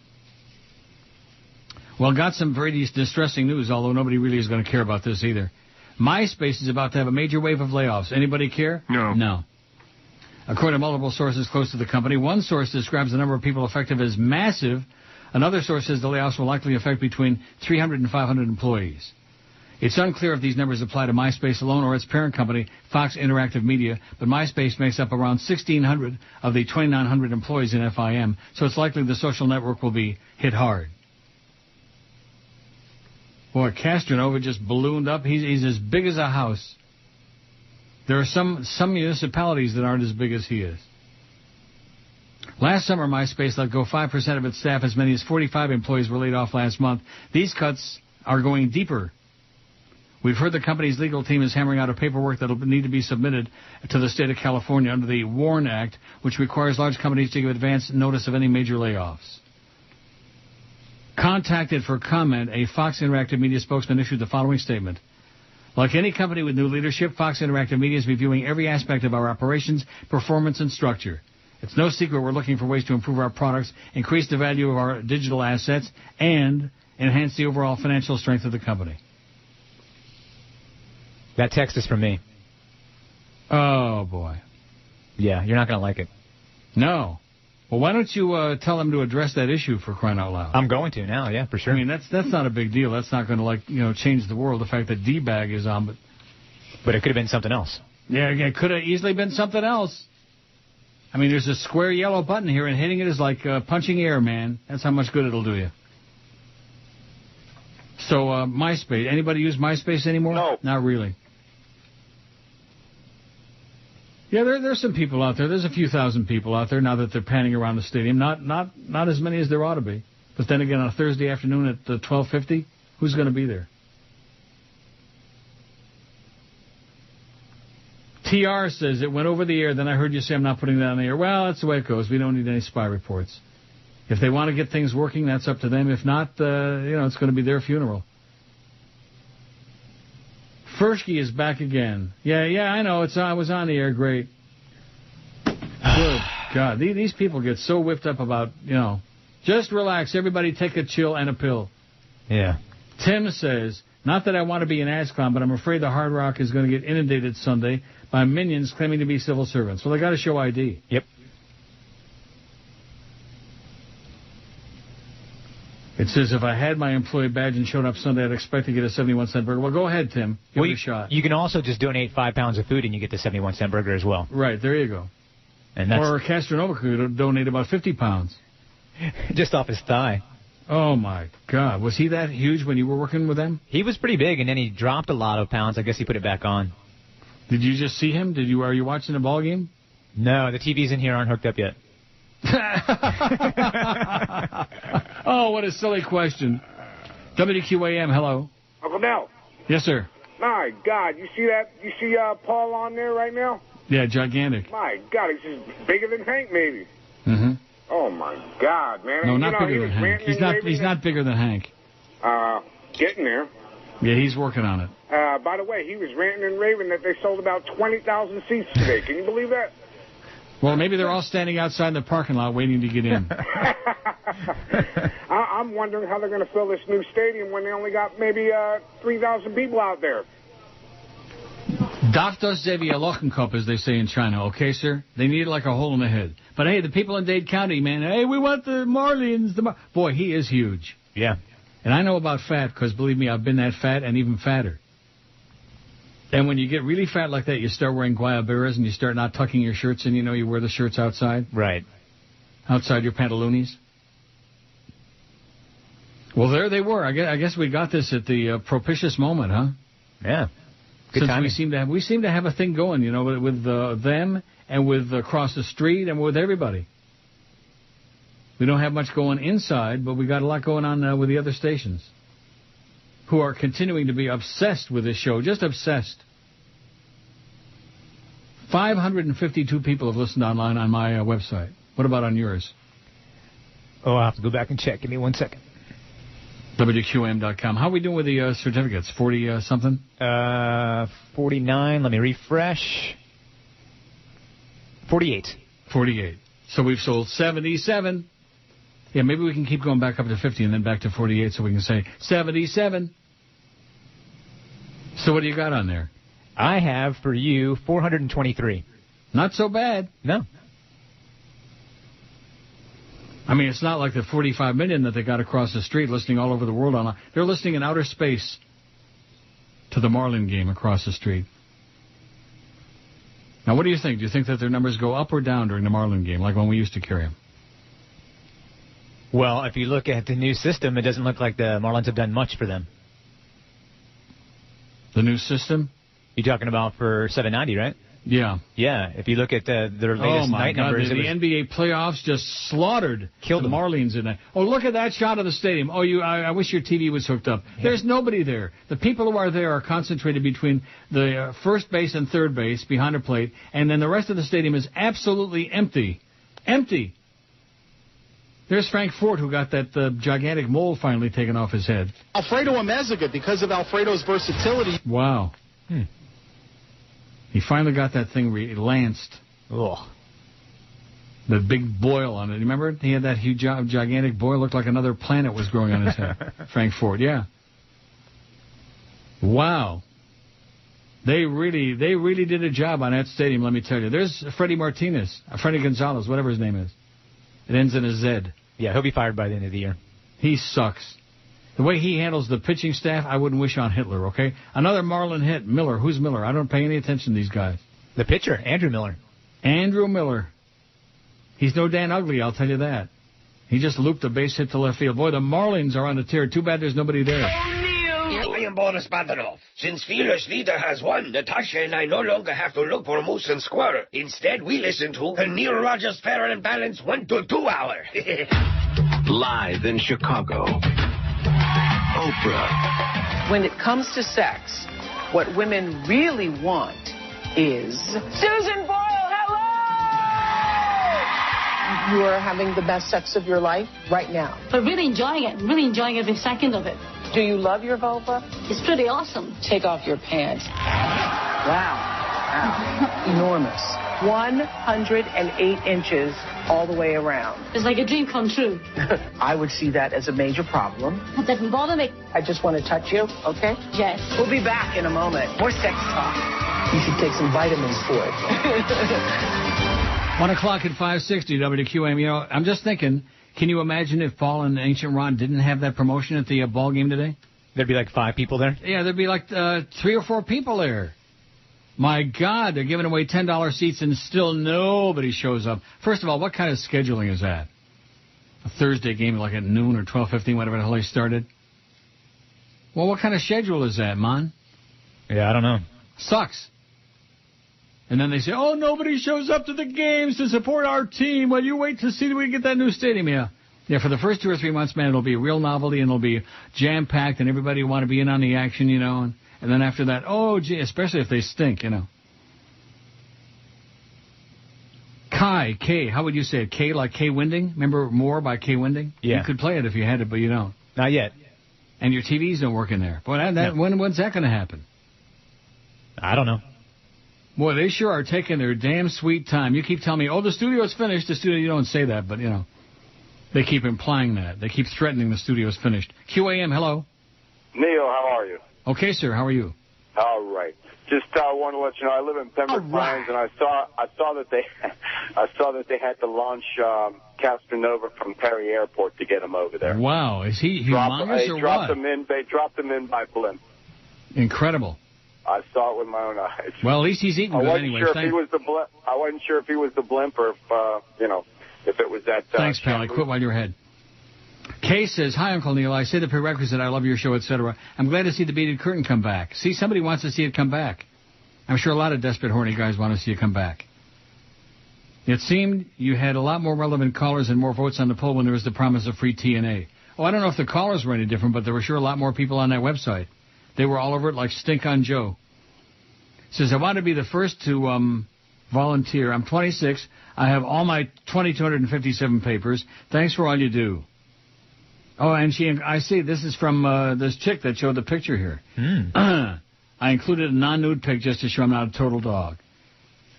Well, got some very distressing news, although nobody really is going to care about this either. MySpace is about to have a major wave of layoffs. Anybody care? No. No. According to multiple sources close to the company, one source describes the number of people affected as massive. Another source says the layoffs will likely affect between 300 and 500 employees. It's unclear if these numbers apply to MySpace alone or its parent company, Fox Interactive Media, but MySpace makes up around 1,600 of the 2,900 employees in FIM, so it's likely the social network will be hit hard. Boy, Castronova just ballooned up. He's as big as a house. There are some municipalities that aren't as big as he is. Last summer, MySpace let go 5% of its staff. As many as 45 employees were laid off last month. These cuts are going deeper. We've heard the company's legal team is hammering out a paperwork that will need to be submitted to the state of California under the WARN Act, which requires large companies to give advance notice of any major layoffs. Contacted for comment, a Fox Interactive Media spokesman issued the following statement. Like any company with new leadership, Fox Interactive Media is reviewing every aspect of our operations, performance, and structure. It's no secret we're looking for ways to improve our products, increase the value of our digital assets, and enhance the overall financial strength of the company. That text is from me. Oh, boy. Yeah, you're not going to like it. No. Well, why don't you tell them to address that issue, for crying out loud? I'm going to now, yeah, for sure. I mean, that's not a big deal. That's not going to, change the world, the fact that D-Bag is on. But it could have been something else. Yeah, it could have easily been something else. I mean, there's a square yellow button here, and hitting it is like punching air, man. That's how much good it'll do you. So, MySpace. Anybody use MySpace anymore? No. Not really. Yeah, there's some people out there. There's a few thousand people out there now that they're panning around the stadium. Not as many as there ought to be. But then again, on a Thursday afternoon at 12:50, who's going to be there? TR says it went over the air. Then I heard you say I'm not putting that on the air. Well, that's the way it goes. We don't need any spy reports. If they want to get things working, that's up to them. If not, it's going to be their funeral. Fursky is back again. Yeah, I know. I was on the air. Great. Good God. These people get so whipped up about, just relax. Everybody take a chill and a pill. Yeah. Tim says, not that I want to be an ass clown, but I'm afraid the Hard Rock is going to get inundated Sunday by minions claiming to be civil servants. Well, they got to show ID. Yep. It says, if I had my employee badge and showed up Sunday, I'd expect to get a 71-cent burger. Well, go ahead, Tim. Give it a shot. You can also just donate 5 pounds of food and you get the 71-cent burger as well. Right, there you go. Or Castronova could donate about 50 pounds. Just off his thigh. Oh, my God. Was he that huge when you were working with them? He was pretty big, and then he dropped a lot of pounds. I guess he put it back on. Did you just see him? Are you watching the ball game? No, the TVs in here aren't hooked up yet. Oh, what a silly question. WQAM, hello. Uncle Nell. Yes, sir. My God, you see that? You see Paul on there right now? Yeah, gigantic. My God, he's just bigger than Hank, maybe. Mm-hmm. Oh my God, man! No, not bigger than Hank. He's not bigger than Hank. Getting there. Yeah, he's working on it. By the way, he was ranting and raving that they sold about 20,000 seats today. Can you believe that? Well, maybe they're all standing outside in the parking lot waiting to get in. I'm wondering how they're going to fill this new stadium when they only got maybe 3,000 people out there. Darf das Xavier Lochenkopf, as they say in China, okay, sir? They need it like a hole in the head. But, hey, the people in Dade County, man, hey, we want the Marlins. Boy, he is huge. Yeah. And I know about fat because, believe me, I've been that fat and even fatter. And when you get really fat like that, you start wearing guayaberas and you start not tucking your shirts in. You know, you wear the shirts outside. Right. Outside your pantaloonies. Well, there they were. I guess we got this at the propitious moment, huh? Yeah. Good time. We seem to have a thing going, you know, with them and with across the street and with everybody. We don't have much going inside, but we got a lot going on with the other stations, who are continuing to be obsessed with this show, just obsessed. 552 people have listened online on my website. What about on yours? Oh, I'll have to go back and check. Give me 1 second. WQAM.com. How are we doing with the certificates? 40-something? 49. Let me refresh. 48. 48. So we've sold 77. Yeah, maybe we can keep going back up to 50 and then back to 48 so we can say 77. So what do you got on there? I have for you 423. Not so bad. No. I mean, it's not like the 45 million that they got across the street listening all over the world online. They're listening in outer space to the Marlin game across the street. Now, what do you think? Do you think that their numbers go up or down during the Marlin game, like when we used to carry them? Well, if you look at the new system, it doesn't look like the Marlins have done much for them. The new system? You're talking about for 790, right? Yeah. Yeah, if you look at their latest night numbers. The NBA playoffs just killed the Marlins in that. Oh, look at that shot of the stadium. Oh, I wish your TV was hooked up. Yeah. There's nobody there. The people who are there are concentrated between the first base and third base behind a plate, and then the rest of the stadium is absolutely empty. Empty. There's Frank Ford, who got that gigantic mole finally taken off his head. Alfredo Amezaga, because of Alfredo's versatility. Wow. He finally got that thing lanced. Ugh. The big boil on it. Remember? He had that huge, gigantic boil. Looked like another planet was growing on his head. Frank Ford, yeah. Wow. They really did a job on that stadium, let me tell you. There's Freddie Gonzalez, whatever his name is. It ends in a Z. Yeah, he'll be fired by the end of the year. He sucks. The way he handles the pitching staff, I wouldn't wish on Hitler, okay? Another Marlin hit. Miller. Who's Miller? I don't pay any attention to these guys. The pitcher, Andrew Miller. Andrew Miller. He's no Dan Ugly, I'll tell you that. He just looped a base hit to left field. Boy, the Marlins are on the tear. Too bad there's nobody there. I am Boris Badenov. Since Fearless Leader has won, Natasha and I no longer have to look for moose and squirrel. Instead, we listen to the Neil Rogers Fair and Balanced 1 to 2 hour. Live in Chicago. Oprah. When it comes to sex, what women really want is... Susan Boyle, hello! You are having the best sex of your life right now. But really enjoying it. Really enjoying every second of it. Do you love your vulva? It's pretty awesome. Take off your pants. Wow. Enormous. 108 inches all the way around. It's like a dream come true. I would see that as a major problem. That doesn't bother me. I just want to touch you, okay? Yes. We'll be back in a moment. More sex talk. You should take some vitamins for it. 1 o'clock at 560 WQAM. You know, I'm just thinking, can you imagine if Paul and Ancient Ron didn't have that promotion at the ball game today? There'd be like 5 people there? Yeah, there'd be like 3 or 4 people there. My God, they're giving away $10 seats and still nobody shows up. First of all, what kind of scheduling is that? A Thursday game like at noon or 12:15, whatever the hell they started? Well, what kind of schedule is that, man? Yeah, I don't know. Sucks. And then they say, oh, nobody shows up to the games to support our team. Well, you wait to see that we get that new stadium. Yeah, for the first 2 or 3 months, man, it'll be a real novelty, and it'll be jam-packed, and everybody will want to be in on the action, you know. And then after that, oh, gee, especially if they stink, you know. K, how would you say it? K like K Winding? Remember More by K Winding? Yeah. You could play it if you had it, but you don't. Not yet. And your TVs don't work in there. Boy, when's that going to happen? I don't know. Boy, they sure are taking their damn sweet time. You keep telling me, oh, the studio's finished. The studio, you don't say that, but, you know, they keep implying that. They keep threatening the studio's finished. QAM, hello. Neil, how are you? Okay, sir, how are you? All right. Just want to let you know, I live in Pembroke Pines, and I saw that they had to launch Castanova from Perry Airport to get him over there. Wow, is he humongous or what? They dropped him in by blimp. Incredible. I saw it with my own eyes. Well, at least he's eating good anyway. I wasn't sure if he was the blimp or if it was that. Thanks, pal. I quit while you're ahead. Kay says, hi, Uncle Neil. I say the prerequisite, I love your show, etc. I'm glad to see the beaded curtain come back. See, somebody wants to see it come back. I'm sure a lot of desperate, horny guys want to see it come back. It seemed you had a lot more relevant callers and more votes on the poll when there was the promise of free TNA. Oh, I don't know if the callers were any different, but there were sure a lot more people on that website. They were all over it like Stink on Joe. Says, I want to be the first to volunteer. I'm 26. I have all my 2,257 papers. Thanks for all you do. Oh, and I see, this is from this chick that showed the picture here. I included a non-nude pic just to show I'm not a total dog.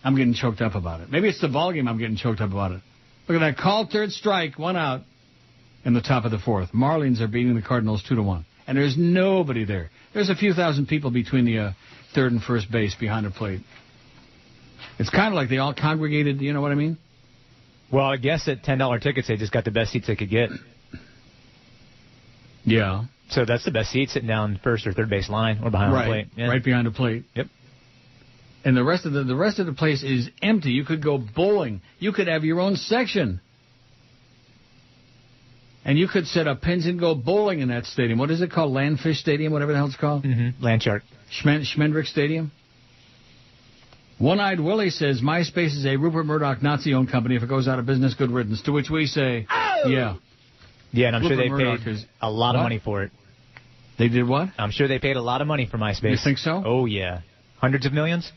I'm getting choked up about it. Maybe it's the volume I'm getting choked up about it. Look at that. Call third strike, 1 out in the top of the 4th. Marlins are beating the Cardinals 2-1. And there's nobody there. There's a few thousand people between the third and first base behind the plate. It's kind of like they all congregated, you know what I mean? Well, I guess at $10 tickets, they just got the best seats they could get. Yeah. So that's the best seat, sitting down first or third base line or behind the plate. Yeah. Right behind the plate. Yep. And the rest of the place is empty. You could go bowling. You could have your own section. And you could set up pins and go bowling in that stadium. What is it called? Landfish Stadium, whatever the hell it's called? Mm-hmm. Landshark. Schmendrick Stadium? One-Eyed Willie says, MySpace is a Rupert Murdoch Nazi-owned company. If it goes out of business, good riddance. To which we say, yeah. Yeah, and I'm Rupert sure they paid a lot of money for it. They did what? I'm sure they paid a lot of money for MySpace. You think so? Oh, yeah. Hundreds of millions?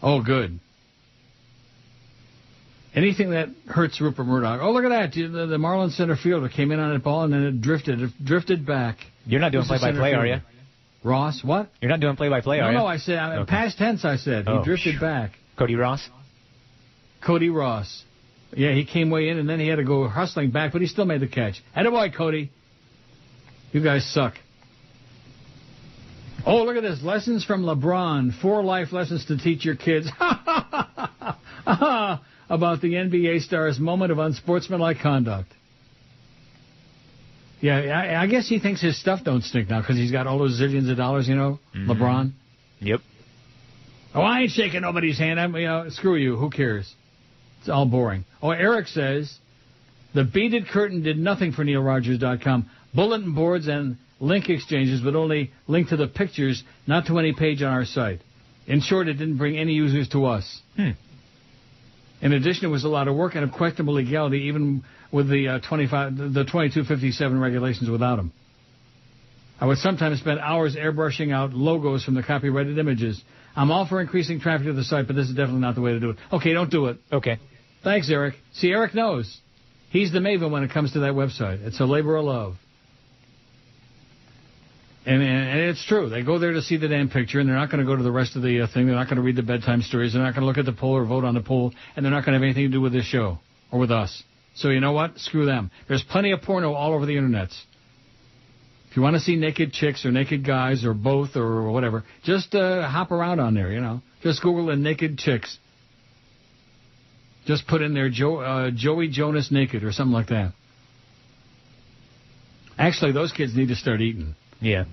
Oh, good. Anything that hurts Rupert Murdoch. Oh, look at that. The Marlins center fielder came in on that ball, and then it drifted back. You're not doing play-by-play, are you? Ross, what? You're not doing play-by-play, are you? No, I said, okay. Past tense, I said. He drifted back. Cody Ross? Cody Ross. Yeah, he came way in, and then he had to go hustling back, but he still made the catch. Attaboy, Cody. You guys suck. Oh, look at this. Lessons from LeBron. 4 life lessons to teach your kids. About the NBA star's moment of unsportsmanlike conduct. Yeah, I guess he thinks his stuff don't stink now because he's got all those zillions of dollars, you know, LeBron. Yep. Oh, I ain't shaking nobody's hand. Screw you. Who cares? It's all boring. Oh, Eric says, the beaded curtain did nothing for NeilRogers.com. Bulletin boards and link exchanges would only link to the pictures, not to any page on our site. In short, it didn't bring any users to us. In addition, it was a lot of work and of questionable legality, even with the 2257 regulations without them. I would sometimes spend hours airbrushing out logos from the copyrighted images. I'm all for increasing traffic to the site, but this is definitely not the way to do it. Okay, don't do it. Okay. Thanks, Eric. See, Eric knows. He's the maven when it comes to that website. It's a labor of love. And it's true. They go there to see the damn picture, and they're not going to go to the rest of the thing. They're not going to read the bedtime stories. They're not going to look at the poll or vote on the poll, and they're not going to have anything to do with this show or with us. So you know what? Screw them. There's plenty of porno all over the internets. If you want to see naked chicks or naked guys or both or whatever, just hop around on there, you know. Just Google the naked chicks. Just put in there Joey Jonas naked or something like that. Actually, those kids need to start eating. Yeah.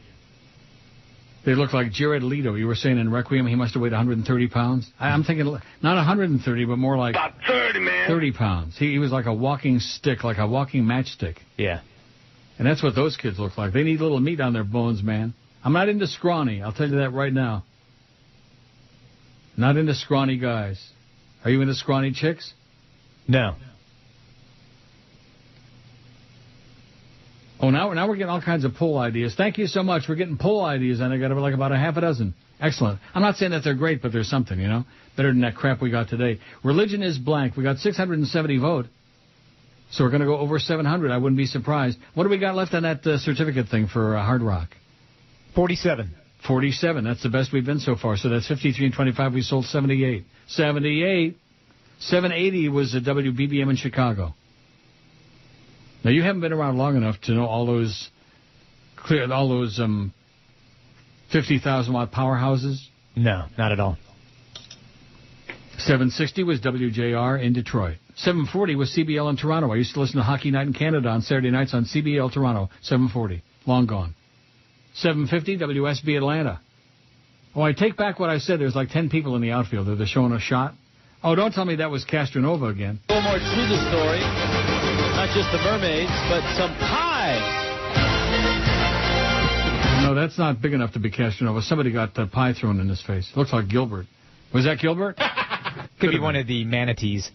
They look like Jared Leto. You were saying in Requiem he must have weighed 130 pounds? I'm thinking not 130, but more like... About 30, man. 30 pounds. He was like a walking stick, like a walking matchstick. Yeah. And that's what those kids look like. They need a little meat on their bones, man. I'm not into scrawny. I'll tell you that right now. Not into scrawny guys. Are you into scrawny chicks? No. Oh, now we're getting all kinds of poll ideas. Thank you so much. We're getting poll ideas, and I got like about a half a dozen. Excellent. I'm not saying that they're great, but there's something, you know, better than that crap we got today. Religion is blank. We got 670 vote, so we're going to go over 700. I wouldn't be surprised. What do we got left on that certificate thing for Hard Rock? 47. 47. That's the best we've been so far. So that's 53 and 25. We sold 78. 78. 780 was a WBBM in Chicago. Now, you haven't been around long enough to know all those 50,000-watt powerhouses? No, not at all. 760 was WJR in Detroit. 740 was CBL in Toronto. I used to listen to Hockey Night in Canada on Saturday nights on CBL Toronto. 740. Long gone. 750 WSB Atlanta. Oh, I take back what I said. There's like 10 people in the outfield. They're showing a shot. Oh, don't tell me that was Castronova again. A little more to the story. Not just the mermaids, but some pie. No, that's not big enough to be Castronova. Somebody got pie thrown in his face. Looks like Gilbert. Was that Gilbert? Could be one of the manatees.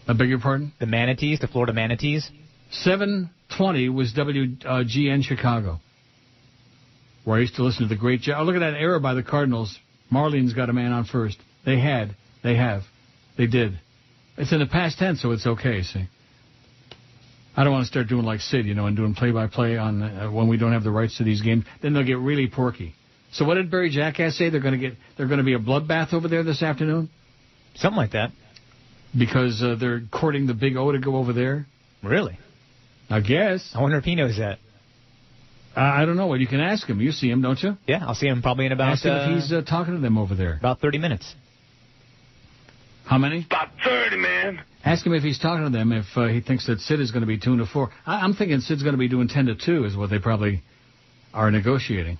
I beg your pardon? The manatees, the Florida manatees. 720 was WGN Chicago, where I used to listen to the great... Oh, look at that error by the Cardinals. Marlene's got a man on first. They have. They did. It's in the past tense, so it's okay, see. I don't want to start doing like Sid, you know, and doing play-by-play on when we don't have the rights to these games. Then they'll get really porky. So what did Barry Jackass say? They're going to be a bloodbath over there this afternoon? Something like that. Because they're courting the Big O to go over there? Really? I guess. I wonder if he knows that. I don't know. Well, you can ask him. You see him, don't you? Yeah, I'll see him probably in about... Ask him if he's talking to them over there. About 30 minutes. How many? About 30, man. Ask him if he's talking to them, if he thinks that Sid is going to be 2-4. I'm thinking Sid's going to be doing 10-2 is what they probably are negotiating.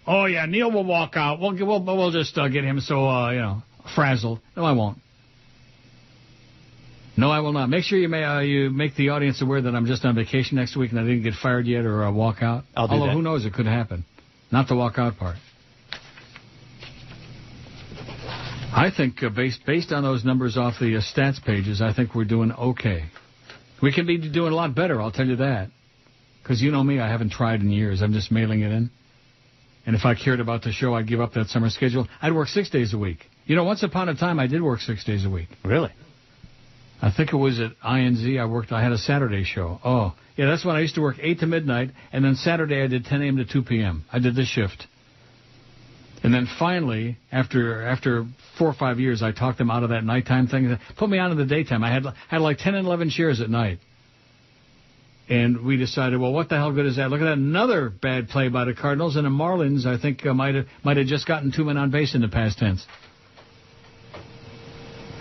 Oh, yeah, Neil will walk out. We'll just get him so, frazzled. No, I won't. No, I will not. Make sure you make the audience aware that I'm just on vacation next week and I didn't get fired yet or walk out. I'll do that. Although, who knows, it could happen. Not the walk out part. I think based on those numbers off the stats pages, I think we're doing okay. We can be doing a lot better, I'll tell you that. Because you know me, I haven't tried in years. I'm just mailing it in. And if I cared about the show, I'd give up that summer schedule. I'd work 6 days a week. You know, once upon a time, I did work 6 days a week. Really? I think it was at INZ. I had a Saturday show. Oh, yeah, that's when I used to work 8 to midnight, and then Saturday I did 10 a.m. to 2 p.m. I did this shift. And then finally, after 4 or 5 years, I talked them out of that nighttime thing. Put me on in the daytime. I had like 10 and 11 shares at night. And we decided, well, what the hell good is that? Look at that, another bad play by the Cardinals, and the Marlins, I think, might have just gotten 2 men on base in the past tense.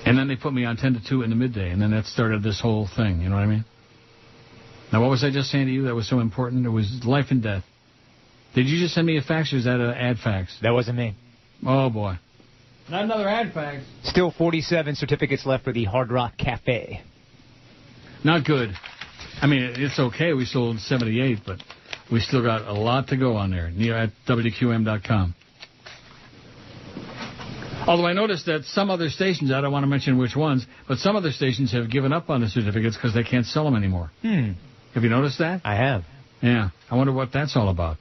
And then they put me on 10-2 in the midday, and then that started this whole thing, you know what I mean? Now, what was I just saying to you that was so important? It was life and death. Did you just send me a fax, or is that an ad fax? That wasn't me. Oh, boy. Not another ad fax. Still 47 certificates left for the Hard Rock Cafe. Not good. I mean, it's okay. We sold 78, but we still got a lot to go on there. At WQAM.com. Although I noticed that some other stations, I don't want to mention which ones, but some other stations have given up on the certificates because they can't sell them anymore. Have you noticed that? I have. Yeah. I wonder what that's all about.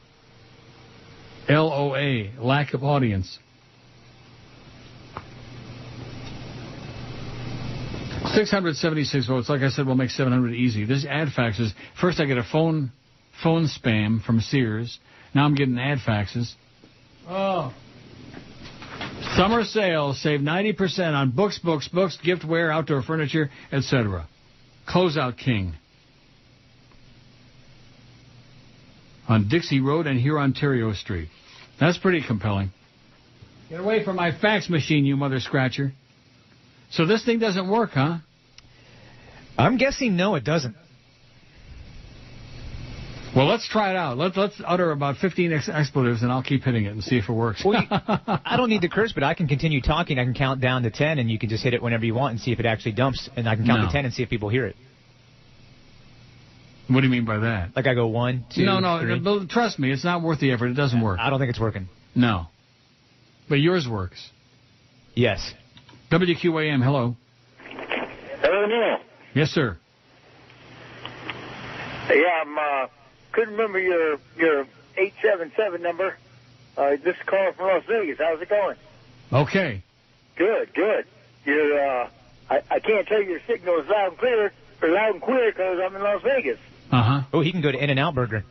LOA, lack of audience. 676 votes. Like I said, we'll make 700 easy. This ad faxes. First I get a phone spam from Sears. Now I'm getting ad faxes. Oh. Summer sales save 90% on books, giftware, outdoor furniture, etc. Closeout King. On Dixie Road and here Ontario Street. That's pretty compelling. Get away from my fax machine, you mother scratcher. So this thing doesn't work, huh? I'm guessing no, it doesn't. Well, let's try it out. Let's utter about 15 expletives, and I'll keep hitting it and see if it works. Well, I don't need to curse, but I can continue talking. I can count down to 10, and you can just hit it whenever you want and see if it actually dumps. And I can count to 10 and see if people hear it. What do you mean by that? Like I go 1, 2, 3. No, trust me, it's not worth the effort. It doesn't work. I don't think it's working. No. But yours works. Yes. WQAM, hello. Hello, Neil. Yes, sir. Yeah, couldn't remember your 877 number. This is calling from Las Vegas. How's it going? Okay. Good. You're, I can't tell you your signal is loud and clear because I'm in Las Vegas. Uh-huh. Oh, he can go to In-N-Out Burger.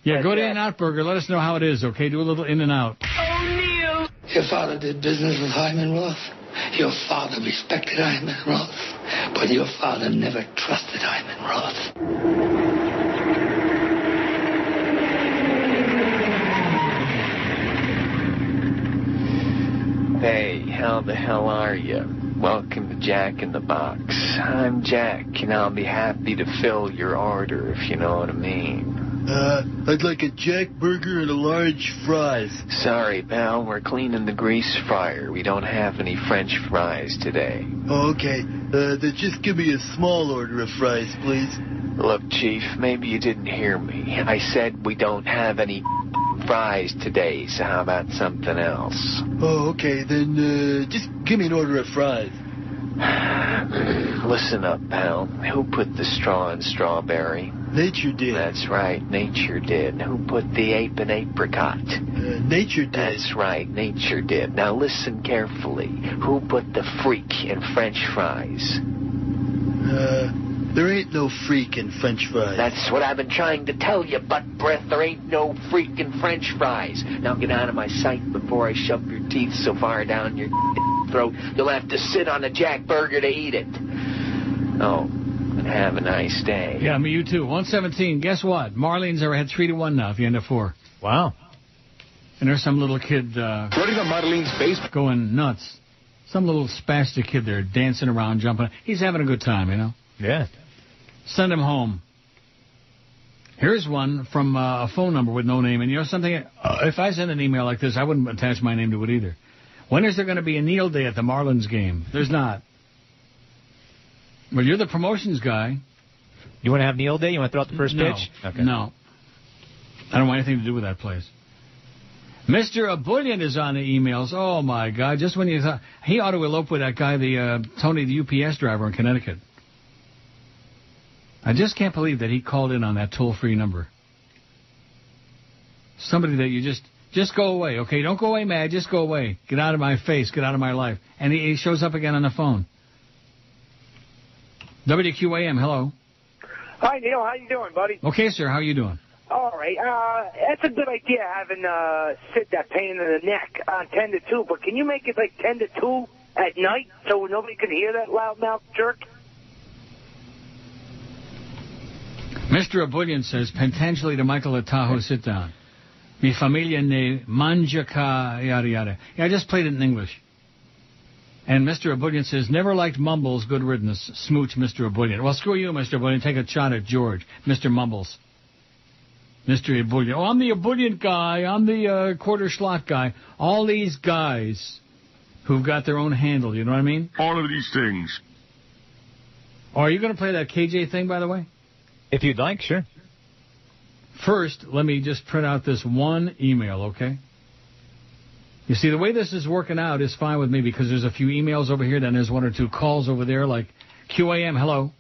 Yeah, go to In-N-Out Burger. Let us know how it is, okay? Do a little In-N-Out. Oh, Neil. Your father did business with Hyman Roth. Your father respected Hyman Roth. But your father never trusted Hyman Roth. Hey, how the hell are you? Welcome to Jack in the Box. I'm Jack, and I'll be happy to fill your order, if you know what I mean. I'd like a Jack burger and a large fries. Sorry, pal, we're cleaning the grease fryer. We don't have any French fries today. Oh, okay. Then just give me a small order of fries, please. Look, Chief, maybe you didn't hear me. I said we don't have any fries today, so how about something else? Oh, okay. Then just give me an order of fries. Listen up, pal. Who put the straw in strawberry? Nature did. That's right, nature did. Who put the ape in apricot? Nature did. That's right, nature did. Now listen carefully. Who put the freak in French fries? There ain't no freak in French fries. That's what I've been trying to tell you, butt breath. There ain't no freak in French fries. Now get out of my sight before I shove your teeth so far down your throat you'll have to sit on a Jack burger to eat it. Oh, and have a nice day. Yeah, me, you too. 117. Guess what? Marlene's are at 3-1 now at the end of 4. Wow. And there's some little kid Marlene's base going nuts. Some little spastic kid there dancing around, jumping. He's having a good time, you know? Yeah. Send him home. Here's one from a phone number with no name. And you know something? If I send an email like this, I wouldn't attach my name to it either. When is there going to be a Neil Day at the Marlins game? There's not. Well, you're the promotions guy. You want to have Neil Day? You want to throw out the first pitch? Okay. No. I don't want anything to do with that place. Mr. Abullion is on the emails. Oh, my God. Just when you thought... He ought to elope with that guy, Tony, the UPS driver in Connecticut. I just can't believe that he called in on that toll-free number. Somebody that you just go away, okay? Don't go away, mad. Just go away. Get out of my face. Get out of my life. And he shows up again on the phone. WQAM, hello. Hi, Neil. How you doing, buddy? Okay, sir. How you doing? All right. That's a good idea, having Sid that pain in the neck on 10 to 2. But can you make it like 10 to 2 at night so nobody can hear that loudmouth jerk? Mr. Abullion says, potentially to Michael at Tahoe, sit down. Mi familia ne manja ka, yada, yada. Yeah, I just played it in English. And Mr. Abullion says, never liked Mumbles, good riddance. Smooch, Mr. Abullion. Well, screw you, Mr. Abullion. Take a shot at George. Mr. Mumbles. Mr. Abullion. Oh, I'm the Abullion guy. I'm the quarter slot guy. All these guys who've got their own handle, you know what I mean? All of these things. Oh, are you going to play that KJ thing, by the way? If you'd like, sure. First, let me just print out this one email, okay? You see, the way this is working out is fine with me because there's a few emails over here, then there's 1 or 2 calls over there, like QAM, hello.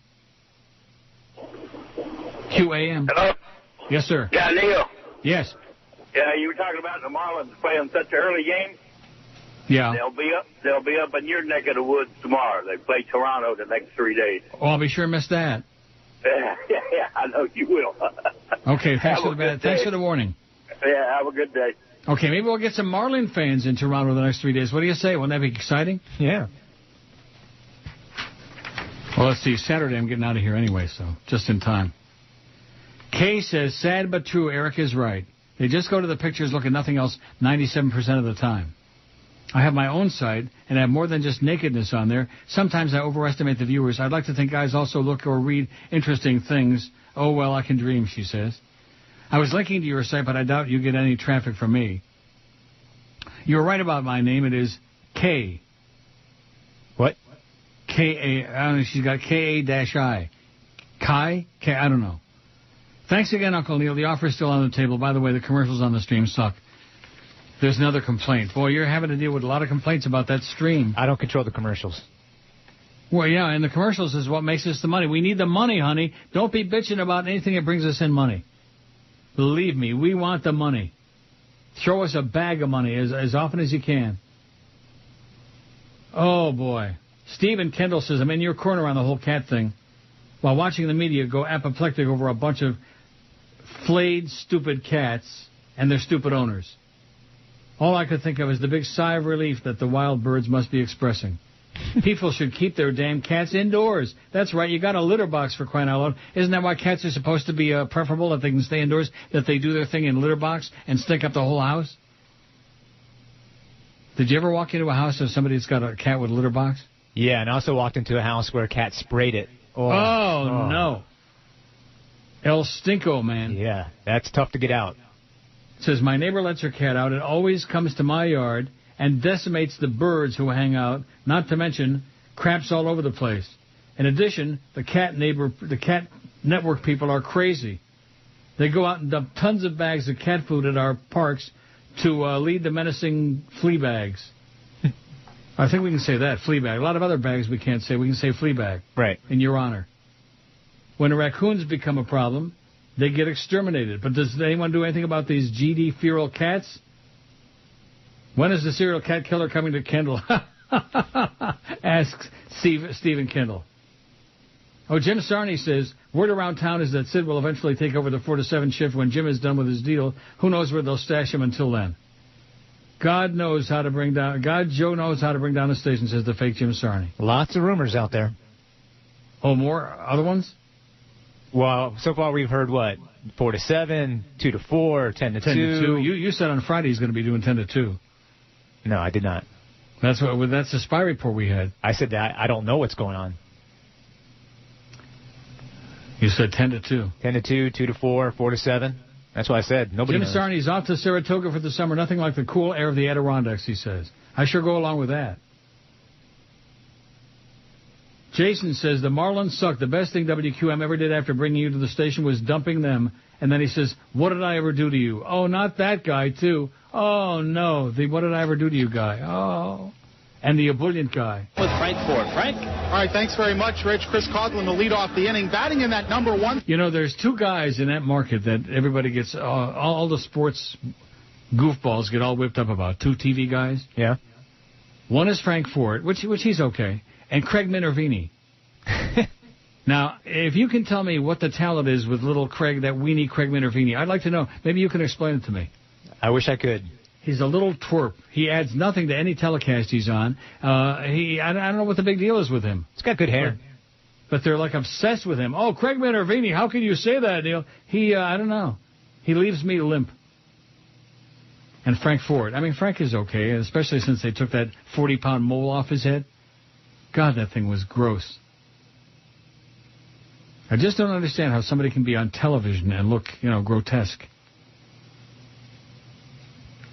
QAM. Hello? Yes, sir. Yeah, Neil. Yes. Yeah, you were talking about the Marlins playing such an early game. Yeah. They'll be up in your neck of the woods tomorrow. They play Toronto the next 3 days. Oh, I'll be sure to miss that. Yeah, I know you will. Okay, thanks for the warning. Yeah, have a good day. Okay, maybe we'll get some Marlin fans in Toronto the next 3 days. What do you say? Wouldn't that be exciting? Yeah. Well, let's see. Saturday I'm getting out of here anyway, so just in time. Kay says, sad but true, Eric is right. They just go to the pictures, look at nothing else 97% of the time. I have my own site, and I have more than just nakedness on there. Sometimes I overestimate the viewers. I'd like to think guys also look or read interesting things. Oh, well, I can dream, she says. I was linking to your site, but I doubt you get any traffic from me. You were right about my name. It is K. What? K-A. I don't know. She's got K-A-I. Kai? K. I don't know. Thanks again, Uncle Neil. The offer is still on the table. By the way, the commercials on the stream suck. There's another complaint. Boy, you're having to deal with a lot of complaints about that stream. I don't control the commercials. Well, yeah, and the commercials is what makes us the money. We need the money, honey. Don't be bitching about anything that brings us in money. Believe me, we want the money. Throw us a bag of money as often as you can. Oh, boy. Stephen Kendall says, I'm in your corner on the whole cat thing. While watching the media go apoplectic over a bunch of flayed, stupid cats and their stupid owners. All I could think of is the big sigh of relief that the wild birds must be expressing. People should keep their damn cats indoors. That's right, you got a litter box for crying out loud. Isn't that why cats are supposed to be preferable, if they can stay indoors, that they do their thing in a litter box and stink up the whole house? Did you ever walk into a house of somebody that's got a cat with a litter box? Yeah, and I also walked into a house where a cat sprayed it. Oh, no. El Stinko, man. Yeah, that's tough to get out. It says, my neighbor lets her cat out. It always comes to my yard and decimates the birds who hang out, not to mention craps all over the place. In addition, the cat network people are crazy. They go out and dump tons of bags of cat food at our parks to lead the menacing flea bags. I think we can say that, flea bag. A lot of other bags we can't say. We can say flea bag. Right. In your honor. When the raccoons become a problem, they get exterminated. But does anyone do anything about these GD feral cats? When is the serial cat killer coming to Kendall? Asks Stephen Kendall. Oh, Jim Sarney says, word around town is that Sid will eventually take over the 4 to 7 shift when Jim is done with his deal. Who knows where they'll stash him until then? God Joe knows how to bring down the station, says the fake Jim Sarney. Lots of rumors out there. Oh, more? Other ones? Well, so far we've heard what? 4 to 7, 2 to 4, 10 to 2. 10 to 2. You said on Friday he's going to be doing 10 to 2. No, I did not. That's the spy report we had. I said that I don't know what's going on. You said 10 to 2. 10 to 2, 2 to 4, 4 to 7. That's what I said. Nobody knows. Jim Sarney's off to Saratoga for the summer. Nothing like the cool air of the Adirondacks, he says. I sure go along with that. Jason says, the Marlins suck. The best thing WQAM ever did after bringing you to the station was dumping them. And then he says, what did I ever do to you? Oh, not that guy, too. Oh, no, the what did I ever do to you guy. Oh, and the ebullient guy. With Frank Ford. Frank? All right, thanks very much, Rich. Chris Coughlin to lead off the inning. Batting in that number one. You know, there's two guys in that market that everybody gets, all the sports goofballs get all whipped up about. Two TV guys. Yeah. One is Frank Ford, which he's okay, and Craig Minervini. Now, if you can tell me what the talent is with little Craig, that weenie Craig Minervini, I'd like to know. Maybe you can explain it to me. I wish I could. He's a little twerp. He adds nothing to any telecast he's on. I don't know what the big deal is with him. He's got good hair. But they're like obsessed with him. Oh, Craig Minervini, how can you say that, Neil? I don't know. He leaves me limp. And Frank Ford. I mean, Frank is okay, especially since they took that 40-pound mole off his head. God, that thing was gross. I just don't understand how somebody can be on television and look, grotesque.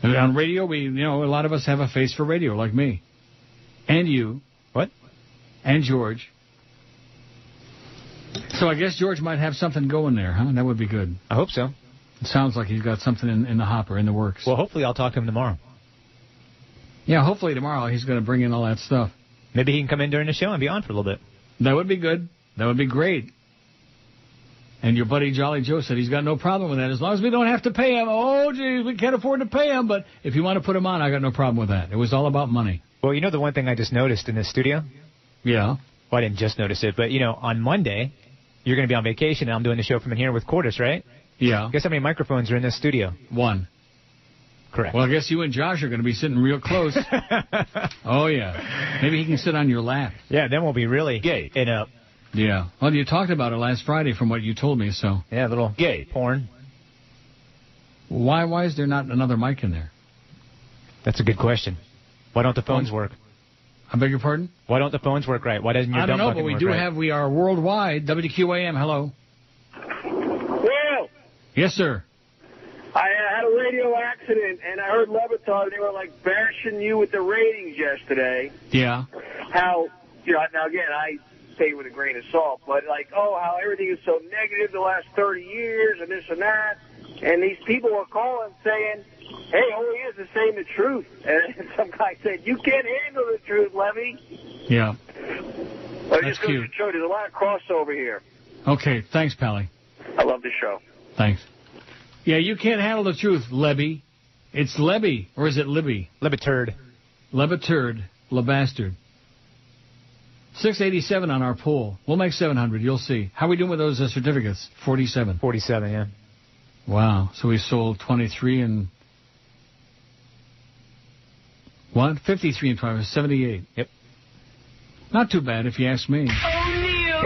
And on radio, a lot of us have a face for radio, like me. And you. What? And George. So I guess George might have something going there, huh? That would be good. I hope so. It sounds like he's got something in the hopper, in the works. Well, hopefully I'll talk to him tomorrow. Yeah, hopefully tomorrow he's going to bring in all that stuff. Maybe he can come in during the show and be on for a little bit. That would be good. That would be great. And your buddy Jolly Joe said he's got no problem with that as long as we don't have to pay him. Oh, gee, we can't afford to pay him. But if you want to put him on, I got no problem with that. It was all about money. Well, the one thing I just noticed in this studio? Yeah. Well, I didn't just notice it, but, on Monday, you're going to be on vacation, and I'm doing the show from in here with Cordis, right? Yeah. Guess how many microphones are in this studio? 1. Correct. Well, I guess you and Josh are going to be sitting real close. Oh, yeah. Maybe he can sit on your lap. Yeah, then we'll be really gay and up. Yeah. Well, you talked about it last Friday from what you told me, so. Yeah, a little gay porn. Why is there not another mic in there? That's a good question. Why don't the phones work? I beg your pardon? Why don't the phones work right? Why doesn't your I don't dumb know, but we are worldwide. WQAM, hello. Well. Yes, sir. radio accident, and I heard Levitar, they were, like, bashing you with the ratings yesterday. Yeah. How, you know, now, again, I say it with a grain of salt, but, like, oh, how everything is so negative the last 30 years and this and that. And these people were calling saying, hey, all he is saying the truth. And some guy said, you can't handle the truth, Levy. Yeah. But That's it just goes cute. to show there's a lot of crossover here. Okay, thanks, Pally. I love the show. Thanks. Yeah, you can't handle the truth, Lebby. It's Lebby, or is it Libby? Lebiturd. Lebiturd, lebastard. 687 on our poll. We'll make 700, you'll see. How are we doing with those certificates? 47. 47, yeah. Wow, so we sold 23 and... What? 53 and 12, 78. Yep. Not too bad, if you ask me.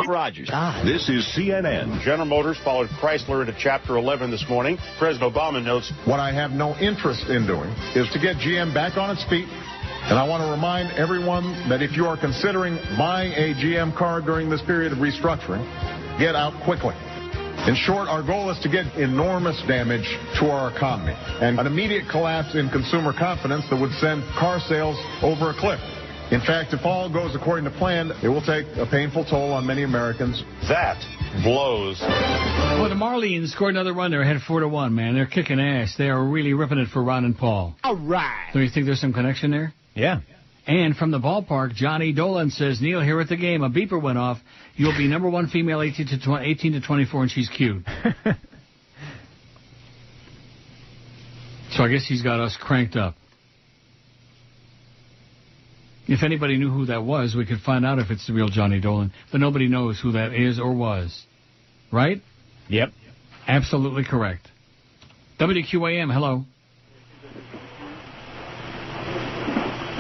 Rogers. This is CNN. General Motors followed Chrysler into Chapter 11 this morning. President Obama notes, what I have no interest in doing is to get GM back on its feet. And I want to remind everyone that if you are considering buying a GM car during this period of restructuring, get out quickly. In short, our goal is to get enormous damage to our economy and an immediate collapse in consumer confidence that would send car sales over a cliff. In fact, if all goes according to plan, it will take a painful toll on many Americans. That blows. Well, the Marlins scored another run. They're ahead 4-1, man. They're kicking ass. They are really ripping it for Ron and Paul. All right. Do you think there's some connection there? Yeah. And from the ballpark, Johnny Dolan says, Neil, here at the game, a beeper went off. You'll be number one female 18 to 24, and she's cute. So I guess he's got us cranked up. If anybody knew who that was, we could find out if it's the real Johnny Dolan. But nobody knows who that is or was. Right? Yep. Absolutely correct. WQAM, hello.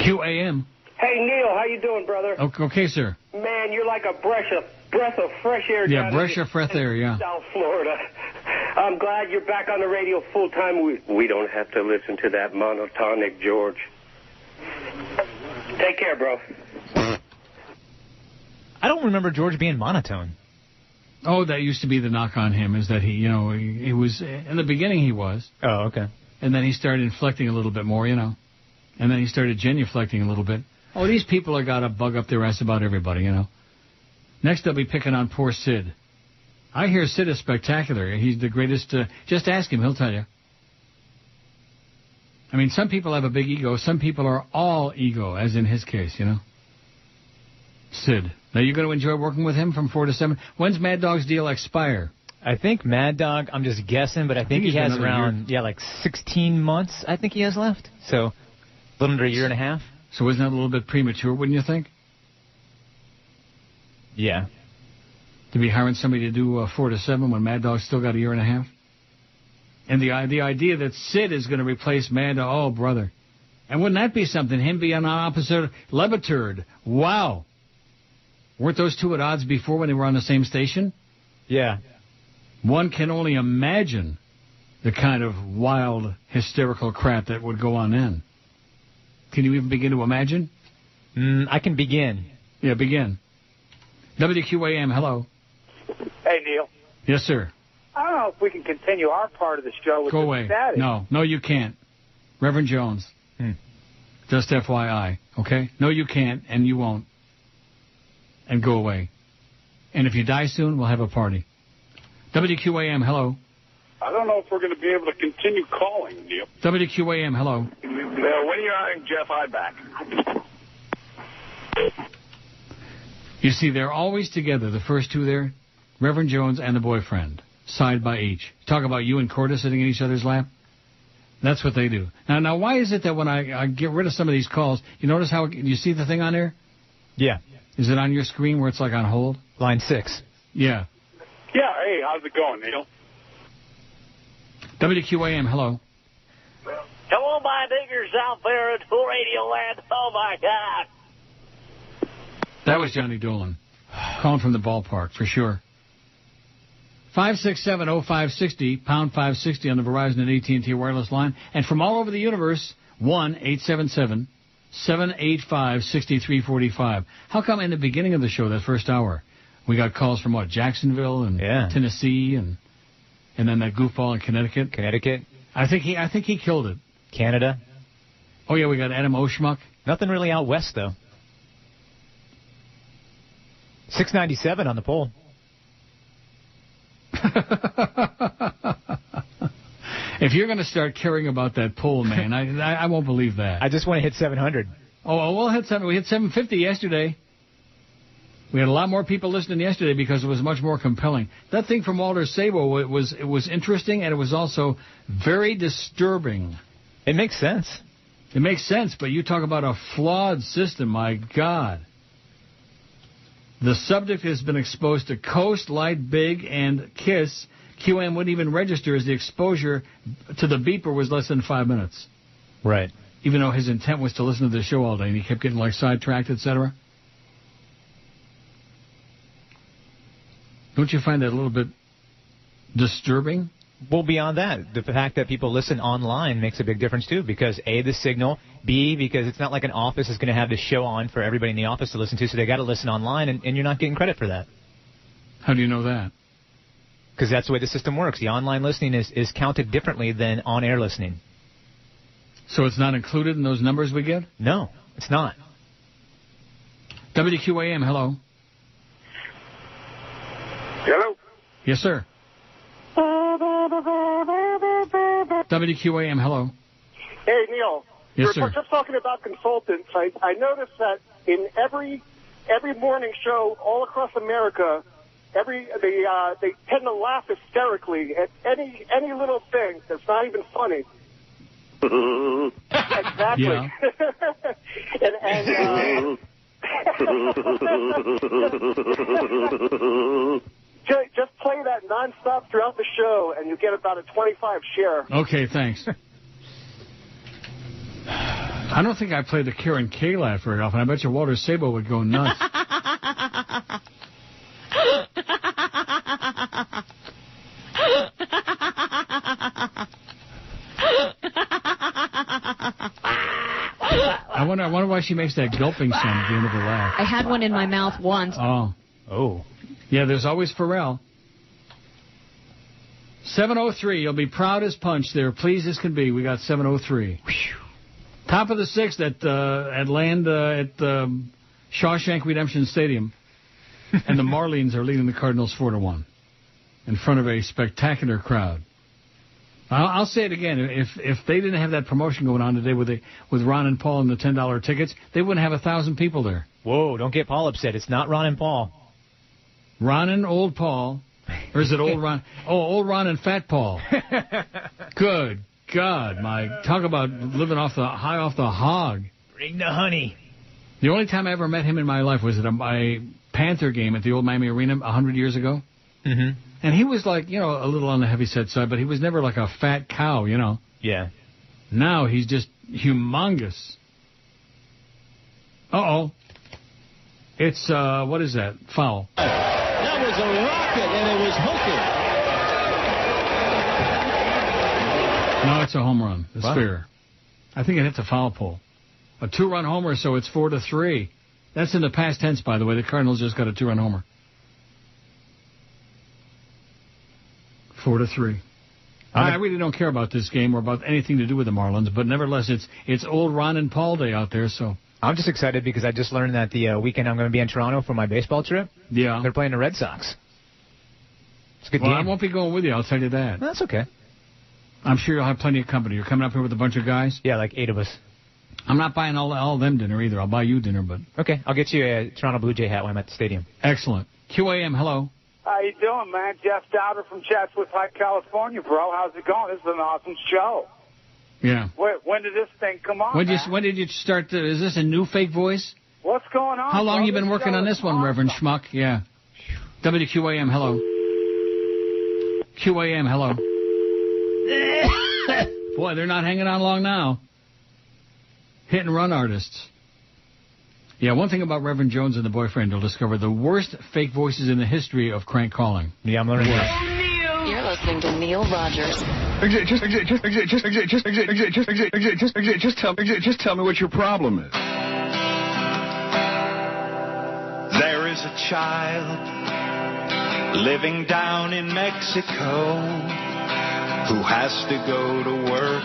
QAM. Hey, Neil, how you doing, brother? Okay, sir. Man, you're like a breath of fresh air Yeah, down breath of fresh air, yeah. South Florida. I'm glad you're back on the radio full time. We don't have to listen to that monotonic George. Take care, bro. I don't remember George being monotone. Oh, that used to be the knock on him, is that he was, in the beginning he was. Oh, okay. And then he started inflecting a little bit more, And then he started genuflecting a little bit. Oh, these people have got a bug up their ass about everybody, Next they'll be picking on poor Sid. I hear Sid is spectacular. He's the greatest. Just ask him, he'll tell you. I mean, some people have a big ego. Some people are all ego, as in his case, Sid. Now, you're going to enjoy working with him from 4 to 7. When's Mad Dog's deal expire? I think Mad Dog, I'm just guessing, but I think he has around, 16 months, I think he has left. So, a little under a year and a half. So isn't that a little bit premature, wouldn't you think? Yeah. To be hiring somebody to do 4 to 7 when Mad Dog's still got a year and a half? And the idea that Sid is going to replace Mad Dog, oh, brother. And wouldn't that be something? Him being on opposite Leviturd. Wow. Weren't those two at odds before when they were on the same station? Yeah. One can only imagine the kind of wild, hysterical crap that would go on then. Can you even begin to imagine? I can begin. Yeah, begin. WQAM, hello. Hey, Neil. Yes, sir. I don't know if we can continue our part of the show with Go the away. static. No, you can't. Reverend Jones. Just FYI, okay? No, you can't, and you won't. And go away. And if you die soon, we'll have a party. WQAM, hello. I don't know if we're going to be able to continue calling, Neil. WQAM, hello. When are you hiring Jeff Iback? You see, they're always together, the first two there, Reverend Jones and the boyfriend, side by each. Talk about you and Corda sitting in each other's lap. That's what they do. Now, why is it that when I get rid of some of these calls, you notice how, you see the thing on there? Yeah. Is it on your screen where it's like on hold? Line 6. Yeah. Yeah, hey, how's it going, Neil? WQAM, hello. Hello, my diggers out there in Radio Land. Oh, my God. That was Johnny Dolan. Calling from the ballpark, for sure. 567-0560, pound 560 on the Verizon and AT&T wireless line. And from all over the universe, 1-877-785-6345. How come in the beginning of the show, that first hour, we got calls from, Jacksonville and Tennessee and then that goofball in Connecticut? I think he killed it. Canada. Oh, yeah, we got Adam Oshmuck. Nothing really out west, though. 697 on the poll. If you're going to start caring about that poll, man, I won't believe that. I just want to hit 700. Oh, we'll hit 7. We hit 750 yesterday. We had a lot more people listening yesterday because it was much more compelling. That thing from Walter Sabo, it was interesting, and it was also very disturbing. It makes sense. It makes sense, but you talk about a flawed system, my God. The subject has been exposed to Coast, Light, Big, and Kiss. QAM wouldn't even register as the exposure to the beeper was less than 5 minutes. Right. Even though his intent was to listen to the show all day, and he kept getting, sidetracked, etc. Don't you find that a little bit disturbing? Well, beyond that, the fact that people listen online makes a big difference, too, because, A, the signal, B, because it's not like an office is going to have this show on for everybody in the office to listen to, so they got to listen online, and you're not getting credit for that. How do you know that? Because that's the way the system works. The online listening is counted differently than on-air listening. So it's not included in those numbers we get? No, it's not. WQAM, hello. Hello? Yes, sir. WQAM, hello. Hey, Neil. Yes, We're sir. just talking about consultants. I noticed that in every morning show all across America, they tend to laugh hysterically at any little thing that's not even funny. Exactly. Yeah. Just play that nonstop throughout the show, and you get about a 25 share. Okay, thanks. I don't think I play the Karen K laugh very often. I bet you Walter Sabo would go nuts. I wonder why she makes that gulping sound at the end of her laugh. I had one in my mouth once. Oh. Yeah, there's always Pharrell. 7:03. You'll be proud as punch there. Pleased as can be. We got 7:03. Top of the sixth at land at Shawshank Redemption Stadium. And the Marlins are leading the Cardinals 4-1 in front of a spectacular crowd. I'll say it again. If they didn't have that promotion going on today with Ron and Paul and the $10 tickets, they wouldn't have 1,000 people there. Whoa, don't get Paul upset. It's not Ron and Paul. Ron and Old Paul. Or is it Old Ron? Oh, Old Ron and Fat Paul. Good God, talk about living off the hog. Bring the honey. The only time I ever met him in my life was at a Panther game at the old Miami Arena 100 years ago. Mm-hmm. And he was like, a little on the heavyset side, but he was never like a fat cow, Yeah. Now he's just humongous. Uh-oh. It's, what is that? Foul. That was a rocket, and it was hooking. No, it's a home run. It's fair. I think it hits a foul pole. A 2-run homer, so it's 4-3. That's in the past tense, by the way. The Cardinals just got a 2-run homer. 4-3. I really don't care about this game or about anything to do with the Marlins, but nevertheless, it's old Ron and Paul Day out there, so. I'm just excited because I just learned that the weekend I'm going to be in Toronto for my baseball trip. Yeah. They're playing the Red Sox. It's a good game. I won't be going with you, I'll tell you that. That's okay. I'm sure you'll have plenty of company. You're coming up here with a bunch of guys? Yeah, like 8 of us. I'm not buying all of them dinner either. I'll buy you dinner, but... Okay, I'll get you a Toronto Blue Jay hat when I'm at the stadium. Excellent. QAM, hello. How you doing, man? Jeff Dowder from Chatsworth Heights, California, bro. How's it going? This is an awesome show. Yeah. When did this thing come on, When did you start? Is this a new fake voice? What's going on? How long bro? you been working on this one, awesome. Reverend Schmuck? Yeah. WQAM, hello. QAM, hello. Boy, they're not hanging on long now. Hit and run artists. Yeah, one thing about Reverend Jones and the boyfriend, you'll discover the worst fake voices in the history of crank calling. Yeah, I'm learning this. You're listening to Neil Rogers. Just tell me what your problem is. There is a child living down in Mexico who has to go to work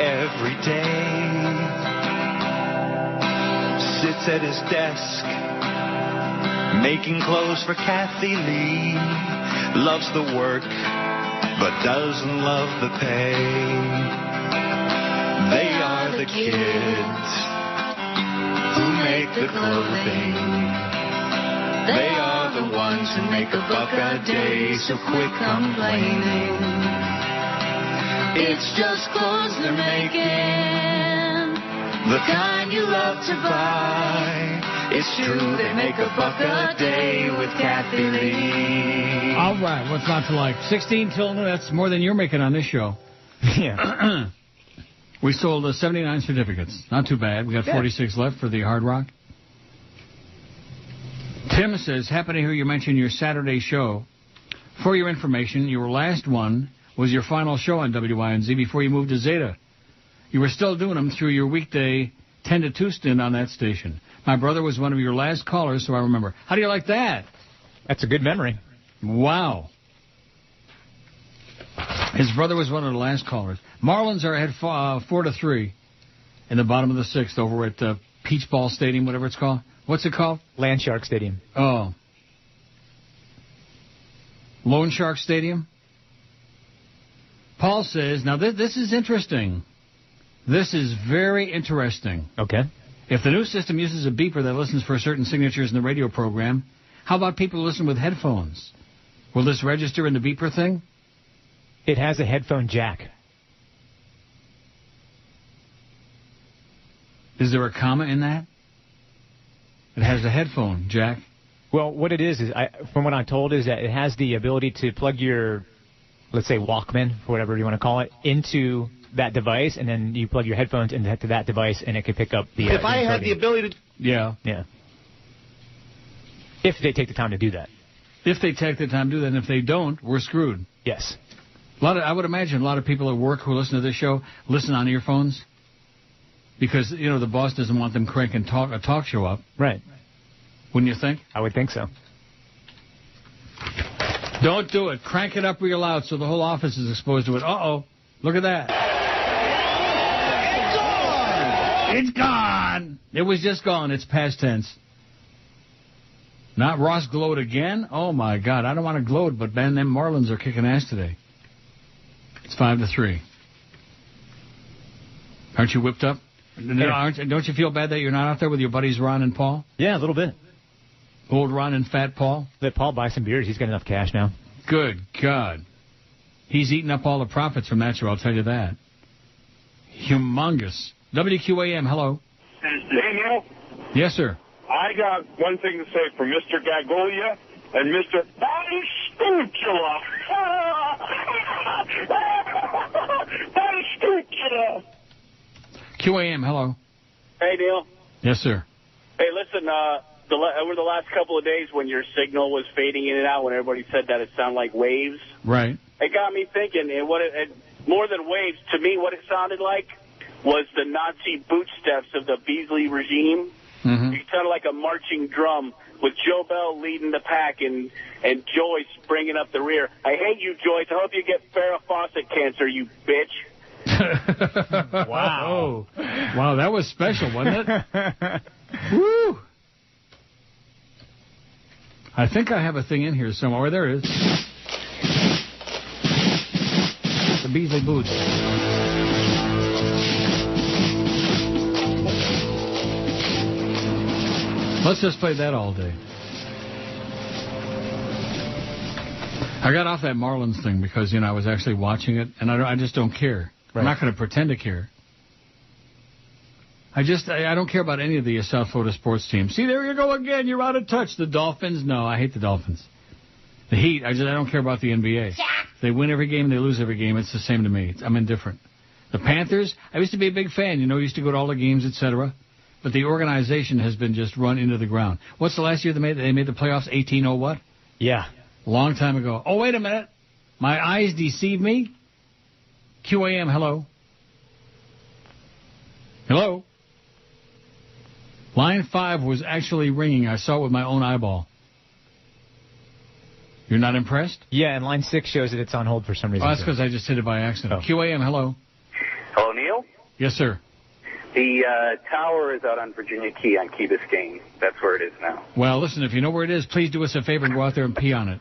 every day, sits at his desk making clothes for Kathy Lee, loves the work but doesn't love the pay. They are the kids who make the clothing. They are the ones who make $1 a day, so quit complaining. It's just clothes they're making, the kind you love to buy. It's true, they make $1 a day with Kathy Lee. All right, what's not to like? 16 till noon, that's more than you're making on this show. Yeah. We sold 79 certificates. Not too bad. We got 46 left for the Hard Rock. Tim says, happy to hear you mention your Saturday show. For your information, your last one was your final show on WINZ before you moved to Zeta. You were still doing them through your weekday 10 to 2 stint on that station. My brother was one of your last callers, so I remember. How do you like that? That's a good memory. Wow. His brother was one of the last callers. Marlins are ahead 4-3 in the bottom of the 6th over at Peach Ball Stadium, whatever it's called. What's it called? Land Shark Stadium. Oh. Lone Shark Stadium? Paul says, now this is interesting. This is very interesting. Okay. If the new system uses a beeper that listens for certain signatures in the radio program, how about people who listen with headphones? Will this register in the beeper thing? It has a headphone jack. Is there a comma in that? It has a headphone jack. Well, what it is from what I'm told, is that it has the ability to plug your, let's say, Walkman, or whatever you want to call it, into that device, and then you plug your headphones into that device, and it can pick up the... If I had the ability to... Yeah. Yeah. If they take the time to do that. If they take the time to do that, and if they don't, we're screwed. Yes. I would imagine a lot of people at work who listen to this show listen on earphones because, you know, the boss doesn't want them cranking a talk show up. Right. Wouldn't you think? I would think so. Don't do it. Crank it up real loud so the whole office is exposed to it. Uh-oh. Look at that. It's gone. It was just gone. It's past tense. Not Ross glowed again? Oh, my God. I don't want to gloat, but, man, them Marlins are kicking ass today. It's 5-3. Aren't you whipped up? Don't you feel bad that you're not out there with your buddies Ron and Paul? Yeah, a little bit. Old Ron and Fat Paul? Let Paul buy some beers. He's got enough cash now. Good God. He's eating up all the profits from that show, I'll tell you that. Humongous. WQAM, hello. Hey, Neil. Yes, sir. I got one thing to say for Mr. Gagolia and Mr. Batistucula. Batistucula. QAM, hello. Hey, Neil. Yes, sir. Hey, listen, over the last couple of days when your signal was fading in and out, when everybody said that it sounded like waves, right? It got me thinking, and more than waves, to me, what it sounded like was the Nazi boot steps of the Beasley regime. Mm-hmm. It sounded like a marching drum with Joe Bell leading the pack and Joyce bringing up the rear. I hate you, Joyce. I hope you get Farrah Fawcett cancer, you bitch. Wow. Wow, that was special, wasn't it? Woo! I think I have a thing in here somewhere. There it is. The Beasley boots. Let's just play that all day. I got off that Marlins thing because, you know, I was actually watching it, and I just don't care. Right. I'm not going to pretend to care. I don't care about any of the South Florida sports teams. See, there you go again. You're out of touch. The Dolphins? No, I hate the Dolphins. The Heat? I don't care about the NBA. They win every game. They lose every game. It's the same to me. I'm indifferent. The Panthers? I used to be a big fan. You know, used to go to all the games, etc. But the organization has been just run into the ground. What's the last year they made the playoffs? 18-0 what? Yeah. Long time ago. Oh, wait a minute. My eyes deceive me. QAM, hello. Hello. Line 5 was actually ringing. I saw it with my own eyeball. You're not impressed? Yeah, and line 6 shows that it's on hold for some reason. Oh, that's because I just hit it by accident. QAM, hello. Hello, Neil? Yes, sir. The tower is out on Virginia Key on Key Biscayne. That's where it is now. Well, listen, if you know where it is, please do us a favor and go out there and pee on it.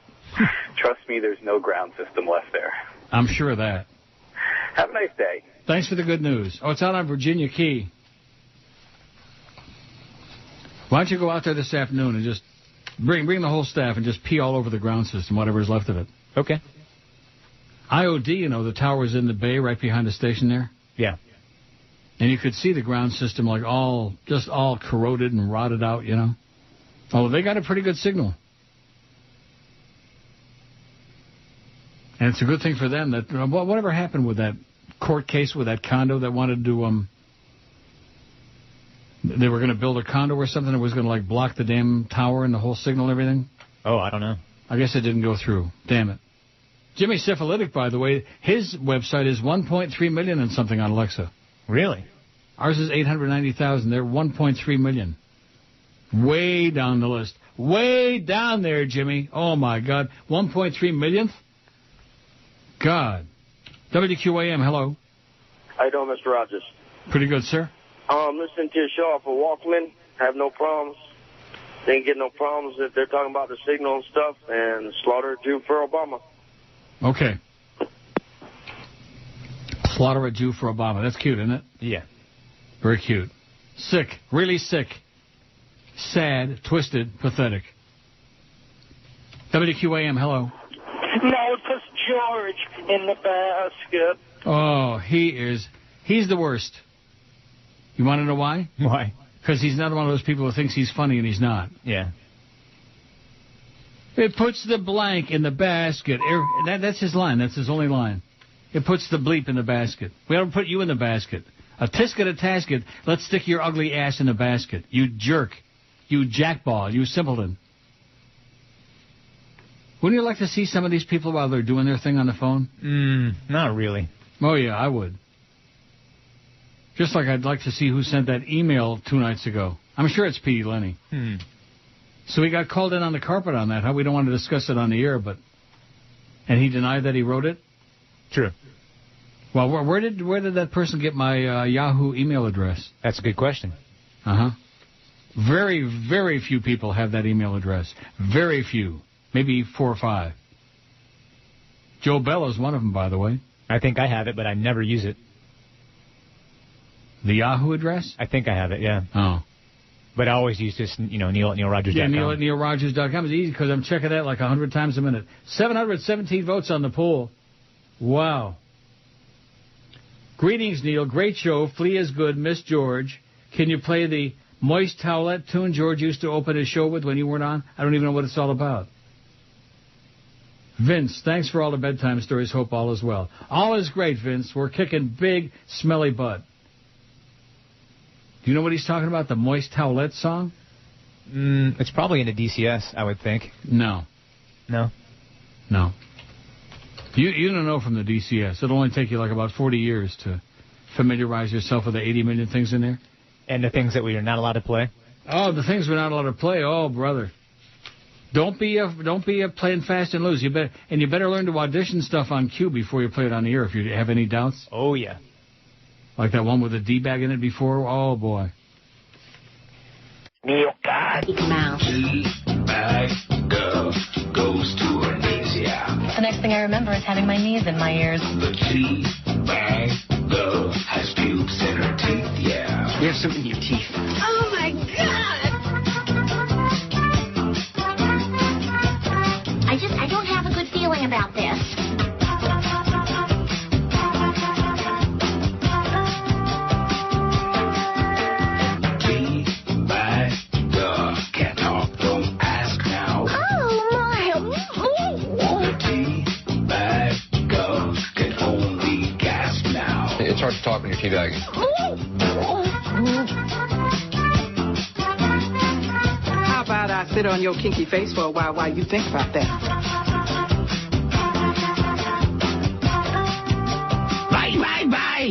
Trust me, there's no ground system left there. I'm sure of that. Have a nice day. Thanks for the good news. Oh, it's out on Virginia Key. Why don't you go out there this afternoon and just bring the whole staff and just pee all over the ground system, whatever's left of it. Okay. IOD, you know, the tower's in the bay right behind the station there. Yeah. And you could see the ground system like all corroded and rotted out, you know. Oh, they got a pretty good signal. And it's a good thing for them that whatever happened with that court case with that condo that wanted to they were going to build a condo or something that was going to like block the damn tower and the whole signal and everything. Oh, I don't know. I guess it didn't go through. Damn it. Jimmy Syphilitic, by the way, his website is 1.3 million and something on Alexa. Really? Ours is 890,000. They're 1.3 million. Way down the list. Way down there, Jimmy. Oh, my God. 1.3 millionth? God. WQAM, hello. How you doing, Mr. Rogers? Pretty good, sir. Listening to your show off of Walkman. Have no problems. Didn't get no problems if they're talking about the signal and stuff. And slaughter a Jew for Obama. Okay. Slaughter a Jew for Obama. That's cute, isn't it? Yeah. Very cute. Sick. Really sick. Sad. Twisted. Pathetic. WQAM, hello. No, it's just George in the basket. Oh, he's the worst. You want to know why? Why? Because he's not one of those people who thinks he's funny and he's not. Yeah. It puts the blank in the basket. That's his line. That's his only line. It puts the bleep in the basket. We don't put you in the basket. A tisket, a tasket. Let's stick your ugly ass in the basket. You jerk. You jackball. You simpleton. Wouldn't you like to see some of these people while they're doing their thing on the phone? Not really. Oh, yeah, I would. Just like I'd like to see who sent that email 2 nights ago. I'm sure it's P. Lenny. So he got called in on the carpet on that. Huh? We don't want to discuss it on the air, but... And he denied that he wrote it? True. Well, where did that person get my Yahoo email address? That's a good question. Uh-huh. Very, very few people have that email address. Very few. Maybe 4 or 5. Joe Bella's one of them, by the way. I think I have it, but I never use it. The Yahoo address? I think I have it, yeah. Oh. But I always use this, Neil at neilrogers.com. Yeah, Neil at neilrogers.com is easy because I'm checking that like 100 times a minute. 717 votes on the poll. Wow. Greetings, Neil. Great show. Flea is good. Miss George. Can you play the Moist Towelette tune George used to open his show with when you weren't on? I don't even know what it's all about. Vince, thanks for all the bedtime stories. Hope all is well. All is great, Vince. We're kicking big, smelly butt. Do you know what he's talking about, the Moist Towelette song? It's probably in the DCS, I would think. No. No? No. You don't know from the DCS. It'll only take you like about 40 years to familiarize yourself with the 80 million things in there. And the things that we are not allowed to play? Oh, the things we're not allowed to play? Oh, brother. Don't be playing fast and loose. You better learn to audition stuff on cue before you play it on the air if you have any doubts. Oh, yeah. Like that one with a D-bag in it before? Oh, boy. Neil, God. D-bag girl goes to her knees, yeah. The next thing I remember is having my knees in my ears. The D-bag girl has pubes in her teeth, yeah. You have something in your teeth. Oh, my God. I don't have a good feeling about this. Can't talk, don't ask now. Oh, my. The tea bag can only gasp now. It's hard to talk when you're teabagging. How about I sit on your kinky face for a while you think about that?